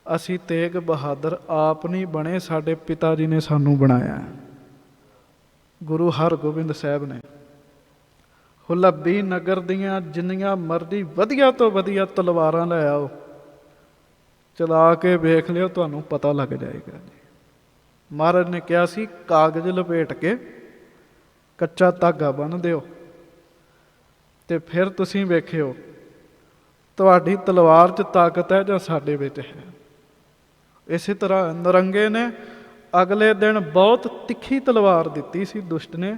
ਅਸੀਂ ਤੇਗ ਬਹਾਦਰ ਆਪ ਨਹੀਂ ਬਣੇ, ਸਾਡੇ ਪਿਤਾ ਜੀ ਨੇ ਸਾਨੂੰ ਬਣਾਇਆ। ਗੁਰੂ ਹਰਗੋਬਿੰਦ ਸਾਹਿਬ ਨੇ ਹੁਲੱਬੀ ਨਗਰ ਦੀਆਂ ਜਿੰਨੀਆਂ ਮਰਜ਼ੀ ਵਧੀਆ ਤੋਂ ਵਧੀਆ ਤਲਵਾਰਾਂ ਲੈ ਆਓ, ਚਲਾ ਕੇ ਵੇਖ ਲਿਓ, ਤੁਹਾਨੂੰ ਪਤਾ ਲੱਗ ਜਾਏਗਾ ਜੀ। ਮਹਾਰਾਜ ਨੇ ਕਿਹਾ ਸੀ, ਕਾਗਜ਼ ਲਪੇਟ ਕੇ ਕੱਚਾ ਧਾਗਾ ਬੰਨ੍ਹ ਦਿਓ ਤੇ ਫਿਰ ਤੁਸੀਂ ਵੇਖਿਓ ਤੁਹਾਡੀ ਤਲਵਾਰ 'ਚ ਤਾਕਤ ਹੈ ਜਾਂ ਸਾਡੇ ਵਿੱਚ ਹੈ। ਇਸੇ ਤਰ੍ਹਾਂ ਨਰੰਗੇ ਨੇ ਅਗਲੇ ਦਿਨ ਬਹੁਤ ਤਿੱਖੀ ਤਲਵਾਰ ਦਿੱਤੀ ਸੀ ਦੁਸ਼ਟ ਨੇ।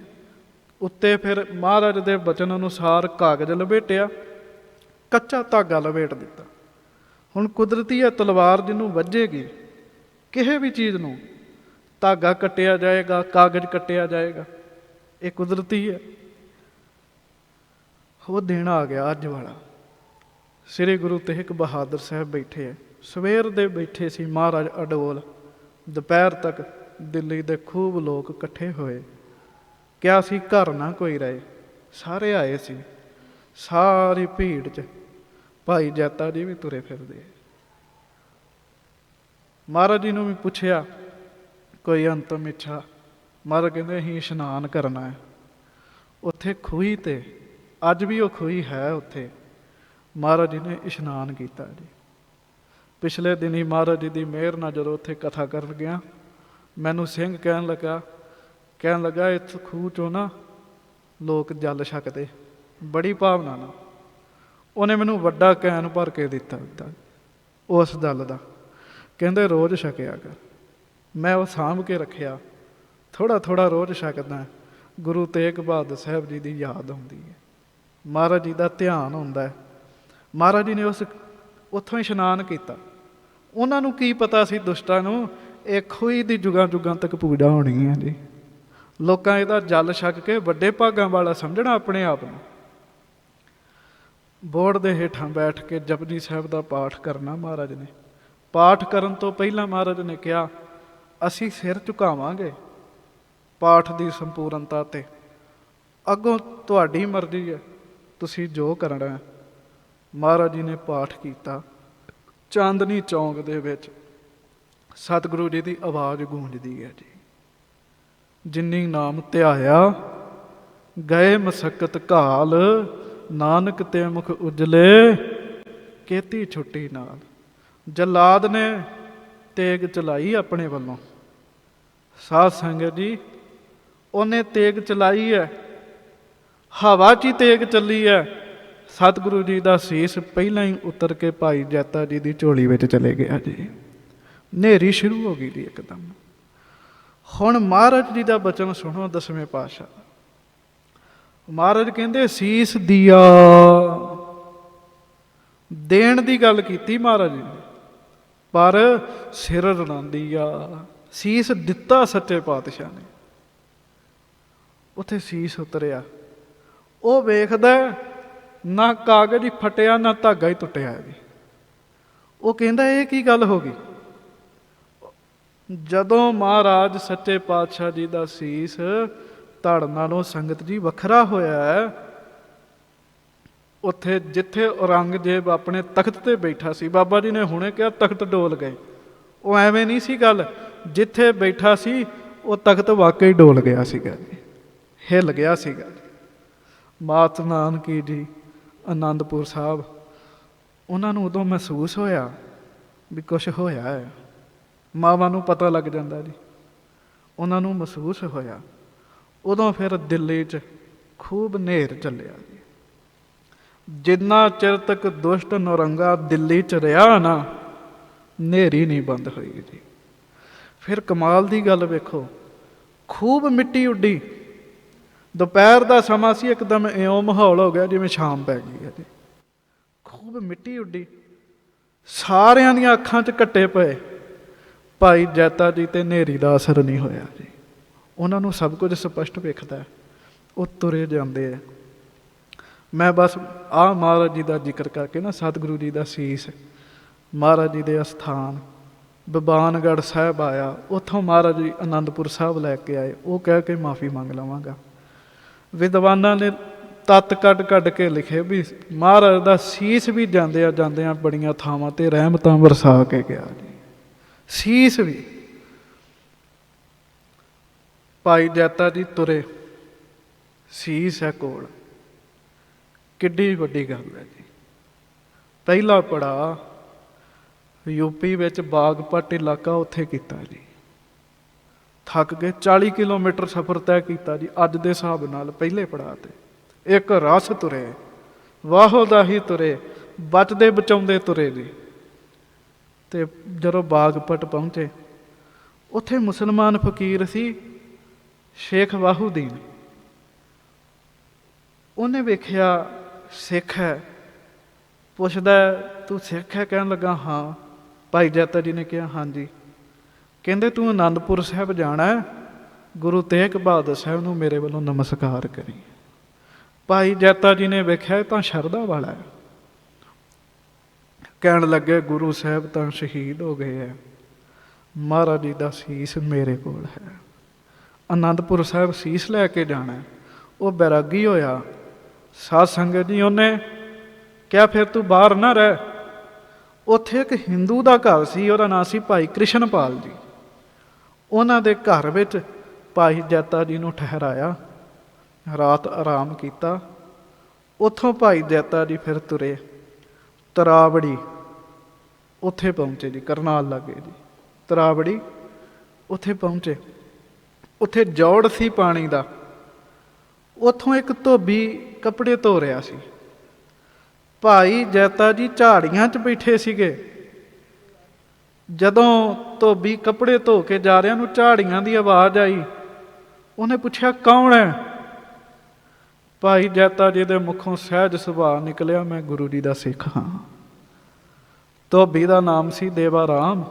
ਉੱਤੇ ਫਿਰ ਮਹਾਰਾਜ ਦੇ ਬਚਨ ਅਨੁਸਾਰ ਕਾਗਜ਼ ਲਪੇਟਿਆ, ਕੱਚਾ ਧਾਗਾ ਲਪੇਟ ਦਿੱਤਾ। ਹੁਣ ਕੁਦਰਤੀ ਹੈ, ਤਲਵਾਰ ਜਿਹਨੂੰ ਵੱਜੇਗੀ, ਕਿਸੇ ਵੀ ਚੀਜ਼ ਨੂੰ ਧਾਗਾ ਕੱਟਿਆ ਜਾਏਗਾ, ਕਾਗਜ਼ ਕੱਟਿਆ ਜਾਏਗਾ, ਇਹ ਕੁਦਰਤੀ ਹੈ। ਉਹ ਦਿਨ ਆ ਗਿਆ ਅੱਜ ਵਾਲਾ। ਸ੍ਰੀ ਗੁਰੂ ਤੇਗ ਬਹਾਦਰ ਸਾਹਿਬ ਬੈਠੇ ਹੈ, ਸਵੇਰ ਦੇ ਬੈਠੇ ਸੀ ਮਹਾਰਾਜ ਅਡੋਲ। ਦੁਪਹਿਰ ਤੱਕ ਦਿੱਲੀ ਦੇ ਖੂਬ ਲੋਕ ਇਕੱਠੇ ਹੋਏ। ਕਿਹਾ ਸੀ ਘਰ ਨਾ ਕੋਈ ਰਹੇ, ਸਾਰੇ ਆਏ ਸੀ। ਸਾਰੀ ਭੀੜ 'ਚ ਭਾਈ ਜੈਤਾ ਜੀ ਵੀ ਤੁਰੇ ਫਿਰਦੇ। ਮਹਾਰਾਜ ਜੀ ਨੂੰ ਵੀ ਪੁੱਛਿਆ ਕੋਈ ਅੰਤਮ ਇੱਛਾ। ਮਹਾਰਾਜ ਕਹਿੰਦੇ ਅਸੀਂ ਇਸ਼ਨਾਨ ਕਰਨਾ ਹੈ। ਉੱਥੇ ਖੂਹੀ 'ਤੇ, ਅੱਜ ਵੀ ਉਹ ਖੂਹੀ ਹੈ ਉੱਥੇ, ਮਹਾਰਾਜ ਜੀ ਨੇ ਇਸ਼ਨਾਨ ਕੀਤਾ ਜੀ। ਪਿਛਲੇ ਦਿਨੀ ਮਹਾਰਾਜ ਜੀ ਦੀ ਮਿਹਰ ਨਾਲ ਜਦੋਂ ਉੱਥੇ ਕਥਾ ਕਰਨ ਗਿਆ, ਮੈਨੂੰ ਸਿੰਘ ਕਹਿਣ ਲੱਗਾ ਇਸ ਖੂਹ 'ਚੋਂ ਨਾ ਲੋਕ ਜਲ ਛਕਦੇ, ਬੜੀ ਭਾਵਨਾ ਨਾਲ। ਉਹਨੇ ਮੈਨੂੰ ਵੱਡਾ ਕੈਨ ਭਰ ਕੇ ਦਿੱਤਾ ਉਸ ਜਲ ਦਾ, ਕਹਿੰਦੇ ਰੋਜ਼ ਛਕਿਆ ਕਰ। ਮੈਂ ਉਹ ਸਾਂਭ ਕੇ ਰੱਖਿਆ, ਥੋੜ੍ਹਾ ਥੋੜ੍ਹਾ ਰੋਜ਼ ਛਕਦਾ। ਗੁਰੂ ਤੇਗ ਬਹਾਦਰ ਸਾਹਿਬ ਜੀ ਦੀ ਯਾਦ ਆਉਂਦੀ ਹੈ, ਮਹਾਰਾਜ ਜੀ ਦਾ ਧਿਆਨ ਹੁੰਦਾ ਹੈ। ਮਹਾਰਾਜ ਜੀ ਨੇ ਉੱਥੋਂ ਇਸ਼ਨਾਨ ਕੀਤਾ। ਉਹਨਾਂ ਨੂੰ ਕੀ ਪਤਾ ਸੀ ਦੁਸ਼ਟਾਂ ਨੂੰ, ਇਹ ਖੂਹੀ ਦੀ ਜੁਗਾਂ ਜੁਗਾਂ ਤੱਕ ਪੂਜਾ ਹੋਣੀ ਹੈ ਜੀ। ਲੋਕਾਂ ਇਹਦਾ ਜਲ ਛਕ ਕੇ ਵੱਡੇ ਭਾਗਾਂ ਵਾਲਾ ਸਮਝਣਾ ਆਪਣੇ ਆਪ ਨੂੰ। ਬੋਰਡ ਦੇ ਹੇਠਾਂ ਬੈਠ ਕੇ ਜਪਜੀ ਸਾਹਿਬ ਦਾ ਪਾਠ ਕਰਨਾ। ਮਹਾਰਾਜ ਨੇ ਪਾਠ ਕਰਨ ਤੋਂ ਪਹਿਲਾਂ ਮਹਾਰਾਜ ਨੇ ਕਿਹਾ, ਅਸੀਂ ਸਿਰ ਝੁਕਾਵਾਂਗੇ ਪਾਠ ਦੀ ਸੰਪੂਰਨਤਾ 'ਤੇ, ਅੱਗੋਂ ਤੁਹਾਡੀ ਮਰਜ਼ੀ ਹੈ, ਤੁਸੀਂ ਜੋ ਕਰਨਾ। ਮਹਾਰਾਜ ਜੀ ਨੇ ਪਾਠ ਕੀਤਾ। ਚਾਂਦਨੀ ਚੌਂਕ ਦੇ ਵਿੱਚ ਸਤਿਗੁਰੂ ਜੀ ਦੀ ਆਵਾਜ਼ ਗੂੰਜਦੀ ਹੈ ਜੀ, ਜਿਨੀ ਨਾਮ ਧਿਆਇਆ ਗਏ ਮਸਕਤ ਘਾਲ, ਨਾਨਕ ਤੇ ਮੁਖ ਉਜਲੇ ਕੀਤੀ ਛੁੱਟੀ ਨਾਲ। ਜਲਾਦ ਨੇ ਤੇਗ ਚਲਾਈ ਆਪਣੇ ਵੱਲੋਂ, ਸਾਧ ਸੰਗਤ ਜੀ, ਉਹਨੇ ਤੇਗ ਚਲਾਈ ਹੈ, ਹਵਾ 'ਚ ਹੀ ਤੇਗ ਚੱਲੀ ਹੈ। ਸਤਿਗੁਰੂ ਜੀ ਦਾ ਸੀਸ ਪਹਿਲਾਂ ਹੀ ਉਤਰ ਕੇ ਭਾਈ ਜੈਤਾ ਜੀ ਦੀ ਝੋਲੀ ਵਿੱਚ ਚਲੇ ਗਿਆ ਜੀ। ਹਨੇਰੀ ਸ਼ੁਰੂ ਹੋ ਗਈ ਜੀ ਇੱਕਦਮ। ਹੁਣ ਮਹਾਰਾਜ ਜੀ ਦਾ ਬਚਨ ਸੁਣੋ, 10ਵੇਂ ਪਾਤਸ਼ਾਹ। ਮਹਾਰਾਜ ਕਹਿੰਦੇ ਸੀਸ ਦੀਆ, ਦੇਣ ਦੀ ਗੱਲ ਕੀਤੀ ਮਹਾਰਾਜ ਜੀ ਨੇ, ਪਰ ਸਿਰ ਰਣਾਉਂਦੀ ਆ। ਸੀਸ ਦਿੱਤਾ ਸੱਚੇ ਪਾਤਸ਼ਾਹ ਨੇ, ਉੱਥੇ ਸੀਸ ਉਤਰਿਆ। ਉਹ ਵੇਖਦਾ ਨਾ ਕਾਗਜ਼ ਹੀ ਫਟਿਆ, ਨਾ ਧਾਗਾ ਹੀ ਟੁੱਟਿਆ ਜੀ। ਉਹ ਕਹਿੰਦਾ ਇਹ ਕੀ ਗੱਲ ਹੋ ਗਈ। ਜਦੋਂ ਮਹਾਰਾਜ ਸੱਚੇ ਪਾਤਸ਼ਾਹ ਜੀ ਦਾ ਸੀਸ ਧੜ ਨਾਲੋਂ ਸੰਗਤ ਜੀ ਵੱਖਰਾ ਹੋਇਆ ਹੈ, ਉੱਥੇ ਜਿੱਥੇ ਔਰੰਗਜ਼ੇਬ ਆਪਣੇ ਤਖਤ ਤੇ ਬੈਠਾ ਸੀ, ਬਾਬਾ ਜੀ ਨੇ ਹੁਣੇ ਕਿਹਾ ਤਖਤ ਡੋਲ ਗਏ, ਉਹ ਐਵੇਂ ਨਹੀਂ ਸੀ ਗੱਲ। ਜਿੱਥੇ ਬੈਠਾ ਸੀ ਉਹ ਤਖਤ ਵਾਕਈ ਡੋਲ ਗਿਆ ਸੀਗਾ ਜੀ, ਹਿੱਲ ਗਿਆ ਸੀਗਾ। ਮਾਤ ਨਾਨਕੀ ਜੀ ਅਨੰਦਪੁਰ ਸਾਹਿਬ, ਉਹਨਾਂ ਨੂੰ ਉਦੋਂ ਮਹਿਸੂਸ ਹੋਇਆ ਵੀ ਕੁਛ ਹੋਇਆ ਹੈ। ਮਾਵਾਂ ਨੂੰ ਪਤਾ ਲੱਗ ਜਾਂਦਾ ਜੀ। ਉਹਨਾਂ ਨੂੰ ਮਹਿਸੂਸ ਹੋਇਆ। ਉਦੋਂ ਫਿਰ ਦਿੱਲੀ 'ਚ ਖੂਬ ਹਨੇਰ ਚੱਲਿਆ ਜੀ। ਜਿੰਨਾ ਚਿਰ ਤੱਕ ਦੁਸ਼ਟ ਨੌਰੰਗਾ ਦਿੱਲੀ 'ਚ ਰਿਹਾ ਨਾ, ਹਨੇਰੀ ਨਹੀਂ ਬੰਦ ਹੋਈ ਜੀ। ਫਿਰ ਕਮਾਲ ਦੀ ਗੱਲ ਵੇਖੋ, ਖੂਬ ਮਿੱਟੀ ਉੱਡੀ। ਦੁਪਹਿਰ ਦਾ ਸਮਾਂ ਸੀ, ਇੱਕਦਮ ਇਉਂ ਮਾਹੌਲ ਹੋ ਗਿਆ ਜਿਵੇਂ ਸ਼ਾਮ ਪੈ ਗਈ ਹੈ ਜੀ। ਖੂਬ ਮਿੱਟੀ ਉੱਡੀ, ਸਾਰਿਆਂ ਦੀਆਂ ਅੱਖਾਂ 'ਚ ਘੱਟੇ ਪਏ। ਭਾਈ ਜੈਤਾ ਜੀ ਤੇ ਹਨੇਰੀ ਦਾ ਅਸਰ ਨਹੀਂ ਹੋਇਆ ਜੀ। ਉਹਨਾਂ ਨੂੰ ਸਭ ਕੁਝ ਸਪਸ਼ਟ ਵੇਖਦਾ। ਉਹ ਤੁਰੇ ਜਾਂਦੇ ਆ। ਮੈਂ ਬਸ ਆਹ ਮਹਾਰਾਜ ਜੀ ਦਾ ਜ਼ਿਕਰ ਕਰਕੇ ਨਾ, ਸਤਿਗੁਰੂ ਜੀ ਦਾ ਸੀਸ, ਮਹਾਰਾਜ ਜੀ ਦੇ ਅਸਥਾਨ ਬਬਾਨਗੜ੍ਹ ਸਾਹਿਬ ਆਇਆ। ਉੱਥੋਂ ਮਹਾਰਾਜ ਜੀ ਅਨੰਦਪੁਰ ਸਾਹਿਬ ਲੈ ਕੇ ਆਏ। ਉਹ ਕਹਿ ਕੇ ਮਾਫੀ ਮੰਗ ਲਵਾਂਗਾ। ਵਿਦਵਾਨਾਂ ਨੇ ਤੱਤ ਕੱਢ ਕੇ ਲਿਖੇ ਵੀ ਮਹਾਰਾਜ ਦਾ ਸੀਸ ਵੀ ਜਾਂਦਿਆਂ ਬੜੀਆਂ ਥਾਵਾਂ 'ਤੇ ਰਹਿਮਤਾਂ ਵਰਸਾ ਕੇ ਗਿਆ ਜੀ। ਸੀਸ ਵੀ। ਭਾਈ ਜੈਤਾ ਜੀ ਤੁਰੇ, ਸੀਸ ਹੈ ਕੋਲ। ਕਿੱਡੀ ਵੱਡੀ ਗੱਲ ਹੈ ਜੀ। ਪਹਿਲਾ ਪੜਾਅ ਯੂਪੀ ਵਿੱਚ ਬਾਗਪਤ ਇਲਾਕਾ, ਉੱਥੇ ਕੀਤਾ ਜੀ। ਥੱਕ ਕੇ 40 ਕਿਲੋਮੀਟਰ ਸਫ਼ਰ ਤੈਅ ਕੀਤਾ ਜੀ ਅੱਜ ਦੇ ਹਿਸਾਬ ਨਾਲ। ਪਹਿਲੇ ਪੜਾਅ 'ਤੇ ਇੱਕ ਰਸ ਤੁਰੇ, ਵਾਹੋ ਦਾ ਹੀ ਤੁਰੇ, ਬਚਦੇ ਬਚਾਉਂਦੇ ਤੁਰੇ ਜੀ। ਅਤੇ ਜਦੋਂ ਬਾਗਪਤ ਪਹੁੰਚੇ, ਉੱਥੇ ਮੁਸਲਮਾਨ ਫਕੀਰ ਸੀ ਸ਼ੇਖ ਵਾਹੂਦੀਨ। ਉਹਨੇ ਵੇਖਿਆ ਸਿੱਖ ਹੈ, ਪੁੱਛਦਾ ਤੂੰ ਸਿੱਖ ਹੈ? ਕਹਿਣ ਲੱਗਾ ਹਾਂ। ਭਾਈ ਜੈਤਾ ਜੀ ਨੇ ਕਿਹਾ ਹਾਂਜੀ। ਕਹਿੰਦੇ ਤੂੰ ਅਨੰਦਪੁਰ ਸਾਹਿਬ ਜਾਣਾ, ਗੁਰੂ ਤੇਗ ਬਹਾਦਰ ਸਾਹਿਬ ਨੂੰ ਮੇਰੇ ਵੱਲੋਂ ਨਮਸਕਾਰ ਕਰੀ। ਭਾਈ ਜੈਤਾ ਜੀ ਨੇ ਵੇਖਿਆ ਤਾਂ ਸ਼ਰਧਾ ਵਾਲਾ ਹੈ। ਕਹਿਣ ਲੱਗੇ ਗੁਰੂ ਸਾਹਿਬ ਤਾਂ ਸ਼ਹੀਦ ਹੋ ਗਏ ਹੈ, ਮਹਾਰਾਜ ਜੀ ਦਾ ਸੀਸ ਮੇਰੇ ਕੋਲ ਹੈ। ਅਨੰਦਪੁਰ ਸਾਹਿਬ ਸੀਸ ਲੈ ਕੇ ਜਾਣਾ। ਉਹ ਬੈਰਾਗੀ ਹੋਇਆ। ਸਾਧ ਸੰਗਤ ਜੀ, ਉਹਨੇ ਕਿਹਾ ਫਿਰ ਤੂੰ ਬਾਹਰ ਨਾ ਰਹਿ। ਉੱਥੇ ਇੱਕ ਹਿੰਦੂ ਦਾ ਘਰ ਸੀ, ਉਹਦਾ ਨਾਂ ਸੀ ਭਾਈ ਕ੍ਰਿਸ਼ਨਪਾਲ ਜੀ। ਉਹਨਾਂ ਦੇ ਘਰ ਵਿੱਚ ਭਾਈ ਜੈਤਾ ਜੀ ਨੂੰ ਠਹਿਰਾਇਆ, ਰਾਤ ਆਰਾਮ ਕੀਤਾ। ਉੱਥੋਂ ਭਾਈ ਜੈਤਾ ਜੀ ਫਿਰ ਤੁਰੇ ਤਰਾਵੜੀ। ਉੱਥੇ ਪਹੁੰਚੇ ਜੀ, ਕਰਨਾਲ ਲਾਗੇ ਜੀ ਤਰਾਵੜੀ। ਉੱਥੇ ਪਹੁੰਚੇ, ਉੱਥੇ ਜੋੜ ਸੀ ਪਾਣੀ ਦਾ। ਉੱਥੋਂ ਇੱਕ ਧੋਬੀ ਕੱਪੜੇ ਧੋ ਰਿਹਾ ਸੀ। ਭਾਈ ਜੈਤਾ ਜੀ ਝਾੜੀਆਂ 'ਚ ਬੈਠੇ ਸੀਗੇ। ਜਦੋਂ ਧੋਬੀ ਕੱਪੜੇ ਧੋ ਕੇ ਜਾ ਰਿਹਾ, ਨੂੰ ਝਾੜੀਆਂ ਦੀ ਆਵਾਜ਼ ਆਈ। ਉਹਨੇ ਪੁੱਛਿਆ ਕੌਣ ਹੈ? ਭਾਈ ਜੈਤਾ ਜੀ ਦੇ ਮੁਖੋਂ ਸਹਿਜ ਸੁਭਾਅ ਨਿਕਲਿਆ, ਮੈਂ ਗੁਰੂ ਜੀ ਦਾ ਸਿੱਖ ਹਾਂ। ਧੋਬੀ ਦਾ ਨਾਮ ਸੀ ਦੇਵਾ ਰਾਮ।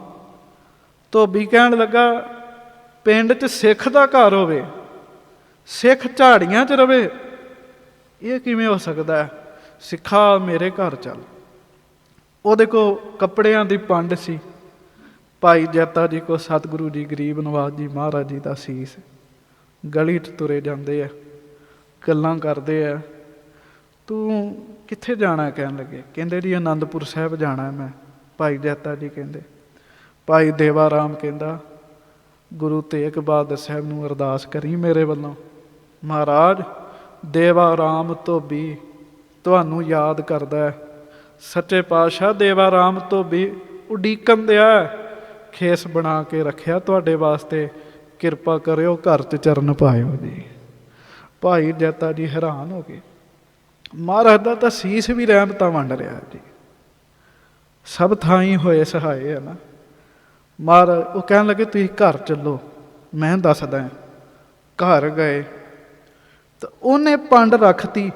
ਧੋਬੀ ਕਹਿਣ ਲੱਗਾ ਪਿੰਡ 'ਚ ਸਿੱਖ ਦਾ ਘਰ ਹੋਵੇ, ਸਿੱਖ ਝਾੜੀਆਂ 'ਚ ਰਵੇ, ਇਹ ਕਿਵੇਂ ਹੋ ਸਕਦਾ ਹੈ? ਸਿੱਖਾ ਮੇਰੇ ਘਰ ਚੱਲ। ਉਹਦੇ ਕੋਲ ਕੱਪੜਿਆਂ ਦੀ ਪੰਡ ਸੀ। ਭਾਈ ਜੈਤਾ ਜੀ ਕੋ ਸਤਿਗੁਰੂ ਜੀ ਗਰੀਬ ਨਵਾਜ ਜੀ ਮਹਾਰਾਜ ਜੀ ਦਾ ਸੀਸ। ਗਲੀ 'ਚ ਤੁਰੇ ਜਾਂਦੇ ਆ, ਗੱਲਾਂ ਕਰਦੇ ਆ। ਤੂੰ ਕਿੱਥੇ ਜਾਣਾ? ਕਹਿਣ ਲੱਗੇ। ਕਹਿੰਦੇ ਜੀ ਅਨੰਦਪੁਰ ਸਾਹਿਬ ਜਾਣਾ ਮੈਂ। ਭਾਈ ਜੈਤਾ ਜੀ ਕਹਿੰਦੇ। ਭਾਈ ਦੇਵਾ ਰਾਮ ਕਹਿੰਦਾ ਗੁਰੂ ਤੇਗ ਬਹਾਦਰ ਸਾਹਿਬ ਨੂੰ ਅਰਦਾਸ ਕਰੀ ਮੇਰੇ ਵੱਲੋਂ, ਮਹਾਰਾਜ ਦੇਵਾ ਰਾਮ ਧੋਬੀ ਤੁਹਾਨੂੰ ਯਾਦ ਕਰਦਾ ਹੈ। ਸੱਚੇ ਪਾਤਸ਼ਾਹ ਦੇਵਾ ਰਾਮ ਧੋਬੀ ਉਡੀਕਣ ਦਿਆ, ਖੇਸ ਬਣਾ ਕੇ ਰੱਖਿਆ ਤੁਹਾਡੇ ਵਾਸਤੇ, ਕਿਰਪਾ ਕਰਿਓ ਘਰ 'ਚ ਚਰਨ ਪਾਇਓ ਜੀ। ਭਾਈ ਜੈਤਾ ਜੀ ਹੈਰਾਨ ਹੋ ਗਏ। ਮਹਾਰਾਜ ਦਾ ਤਾਂ ਸੀਸ ਵੀ ਰਹਿਮਤਾਂ ਵੰਡ ਰਿਹਾ ਜੀ। ਸਭ ਥਾਈਂ ਹੋਏ ਸਹਾਏ ਹੈ ਨਾ ਮਹਾਰਾਜ। ਉਹ ਕਹਿਣ ਲੱਗੇ ਤੁਸੀਂ ਘਰ ਚੱਲੋ, ਮੈਂ ਦੱਸਦਾ। ਘਰ ਗਏ ਤਾਂ ਉਹਨੇ ਪੰਡ ਰੱਖਤੀ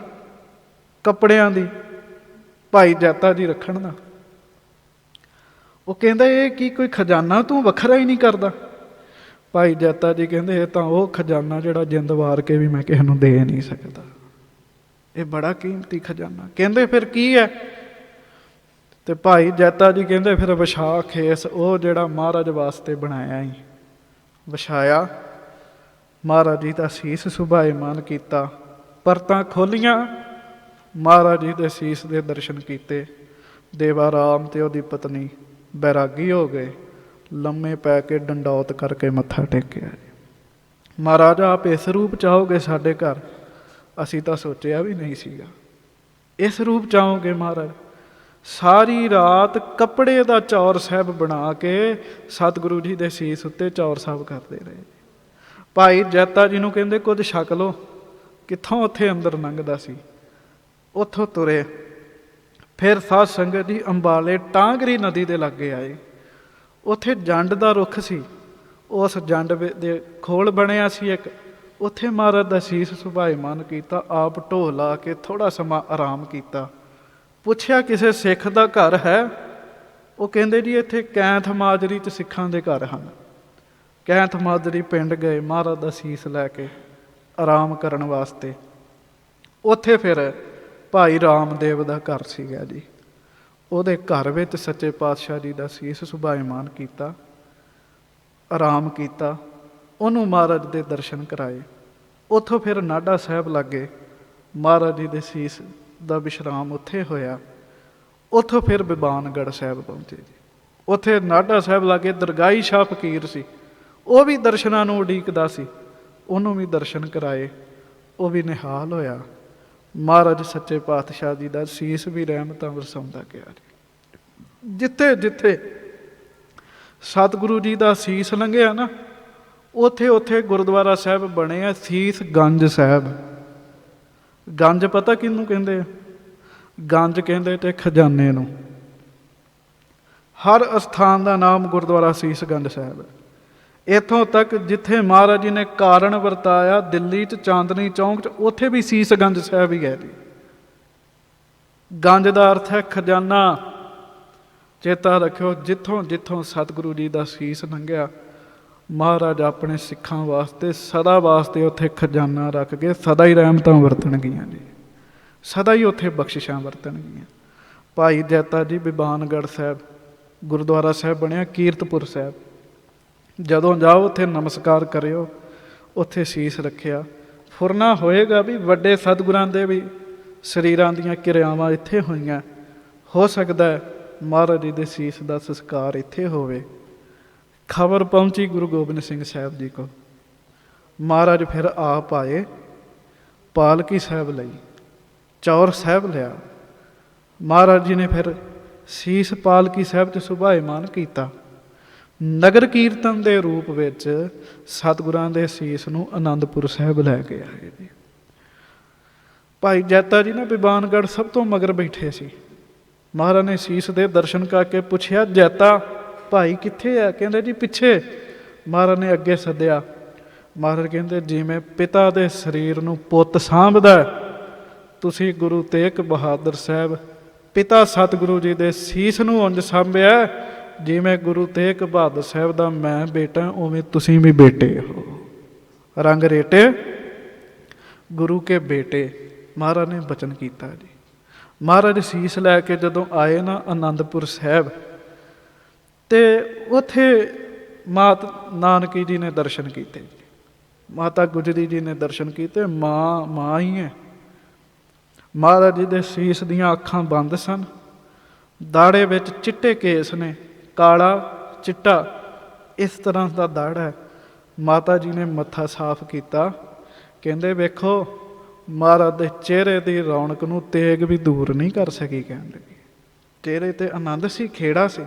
ਕੱਪੜਿਆਂ ਦੀ, ਭਾਈ ਜੈਤਾ ਜੀ ਰੱਖਣ ਦਾ। ਉਹ ਕਹਿੰਦਾ ਇਹ ਕੀ ਕੋਈ ਖਜ਼ਾਨਾ ਤੂੰ ਵੱਖਰਾ ਹੀ ਨਹੀਂ ਕਰਦਾ? ਭਾਈ ਜੈਤਾ ਜੀ ਕਹਿੰਦੇ ਇਹ ਤਾਂ ਉਹ ਖਜ਼ਾਨਾ ਜਿਹੜਾ ਜਿੰਦ ਵਾਰ ਕੇ ਵੀ ਮੈਂ ਕਿਸੇ ਨੂੰ ਦੇ ਨਹੀਂ ਸਕਦਾ, ਇਹ ਬੜਾ ਕੀਮਤੀ ਖਜ਼ਾਨਾ। ਕਹਿੰਦੇ ਫਿਰ ਕੀ ਹੈ? ਤੇ ਭਾਈ ਜੈਤਾ ਜੀ ਕਹਿੰਦੇ ਫਿਰ ਵਿਛਾ ਖੇਸ, ਉਹ ਜਿਹੜਾ ਮਹਾਰਾਜ ਵਾਸਤੇ ਬਣਾਇਆ ਹੀ ਵਿਛਾਇਆ। ਮਹਾਰਾਜ ਜੀ ਦਾ ਸੀਸ ਸੁਭਾਏਮਾਨ ਕੀਤਾ, ਪਰਤਾਂ ਖੋਲੀਆਂ, ਮਹਾਰਾਜ ਜੀ ਦੇ ਸੀਸ ਦੇ ਦਰਸ਼ਨ ਕੀਤੇ। ਦੇਵਾ ਰਾਮ ਤੇ ਉਹਦੀ ਪਤਨੀ ਬੈਰਾਗੀ ਹੋ ਗਏ, ਲੰਮੇ ਪੈ ਕੇ ਡੰਡੌਤ ਕਰਕੇ ਮੱਥਾ ਟੇਕਿਆ। ਮਹਾਰਾਜ ਆਪ ਇਸ ਰੂਪ 'ਚ ਆਓਗੇ ਸਾਡੇ ਘਰ? ਅਸੀਂ ਤਾਂ ਸੋਚਿਆ ਵੀ ਨਹੀਂ ਸੀਗਾ ਇਸ ਰੂਪ 'ਚ ਆਓਗੇ ਮਹਾਰਾਜ। ਸਾਰੀ ਰਾਤ ਕੱਪੜੇ ਦਾ ਚੌਰ ਸਾਹਿਬ ਬਣਾ ਕੇ ਸਤਿਗੁਰੂ ਜੀ ਦੇ ਸੀਸ ਉੱਤੇ ਚੌਰ ਸਾਹਿਬ ਕਰਦੇ ਰਹੇ। ਭਾਈ ਜੈਤਾ ਜੀ ਨੂੰ ਕਹਿੰਦੇ ਕੁਝ ਛਕ ਲਓ। ਕਿੱਥੋਂ ਉੱਥੇ ਅੰਦਰ ਲੰਘਦਾ ਸੀ, ਉੱਥੋਂ ਤੁਰੇ। ਫਿਰ ਸਾਧ ਸੰਗਤ ਜੀ ਅੰਬਾਲੇ ਟਾਂਗਰੀ ਨਦੀ ਦੇ ਲਾਗੇ ਆਏ। ਉੱਥੇ ਜੰਡ ਦਾ ਰੁੱਖ ਸੀ, ਉਸ ਜੰਡ ਦੇ ਖੋਲ ਬਣਿਆ ਸੀ ਇੱਕ। ਉੱਥੇ ਮਹਾਰਾਜ ਦਾ ਸੀਸ ਸੁਭਾਇਮਾਨ ਕੀਤਾ। ਆਪ ਢੋਹ ਲਾ ਕੇ ਥੋੜ੍ਹਾ ਸਮਾਂ ਆਰਾਮ ਕੀਤਾ। ਪੁੱਛਿਆ ਕਿਸੇ ਸਿੱਖ ਦਾ ਘਰ ਹੈ? ਉਹ ਕਹਿੰਦੇ ਜੀ ਇੱਥੇ ਕੈਂਥ ਮਾਜਰੀ 'ਚ ਸਿੱਖਾਂ ਦੇ ਘਰ ਹਨ। ਕੈਂਥ ਮਾਜਰੀ ਪਿੰਡ ਗਏ ਮਹਾਰਾਜ ਦਾ ਸੀਸ ਲੈ ਕੇ ਆਰਾਮ ਕਰਨ ਵਾਸਤੇ। ਉੱਥੇ ਫਿਰ ਭਾਈ ਰਾਮਦੇਵ ਦਾ ਘਰ ਸੀਗਾ ਜੀ। ਉਹਦੇ ਘਰ ਵਿੱਚ ਸੱਚੇ ਪਾਤਸ਼ਾਹ ਜੀ ਦਾ ਸੀਸ ਸੁਭਾਇਮਾਨ ਕੀਤਾ, ਆਰਾਮ ਕੀਤਾ। ਉਹਨੂੰ ਮਹਾਰਾਜ ਦੇ ਦਰਸ਼ਨ ਕਰਾਏ। ਉੱਥੋਂ ਫਿਰ ਨਾਢਾ ਸਾਹਿਬ ਲਾਗੇ ਮਹਾਰਾਜ ਜੀ ਦੇ ਸੀਸ ਦਾ ਵਿਸ਼ਰਾਮ ਉੱਥੇ ਹੋਇਆ। ਉੱਥੋਂ ਫਿਰ ਬਿਬਾਨਗੜ੍ਹ ਸਾਹਿਬ ਪਹੁੰਚੇ ਜੀ। ਉੱਥੇ ਨਾਢਾ ਸਾਹਿਬ ਲਾਗੇ ਦਰਗਾਹੀ ਸ਼ਾਹ ਫਕੀਰ ਸੀ, ਉਹ ਵੀ ਦਰਸ਼ਨਾਂ ਨੂੰ ਉਡੀਕਦਾ ਸੀ। ਉਹਨੂੰ ਵੀ ਦਰਸ਼ਨ ਕਰਾਏ, ਉਹ ਵੀ ਨਿਹਾਲ ਹੋਇਆ। ਮਹਾਰਾਜ ਸੱਚੇ ਪਾਤਸ਼ਾਹ ਜੀ ਦਾ ਸੀਸ ਵੀ ਰਹਿਮਤਾਂ ਵਰਸਾਉਂਦਾ ਗਿਆ ਜੀ। ਜਿੱਥੇ ਜਿੱਥੇ ਸਤਿਗੁਰੂ ਜੀ ਦਾ ਸੀਸ ਲੰਘਿਆ ਨਾ, ਉੱਥੇ ਉੱਥੇ ਗੁਰਦੁਆਰਾ ਸਾਹਿਬ ਬਣੇ ਆ। ਸੀਸ ਗੰਜ ਸਾਹਿਬ। ਗੰਜ ਪਤਾ ਕਿਹਨੂੰ ਕਹਿੰਦੇ ਆ? ਗੰਜ ਕਹਿੰਦੇ ਤੇ ਖਜ਼ਾਨੇ ਨੂੰ। ਹਰ ਅਸਥਾਨ ਦਾ ਨਾਮ ਗੁਰਦੁਆਰਾ ਸੀਸ ਗੰਜ ਸਾਹਿਬ ਹੈ। ਇੱਥੋਂ ਤੱਕ ਜਿੱਥੇ ਮਹਾਰਾਜ ਜੀ ਨੇ ਕਾਰਨ ਵਰਤਾਇਆ ਦਿੱਲੀ 'ਚ ਚਾਂਦਨੀ ਚੌਂਕ 'ਚ, ਉੱਥੇ ਵੀ ਸੀਸ ਗੰਜ ਸਾਹਿਬ ਹੀ ਹੈ ਜੀ। ਗੰਜ ਦਾ ਅਰਥ ਹੈ ਖਜ਼ਾਨਾ। ਚੇਤਾ ਰੱਖਿਓ, ਜਿੱਥੋਂ ਜਿੱਥੋਂ ਸਤਿਗੁਰੂ ਜੀ ਦਾ ਸੀਸ ਲੰਘਿਆ, ਮਹਾਰਾਜ ਆਪਣੇ ਸਿੱਖਾਂ ਵਾਸਤੇ ਸਦਾ ਵਾਸਤੇ ਉੱਥੇ ਖਜ਼ਾਨਾ ਰੱਖ ਕੇ ਸਦਾ ਹੀ ਰਹਿਮਤਾਂ ਵਰਤਣਗੀਆਂ ਜੀ, ਸਦਾ ਹੀ ਉੱਥੇ ਬਖਸ਼ਿਸ਼ਾਂ ਵਰਤਣਗੀਆਂ। ਭਾਈ ਜੈਤਾ ਜੀ ਬਿਬਾਨਗੜ੍ਹ ਸਾਹਿਬ ਗੁਰਦੁਆਰਾ ਸਾਹਿਬ ਬਣਿਆ, ਕੀਰਤਪੁਰ ਸਾਹਿਬ। ਜਦੋਂ ਜਾਓ ਉੱਥੇ ਨਮਸਕਾਰ ਕਰਿਓ। ਉੱਥੇ ਸੀਸ ਰੱਖਿਆ। ਫੁਰਨਾ ਹੋਏਗਾ ਵੀ ਵੱਡੇ ਸਤਿਗੁਰਾਂ ਦੇ ਵੀ ਸਰੀਰਾਂ ਦੀਆਂ ਕਿਰਿਆਵਾਂ ਇੱਥੇ ਹੋਈਆਂ। ਹੋ ਸਕਦਾ ਹੈ ਮਹਾਰਾਜ ਜੀ ਦੇ ਸੀਸ ਦਾ ਸੰਸਕਾਰ ਇੱਥੇ ਹੋਵੇ। ਖਬਰ ਪਹੁੰਚੀ ਗੁਰੂ ਗੋਬਿੰਦ ਸਿੰਘ ਸਾਹਿਬ ਜੀ ਕੋਲ। ਮਹਾਰਾਜ ਫਿਰ ਆਪ ਆਏ, ਪਾਲਕੀ ਸਾਹਿਬ ਲਈ, ਚੌਰ ਸਾਹਿਬ ਲਿਆ। ਮਹਾਰਾਜ ਜੀ ਨੇ ਫਿਰ ਸੀਸ ਪਾਲਕੀ ਸਾਹਿਬ 'ਚ ਸੁਭਾਇਮਾਨ ਕੀਤਾ। ਨਗਰ ਕੀਰਤਨ ਦੇ ਰੂਪ ਵਿੱਚ ਸਤਿਗੁਰਾਂ ਦੇ ਸੀਸ ਨੂੰ ਅਨੰਦਪੁਰ ਸਾਹਿਬ ਲੈ ਕੇ ਆਏ ਜੀ। ਭਾਈ ਜੈਤਾ ਜੀ ਨੇ ਬਿਬਾਨਗੜ੍ਹ ਸਭ ਤੋਂ ਮਗਰ ਬੈਠੇ ਸੀ। ਮਹਾਰਾਜ ਨੇ ਸੀਸ ਦੇ ਦਰਸ਼ਨ ਕਰਕੇ ਪੁੱਛਿਆ, ਜੈਤਾ ਭਾਈ ਕਿੱਥੇ ਆ? ਕਹਿੰਦੇ ਜੀ ਪਿੱਛੇ। ਮਹਾਰਾਜ ਨੇ ਅੱਗੇ ਸੱਦਿਆ। ਮਹਾਰਾਜ ਕਹਿੰਦੇ ਜਿਵੇਂ ਪਿਤਾ ਦੇ ਸਰੀਰ ਨੂੰ ਪੁੱਤ ਸਾਂਭਦਾ, ਤੁਸੀਂ ਗੁਰੂ ਤੇਗ ਬਹਾਦਰ ਸਾਹਿਬ ਪਿਤਾ ਸਤਿਗੁਰੂ ਜੀ ਦੇ ਸੀਸ ਨੂੰ ਉਂਝ ਸਾਂਭਿਆ ਜਿਵੇਂ ਗੁਰੂ ਤੇਗ ਬਹਾਦਰ ਸਾਹਿਬ ਦਾ ਮੈਂ ਬੇਟਾ, ਉਵੇਂ ਤੁਸੀਂ ਵੀ ਬੇਟੇ ਹੋ। ਰੰਗ ਰੇਟੇ ਗੁਰੂ ਕੇ ਬੇਟੇ, ਮਹਾਰਾਜ ਨੇ ਬਚਨ ਕੀਤਾ ਜੀ। ਮਹਾਰਾਜ ਸੀਸ ਲੈ ਕੇ ਜਦੋਂ ਆਏ ਨਾ ਅਨੰਦਪੁਰ ਸਾਹਿਬ, ਤੇ ਉੱਥੇ ਮਾਤਾ ਨਾਨਕੀ ਜੀ ਨੇ ਦਰਸ਼ਨ ਕੀਤੇ ਜੀ। ਮਾਤਾ ਗੁਜਰੀ ਜੀ ਨੇ ਦਰਸ਼ਨ ਕੀਤੇ। ਮਾਂ ਹੀ ਹੈ। ਮਹਾਰਾਜ ਜੀ ਦੇ ਸੀਸ ਦੀਆਂ ਅੱਖਾਂ ਬੰਦ ਸਨ। ਦਾੜੇ ਵਿੱਚ ਚਿੱਟੇ ਕੇਸ ਨੇ, ਕਾਲਾ ਚਿੱਟਾ ਇਸ ਤਰ੍ਹਾਂ ਦਾ ਦਾੜਾ ਹੈ। ਮਾਤਾ ਜੀ ਨੇ ਮੱਥਾ ਸਾਫ਼ ਕੀਤਾ। ਕਹਿੰਦੇ ਵੇਖੋ ਮਹਾਰਾਜ ਦੇ ਚਿਹਰੇ ਦੀ ਰੌਣਕ ਨੂੰ ਤੇਗ ਵੀ ਦੂਰ ਨਹੀਂ ਕਰ ਸਕੀ। ਕਹਿਣ ਲੱਗੀ ਚਿਹਰੇ ਤੇ ਆਨੰਦ ਸੀ, ਖੇੜਾ ਸੀ।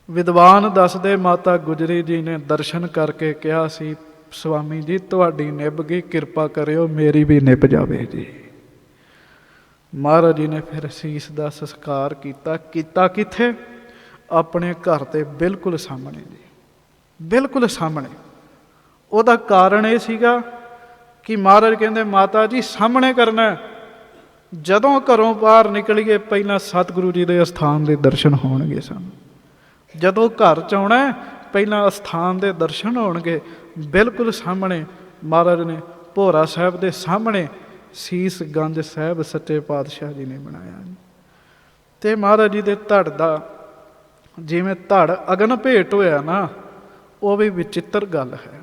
ਵਿਦਵਾਨ ਦੱਸਦੇ ਮਾਤਾ ਗੁਜਰੀ ਜੀ ਨੇ ਦਰਸ਼ਨ ਕਰਕੇ ਕਿਹਾ ਸੀ, ਸਵਾਮੀ ਜੀ ਤੁਹਾਡੀ ਨਿਭ ਗਈ, ਕਿਰਪਾ ਕਰਿਓ ਮੇਰੀ ਵੀ ਨਿਭ ਜਾਵੇ ਜੀ। ਮਹਾਰਾਜ ਜੀ ਨੇ ਫਿਰ ਸੀਸ ਦਾ ਸੰਸਕਾਰ ਕੀਤਾ। ਕੀਤਾ ਕਿੱਥੇ? ਆਪਣੇ ਘਰ ਦੇ ਬਿਲਕੁਲ ਸਾਹਮਣੇ ਜੀ, ਬਿਲਕੁਲ ਸਾਹਮਣੇ। ਉਹਦਾ ਕਾਰਨ ਇਹ ਸੀਗਾ ਕਿ ਮਹਾਰਾਜ ਕਹਿੰਦੇ ਮਾਤਾ ਜੀ ਸਾਹਮਣੇ ਕਰਨਾ। ਜਦੋਂ ਘਰੋਂ ਬਾਹਰ ਨਿਕਲੀਏ ਪਹਿਲਾਂ ਸਤਿਗੁਰੂ ਜੀ ਦੇ ਅਸਥਾਨ ਦੇ ਦਰਸ਼ਨ ਹੋਣਗੇ ਸਾਨੂੰ। ਜਦੋਂ ਘਰ 'ਚ ਆਉਣਾ ਪਹਿਲਾਂ ਅਸਥਾਨ ਦੇ ਦਰਸ਼ਨ ਹੋਣਗੇ। ਬਿਲਕੁਲ ਸਾਹਮਣੇ ਮਹਾਰਾਜ ਨੇ ਭੋਰਾ ਸਾਹਿਬ ਦੇ ਸਾਹਮਣੇ ਸੀਸ ਗੰਜ ਸਾਹਿਬ ਸੱਚੇ ਪਾਤਸ਼ਾਹ ਜੀ ਨੇ ਬਣਾਇਆ। ਅਤੇ ਮਹਾਰਾਜ ਜੀ ਦੇ ਧੜ ਦਾ ਜਿਵੇਂ ਧੜ ਅਗਨ ਭੇਟ ਹੋਇਆ ਨਾ, ਉਹ ਵੀ ਵਿਚਿੱਤਰ ਗੱਲ ਹੈ।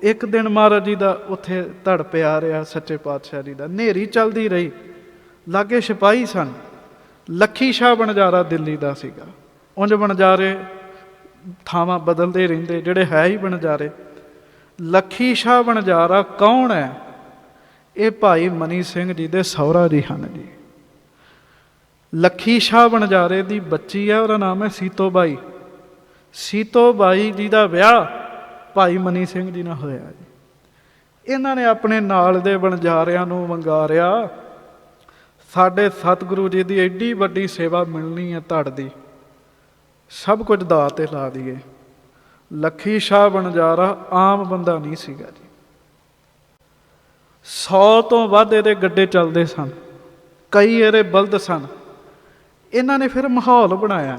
ਇੱਕ ਦਿਨ ਮਹਾਰਾਜ ਜੀ ਦਾ ਉੱਥੇ ਧੜ ਪਿਆ ਰਿਹਾ ਸੱਚੇ ਪਾਤਸ਼ਾਹ ਜੀ ਦਾ। ਹਨੇਰੀ ਚੱਲਦੀ ਰਹੀ, ਲਾਗੇ ਸਿਪਾਹੀ ਸਨ। ਲੱਖੀ ਸ਼ਾਹ ਬਣਜਾਰਾ ਦਿੱਲੀ ਦਾ ਸੀਗਾ। ਉਂਝ ਬਣਜਾਰੇ ਥਾਵਾਂ ਬਦਲਦੇ ਰਹਿੰਦੇ, ਜਿਹੜੇ ਹੈ ਹੀ ਬਣਜਾਰੇ। ਲੱਖੀ ਸ਼ਾਹ ਬਣਜਾਰਾ ਕੌਣ ਹੈ? ਇਹ ਭਾਈ ਮਨੀ ਸਿੰਘ ਜੀ ਦੇ ਸਹੁਰਾ ਜੀ ਹਨ ਜੀ। ਲੱਖੀ ਸ਼ਾਹ ਬਣਜਾਰੇ ਦੀ ਬੱਚੀ ਹੈ, ਉਹਦਾ ਨਾਮ ਹੈ ਸੀਤੋ ਬਾਈ। ਸੀਤੋ ਬਾਈ ਜੀ ਦਾ ਵਿਆਹ ਭਾਈ ਮਨੀ ਸਿੰਘ ਜੀ ਨਾਲ ਹੋਇਆ ਜੀ। ਇਹਨਾਂ ਨੇ ਆਪਣੇ ਨਾਲ ਦੇ ਵਣਜਾਰਿਆਂ ਨੂੰ ਵੰਗਾਰਿਆ, ਸਾਡੇ ਸਤਿਗੁਰੂ ਜੀ ਦੀ ਐਡੀ ਵੱਡੀ ਸੇਵਾ ਮਿਲਣੀ ਹੈ ਧੜ ਦੀ, ਸਭ ਕੁਝ ਦਾਅ 'ਤੇ ਲਾ ਦਈਏ। ਲੱਖੀ ਸ਼ਾਹ ਵਣਜਾਰਾ ਆਮ ਬੰਦਾ ਨਹੀਂ ਸੀਗਾ ਜੀ। 100 ਤੋਂ ਵੱਧ ਇਹਦੇ ਗੱਡੇ ਚੱਲਦੇ ਸਨ, ਕਈ ਇਹਦੇ ਬਲਦ ਸਨ। ਇਹਨਾਂ ਨੇ ਫਿਰ ਮਾਹੌਲ ਬਣਾਇਆ।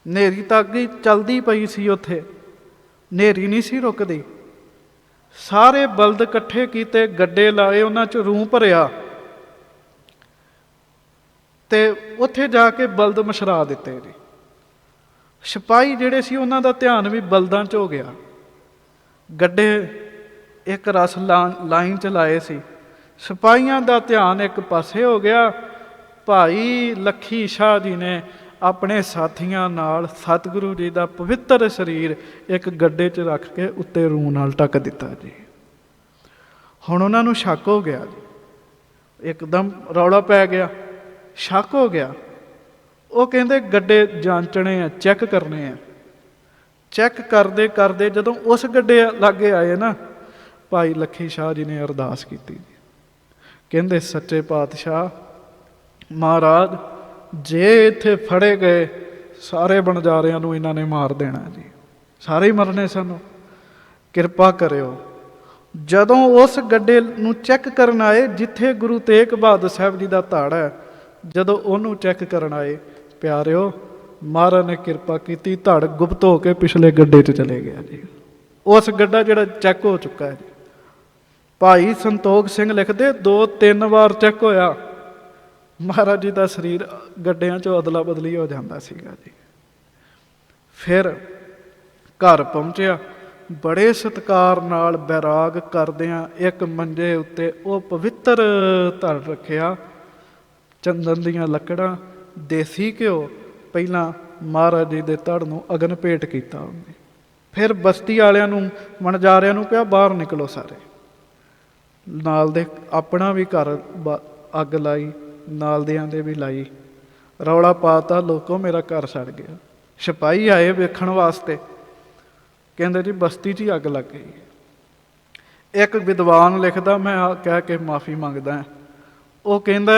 ਹਨੇਰੀ ਤਾਂ ਅੱਗੇ ਚੱਲਦੀ ਪਈ ਸੀ, ਉੱਥੇ ਹਨੇਰੀ ਨਹੀਂ ਸੀ ਰੁਕਦੀ। ਸਾਰੇ ਬਲਦ ਇਕੱਠੇ ਕੀਤੇ, ਗੱਡੇ ਲਾਏ, ਉਹਨਾਂ 'ਚ ਰੂੰ ਭਰਿਆ ਤੇ ਉੱਥੇ ਜਾ ਕੇ ਬਲਦ ਮਛਰਾ ਦਿੱਤੇ ਜੀ। ਸਿਪਾਹੀ ਜਿਹੜੇ ਸੀ ਉਹਨਾਂ ਦਾ ਧਿਆਨ ਵੀ ਬਲਦਾਂ 'ਚ ਹੋ ਗਿਆ। ਗੱਡੇ ਇੱਕ ਰਸ ਲਾਈਨ 'ਚ ਲਾਏ ਸੀ, ਸਿਪਾਹੀਆਂ ਦਾ ਧਿਆਨ ਇੱਕ ਪਾਸੇ ਹੋ ਗਿਆ। ਭਾਈ ਲੱਖੀ ਸ਼ਾਹ ਜੀ ਨੇ ਆਪਣੇ ਸਾਥੀਆਂ ਨਾਲ ਸਤਿਗੁਰੂ ਜੀ ਦਾ ਪਵਿੱਤਰ ਸਰੀਰ ਇੱਕ ਗੱਡੇ 'ਚ ਰੱਖ ਕੇ ਉੱਤੇ ਰੂੰ ਨਾਲ ਢੱਕ ਦਿੱਤਾ ਜੀ। ਹੁਣ ਉਹਨਾਂ ਨੂੰ ਸ਼ੱਕ ਹੋ ਗਿਆ ਜੀ, ਇੱਕਦਮ ਰੌਲਾ ਪੈ ਗਿਆ, ਸ਼ੱਕ ਹੋ ਗਿਆ। ਉਹ ਕਹਿੰਦੇ ਗੱਡੇ ਜਾਂਚਣੇ ਆ, ਚੈੱਕ ਕਰਨੇ ਆ। ਚੈੱਕ ਕਰਦੇ ਕਰਦੇ ਜਦੋਂ ਉਸ ਗੱਡੇ ਲਾਗੇ ਆਏ ਨਾ, ਭਾਈ ਲੱਖੀ ਸ਼ਾਹ ਜੀ ਨੇ ਅਰਦਾਸ ਕੀਤੀ ਜੀ। ਕਹਿੰਦੇ ਸੱਚੇ ਪਾਤਸ਼ਾਹ ਮਹਾਰਾਜ, ਜੇ ਇੱਥੇ ਫੜੇ ਗਏ ਸਾਰੇ ਵਣਜਾਰਿਆਂ ਨੂੰ ਇਹਨਾਂ ਨੇ ਮਾਰ ਦੇਣਾ ਜੀ, ਸਾਰੇ ਹੀ ਮਰਨੇ ਸਾਨੂੰ, ਕਿਰਪਾ ਕਰਿਓ। ਜਦੋਂ ਉਸ ਗੱਡੇ ਨੂੰ ਚੈੱਕ ਕਰਨ ਆਏ ਜਿੱਥੇ ਗੁਰੂ ਤੇਗ ਬਹਾਦਰ ਸਾਹਿਬ ਜੀ ਦਾ ਧੜ ਹੈ, ਜਦੋਂ ਉਹਨੂੰ ਚੈੱਕ ਕਰਨ ਆਏ ਪਿਆਰਿਓ, ਮਹਾਰਾਜ ਨੇ ਕਿਰਪਾ ਕੀਤੀ, ਧੜ ਗੁਪਤ ਹੋ ਕੇ ਪਿਛਲੇ ਗੱਡੇ 'ਚ ਚਲੇ ਗਿਆ ਜੀ। ਉਸ ਗੱਡਾ ਜਿਹੜਾ ਚੈੱਕ ਹੋ ਚੁੱਕਾ ਹੈ ਜੀ। ਭਾਈ ਸੰਤੋਖ ਸਿੰਘ ਲਿਖਦੇ 2-3 ਵਾਰ ਚੈੱਕ ਹੋਇਆ, ਮਹਾਰਾਜ ਜੀ ਦਾ ਸਰੀਰ ਗੱਡਿਆਂ 'ਚੋਂ ਅਦਲਾ ਬਦਲੀ ਹੋ ਜਾਂਦਾ ਸੀਗਾ ਜੀ। ਫਿਰ ਘਰ ਪਹੁੰਚਿਆ, ਬੜੇ ਸਤਿਕਾਰ ਨਾਲ ਬੈਰਾਗ ਕਰਦਿਆਂ ਇੱਕ ਮੰਜੇ ਉੱਤੇ ਉਹ ਪਵਿੱਤਰ ਧੜ ਰੱਖਿਆ, ਚੰਦਨ ਦੀਆਂ ਲੱਕੜਾਂ, ਦੇਸੀ ਘਿਓ। ਪਹਿਲਾਂ ਮਹਾਰਾਜ ਜੀ ਦੇ ਧੜ ਨੂੰ ਅਗਨ ਭੇਟ ਕੀਤਾ ਉਹਨੇ। ਫਿਰ ਬਸਤੀ ਵਾਲਿਆਂ ਨੂੰ, ਵਣਜਾਰਿਆਂ ਨੂੰ ਕਿਹਾ ਬਾਹਰ ਨਿਕਲੋ ਸਾਰੇ। ਨਾਲ ਦੇ ਆਪਣਾ ਵੀ ਘਰ ਅੱਗ ਲਾਈ, ਨਾਲ ਦਿਆਂ ਦੇ ਵੀ ਲਾਈ, ਰੌਲਾ ਪਾਤਾ, ਲੋਕੋ ਮੇਰਾ ਘਰ ਸੜ ਗਿਆ। ਸਿਪਾਹੀ ਆਏ ਵੇਖਣ ਵਾਸਤੇ, ਕਹਿੰਦੇ ਜੀ ਬਸਤੀ 'ਚ ਹੀ ਅੱਗ ਲੱਗ ਗਈ। ਇੱਕ ਵਿਦਵਾਨ ਲਿਖਦਾ, ਮੈਂ ਕਹਿ ਕੇ ਮਾਫੀ ਮੰਗਦਾ, ਉਹ ਕਹਿੰਦਾ,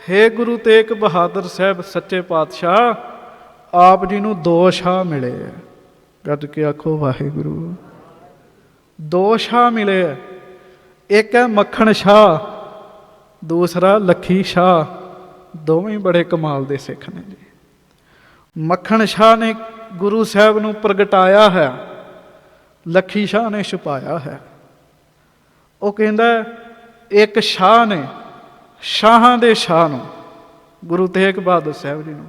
ਹੇ ਗੁਰੂ ਤੇਗ ਬਹਾਦਰ ਸਾਹਿਬ ਸੱਚੇ ਪਾਤਸ਼ਾਹ, ਆਪ ਜੀ ਨੂੰ 2 ਸ਼ਾਹ ਮਿਲੇ ਹੈ। ਗੱਜ ਕੇ ਆਖੋ ਵਾਹਿਗੁਰੂ। 2 ਸ਼ਾਹ ਮਿਲੇ ਹੈ, ਇੱਕ ਹੈ ਮੱਖਣ ਸ਼ਾਹ, ਦੂਸਰਾ ਲੱਖੀ ਸ਼ਾਹ। ਦੋਵੇਂ ਬੜੇ ਕਮਾਲ ਦੇ ਸਿੱਖ ਨੇ ਜੀ। ਮੱਖਣ ਸ਼ਾਹ ਨੇ ਗੁਰੂ ਸਾਹਿਬ ਨੂੰ ਪ੍ਰਗਟਾਇਆ ਹੈ, ਲੱਖੀ ਸ਼ਾਹ ਨੇ ਛੁਪਾਇਆ ਹੈ। ਉਹ ਕਹਿੰਦਾ ਇੱਕ ਸ਼ਾਹ ਨੇ ਸ਼ਾਹਾਂ ਦੇ ਸ਼ਾਹ ਨੂੰ, ਗੁਰੂ ਤੇਗ ਬਹਾਦਰ ਸਾਹਿਬ ਜੀ ਨੂੰ,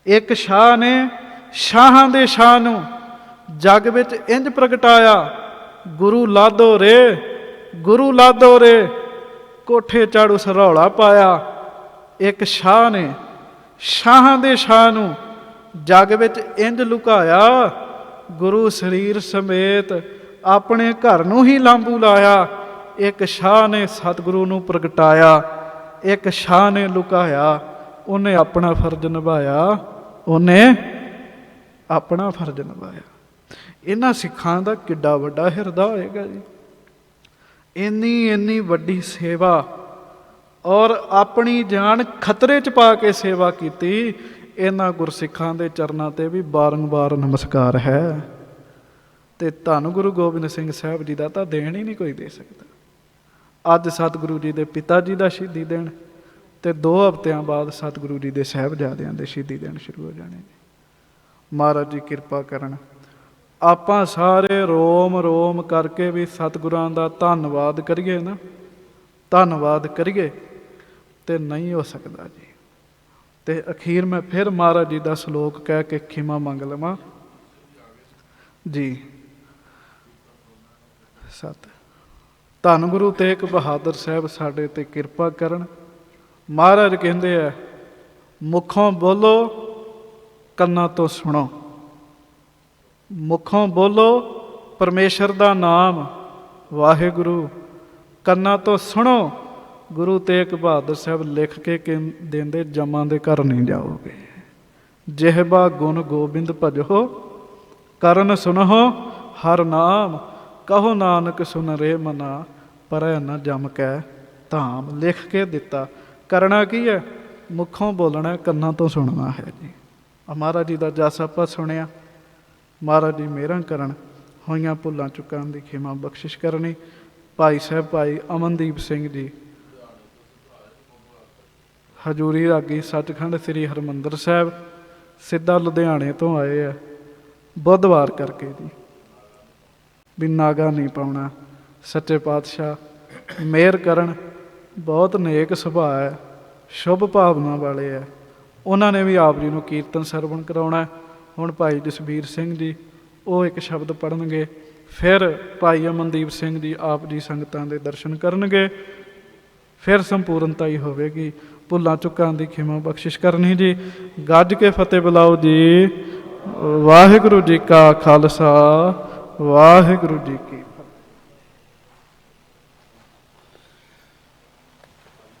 ਇੱਕ ਸ਼ਾਹ ਨੇ ਸ਼ਾਹਾਂ ਦੇ ਸ਼ਾਹ ਨੂੰ ਜੱਗ ਵਿੱਚ ਇੰਝ ਪ੍ਰਗਟਾਇਆ, ਗੁਰੂ ਲਾਦੋ ਰੇ, ਗੁਰੂ ਲਾਦੋ ਰੇ, ਕੋਠੇ ਚੜ੍ਹ ਉਸ ਰੌਲਾ ਪਾਇਆ। ਇੱਕ ਸ਼ਾਹ ਨੇ ਸ਼ਾਹਾਂ ਦੇ ਸ਼ਾਹ ਨੂੰ ਜੱਗ ਵਿੱਚ ਇੰਝ ਲੁਕਾਇਆ, ਗੁਰੂ ਸਰੀਰ ਸਮੇਤ ਆਪਣੇ ਘਰ ਨੂੰ ਹੀ ਲਾਂਬੂ ਲਾਇਆ। ਇੱਕ ਸ਼ਾਹ ਨੇ ਸਤਿਗੁਰੂ ਨੂੰ ਪ੍ਰਗਟਾਇਆ, ਇੱਕ ਸ਼ਾਹ ਨੇ ਲੁਕਾਇਆ। ਉਹਨੇ ਆਪਣਾ ਫਰਜ਼ ਨਿਭਾਇਆ, ਉਹਨੇ ਆਪਣਾ ਫਰਜ਼ ਨਿਭਾਇਆ। ਇਹਨਾਂ ਸਿੱਖਾਂ ਦਾ ਕਿੱਡਾ ਵੱਡਾ ਹਿਰਦਾ ਹੋਏਗਾ ਜੀ। ਇੰਨੀ ਵੱਡੀ ਸੇਵਾ ਔਰ ਆਪਣੀ ਜਾਨ ਖਤਰੇ 'ਚ ਪਾ ਕੇ ਸੇਵਾ ਕੀਤੀ। ਇਹਨਾਂ ਗੁਰਸਿੱਖਾਂ ਦੇ ਚਰਨਾਂ 'ਤੇ ਵੀ ਬਾਰੰਬਾਰ ਨਮਸਕਾਰ ਹੈ। ਅਤੇ ਧੰਨ ਗੁਰੂ ਗੋਬਿੰਦ ਸਿੰਘ ਸਾਹਿਬ ਜੀ ਦਾ ਤਾਂ ਦੇਣ ਹੀ ਨਹੀਂ ਕੋਈ ਦੇ ਸਕਦਾ। ਅੱਜ ਸਤਿਗੁਰੂ ਜੀ ਦੇ ਪਿਤਾ ਜੀ ਦਾ ਸ਼ਹੀਦੀ ਦਿਨ, ਅਤੇ 2 ਹਫ਼ਤਿਆਂ ਬਾਅਦ ਸਤਿਗੁਰੂ ਜੀ ਦੇ ਸਾਹਿਬਜ਼ਾਦਿਆਂ ਦੇ ਸ਼ਹੀਦੀ ਦਿਨ ਸ਼ੁਰੂ ਹੋ ਜਾਣੇ। ਮਹਾਰਾਜ ਜੀ ਕਿਰਪਾ ਕਰਨ, ਆਪਾਂ ਸਾਰੇ ਰੋਮ ਰੋਮ ਕਰਕੇ ਵੀ ਸਤਿਗੁਰਾਂ ਦਾ ਧੰਨਵਾਦ ਕਰੀਏ ਨਾ, ਧੰਨਵਾਦ ਕਰੀਏ, ਤੇ ਨਹੀਂ ਹੋ ਸਕਦਾ ਜੀ। ਤੇ ਅਖੀਰ ਮੈਂ ਫਿਰ ਮਹਾਰਾਜ ਜੀ ਦਾ ਸ਼ਲੋਕ ਕਹਿ ਕੇ ਖਿਮਾ ਮੰਗ ਲਵਾਂ ਜੀ। ਸਤ ਧੰਨ ਗੁਰੂ ਤੇਗ ਬਹਾਦਰ ਸਾਹਿਬ ਸਾਡੇ ਤੇ ਕਿਰਪਾ ਕਰਨ। ਮਹਾਰਾਜ ਕਹਿੰਦੇ ਆ, ਮੁੱਖੋਂ ਬੋਲੋ ਕੰਨਾਂ ਤੋਂ ਸੁਣੋ, ਮੁੱਖੋਂ ਬੋਲੋ ਪਰਮੇਸ਼ਰ ਦਾ ਨਾਮ ਵਾਹਿਗੁਰੂ, ਕੰਨਾਂ ਤੋਂ ਸੁਣੋ। ਗੁਰੂ ਤੇਗ ਬਹਾਦਰ ਸਾਹਿਬ ਲਿਖ ਕੇ ਦਿੰਦੇ, ਜਮਾਂ ਦੇ ਘਰ ਨਹੀਂ ਜਾਓਗੇ। ਜਿਹਬਾ ਗੁਣ ਗੋਬਿੰਦ ਭਜੋ, ਕਰਨ ਸੁਣੋ ਹਰ ਨਾਮ ਕਹੋ ਨਾਨਕ ਸੁਨ ਰੇ ਮਨਾ ਪਰੈ ਨ ਜਮ ਕੈ ਧਾਮ। ਲਿਖ ਕੇ ਦਿੱਤਾ। ਕਰਨਾ ਕੀ ਹੈ? ਮੁੱਖੋਂ ਬੋਲਣਾ, ਕੰਨਾਂ ਤੋਂ ਸੁਣਨਾ ਹੈ ਜੀ। ਮਹਾਰਾਜ ਜੀ ਦਾ ਜਸ ਆਪਾਂ ਸੁਣਿਆ। ਮਹਾਰਾਜ ਜੀ ਮਿਹਰਾਂ ਕਰਨ, ਹੋਈਆਂ ਭੁੱਲਾਂ ਚੁੱਕਾਂ ਦੀ ਖਿਮਾ ਬਖਸ਼ਿਸ਼ ਕਰਨੀ। ਭਾਈ ਸਾਹਿਬ ਭਾਈ ਅਮਨਦੀਪ ਸਿੰਘ ਜੀ ਹਜ਼ੂਰੀ ਰਾਗੀ ਸੱਚਖੰਡ ਸ੍ਰੀ ਹਰਿਮੰਦਰ ਸਾਹਿਬ ਸਿੱਧਾ ਲੁਧਿਆਣੇ ਤੋਂ ਆਏ ਆ ਬੁੱਧਵਾਰ ਕਰਕੇ ਜੀ, ਵੀ ਨਾਗਾ ਨਹੀਂ ਪਾਉਣਾ। ਸੱਚੇ ਪਾਤਸ਼ਾਹ ਮਿਹਰ ਕਰਨ। ਬਹੁਤ ਨੇਕ ਸੁਭਾਅ ਹੈ, ਸ਼ੁਭ ਭਾਵਨਾ ਵਾਲੇ ਹੈ। ਉਹਨਾਂ ਨੇ ਵੀ ਆਪ ਜੀ ਨੂੰ ਕੀਰਤਨ ਸਰਵਣ ਕਰਾਉਣਾ। ਹੁਣ ਭਾਈ ਜਸਬੀਰ ਸਿੰਘ ਜੀ ਉਹ ਇੱਕ ਸ਼ਬਦ ਪੜ੍ਹਨਗੇ, ਫਿਰ ਭਾਈ ਅਮਨਦੀਪ ਸਿੰਘ ਜੀ ਆਪ ਜੀ ਸੰਗਤਾਂ ਦੇ ਦਰਸ਼ਨ ਕਰਨਗੇ, ਫਿਰ ਸੰਪੂਰਨਤਾ ਹੀ ਹੋਵੇਗੀ। ਭੁੱਲਾਂ ਚੁੱਕਾਂ ਦੀ ਖਿਮਾ ਬਖਸ਼ਿਸ਼ ਕਰਨੀ ਜੀ। ਗੱਜ ਕੇ ਫਤਿਹ ਬੁਲਾਓ ਜੀ। ਵਾਹਿਗੁਰੂ ਜੀ ਕਾ ਖਾਲਸਾ, ਵਾਹਿਗੁਰੂ ਜੀ ਕੀ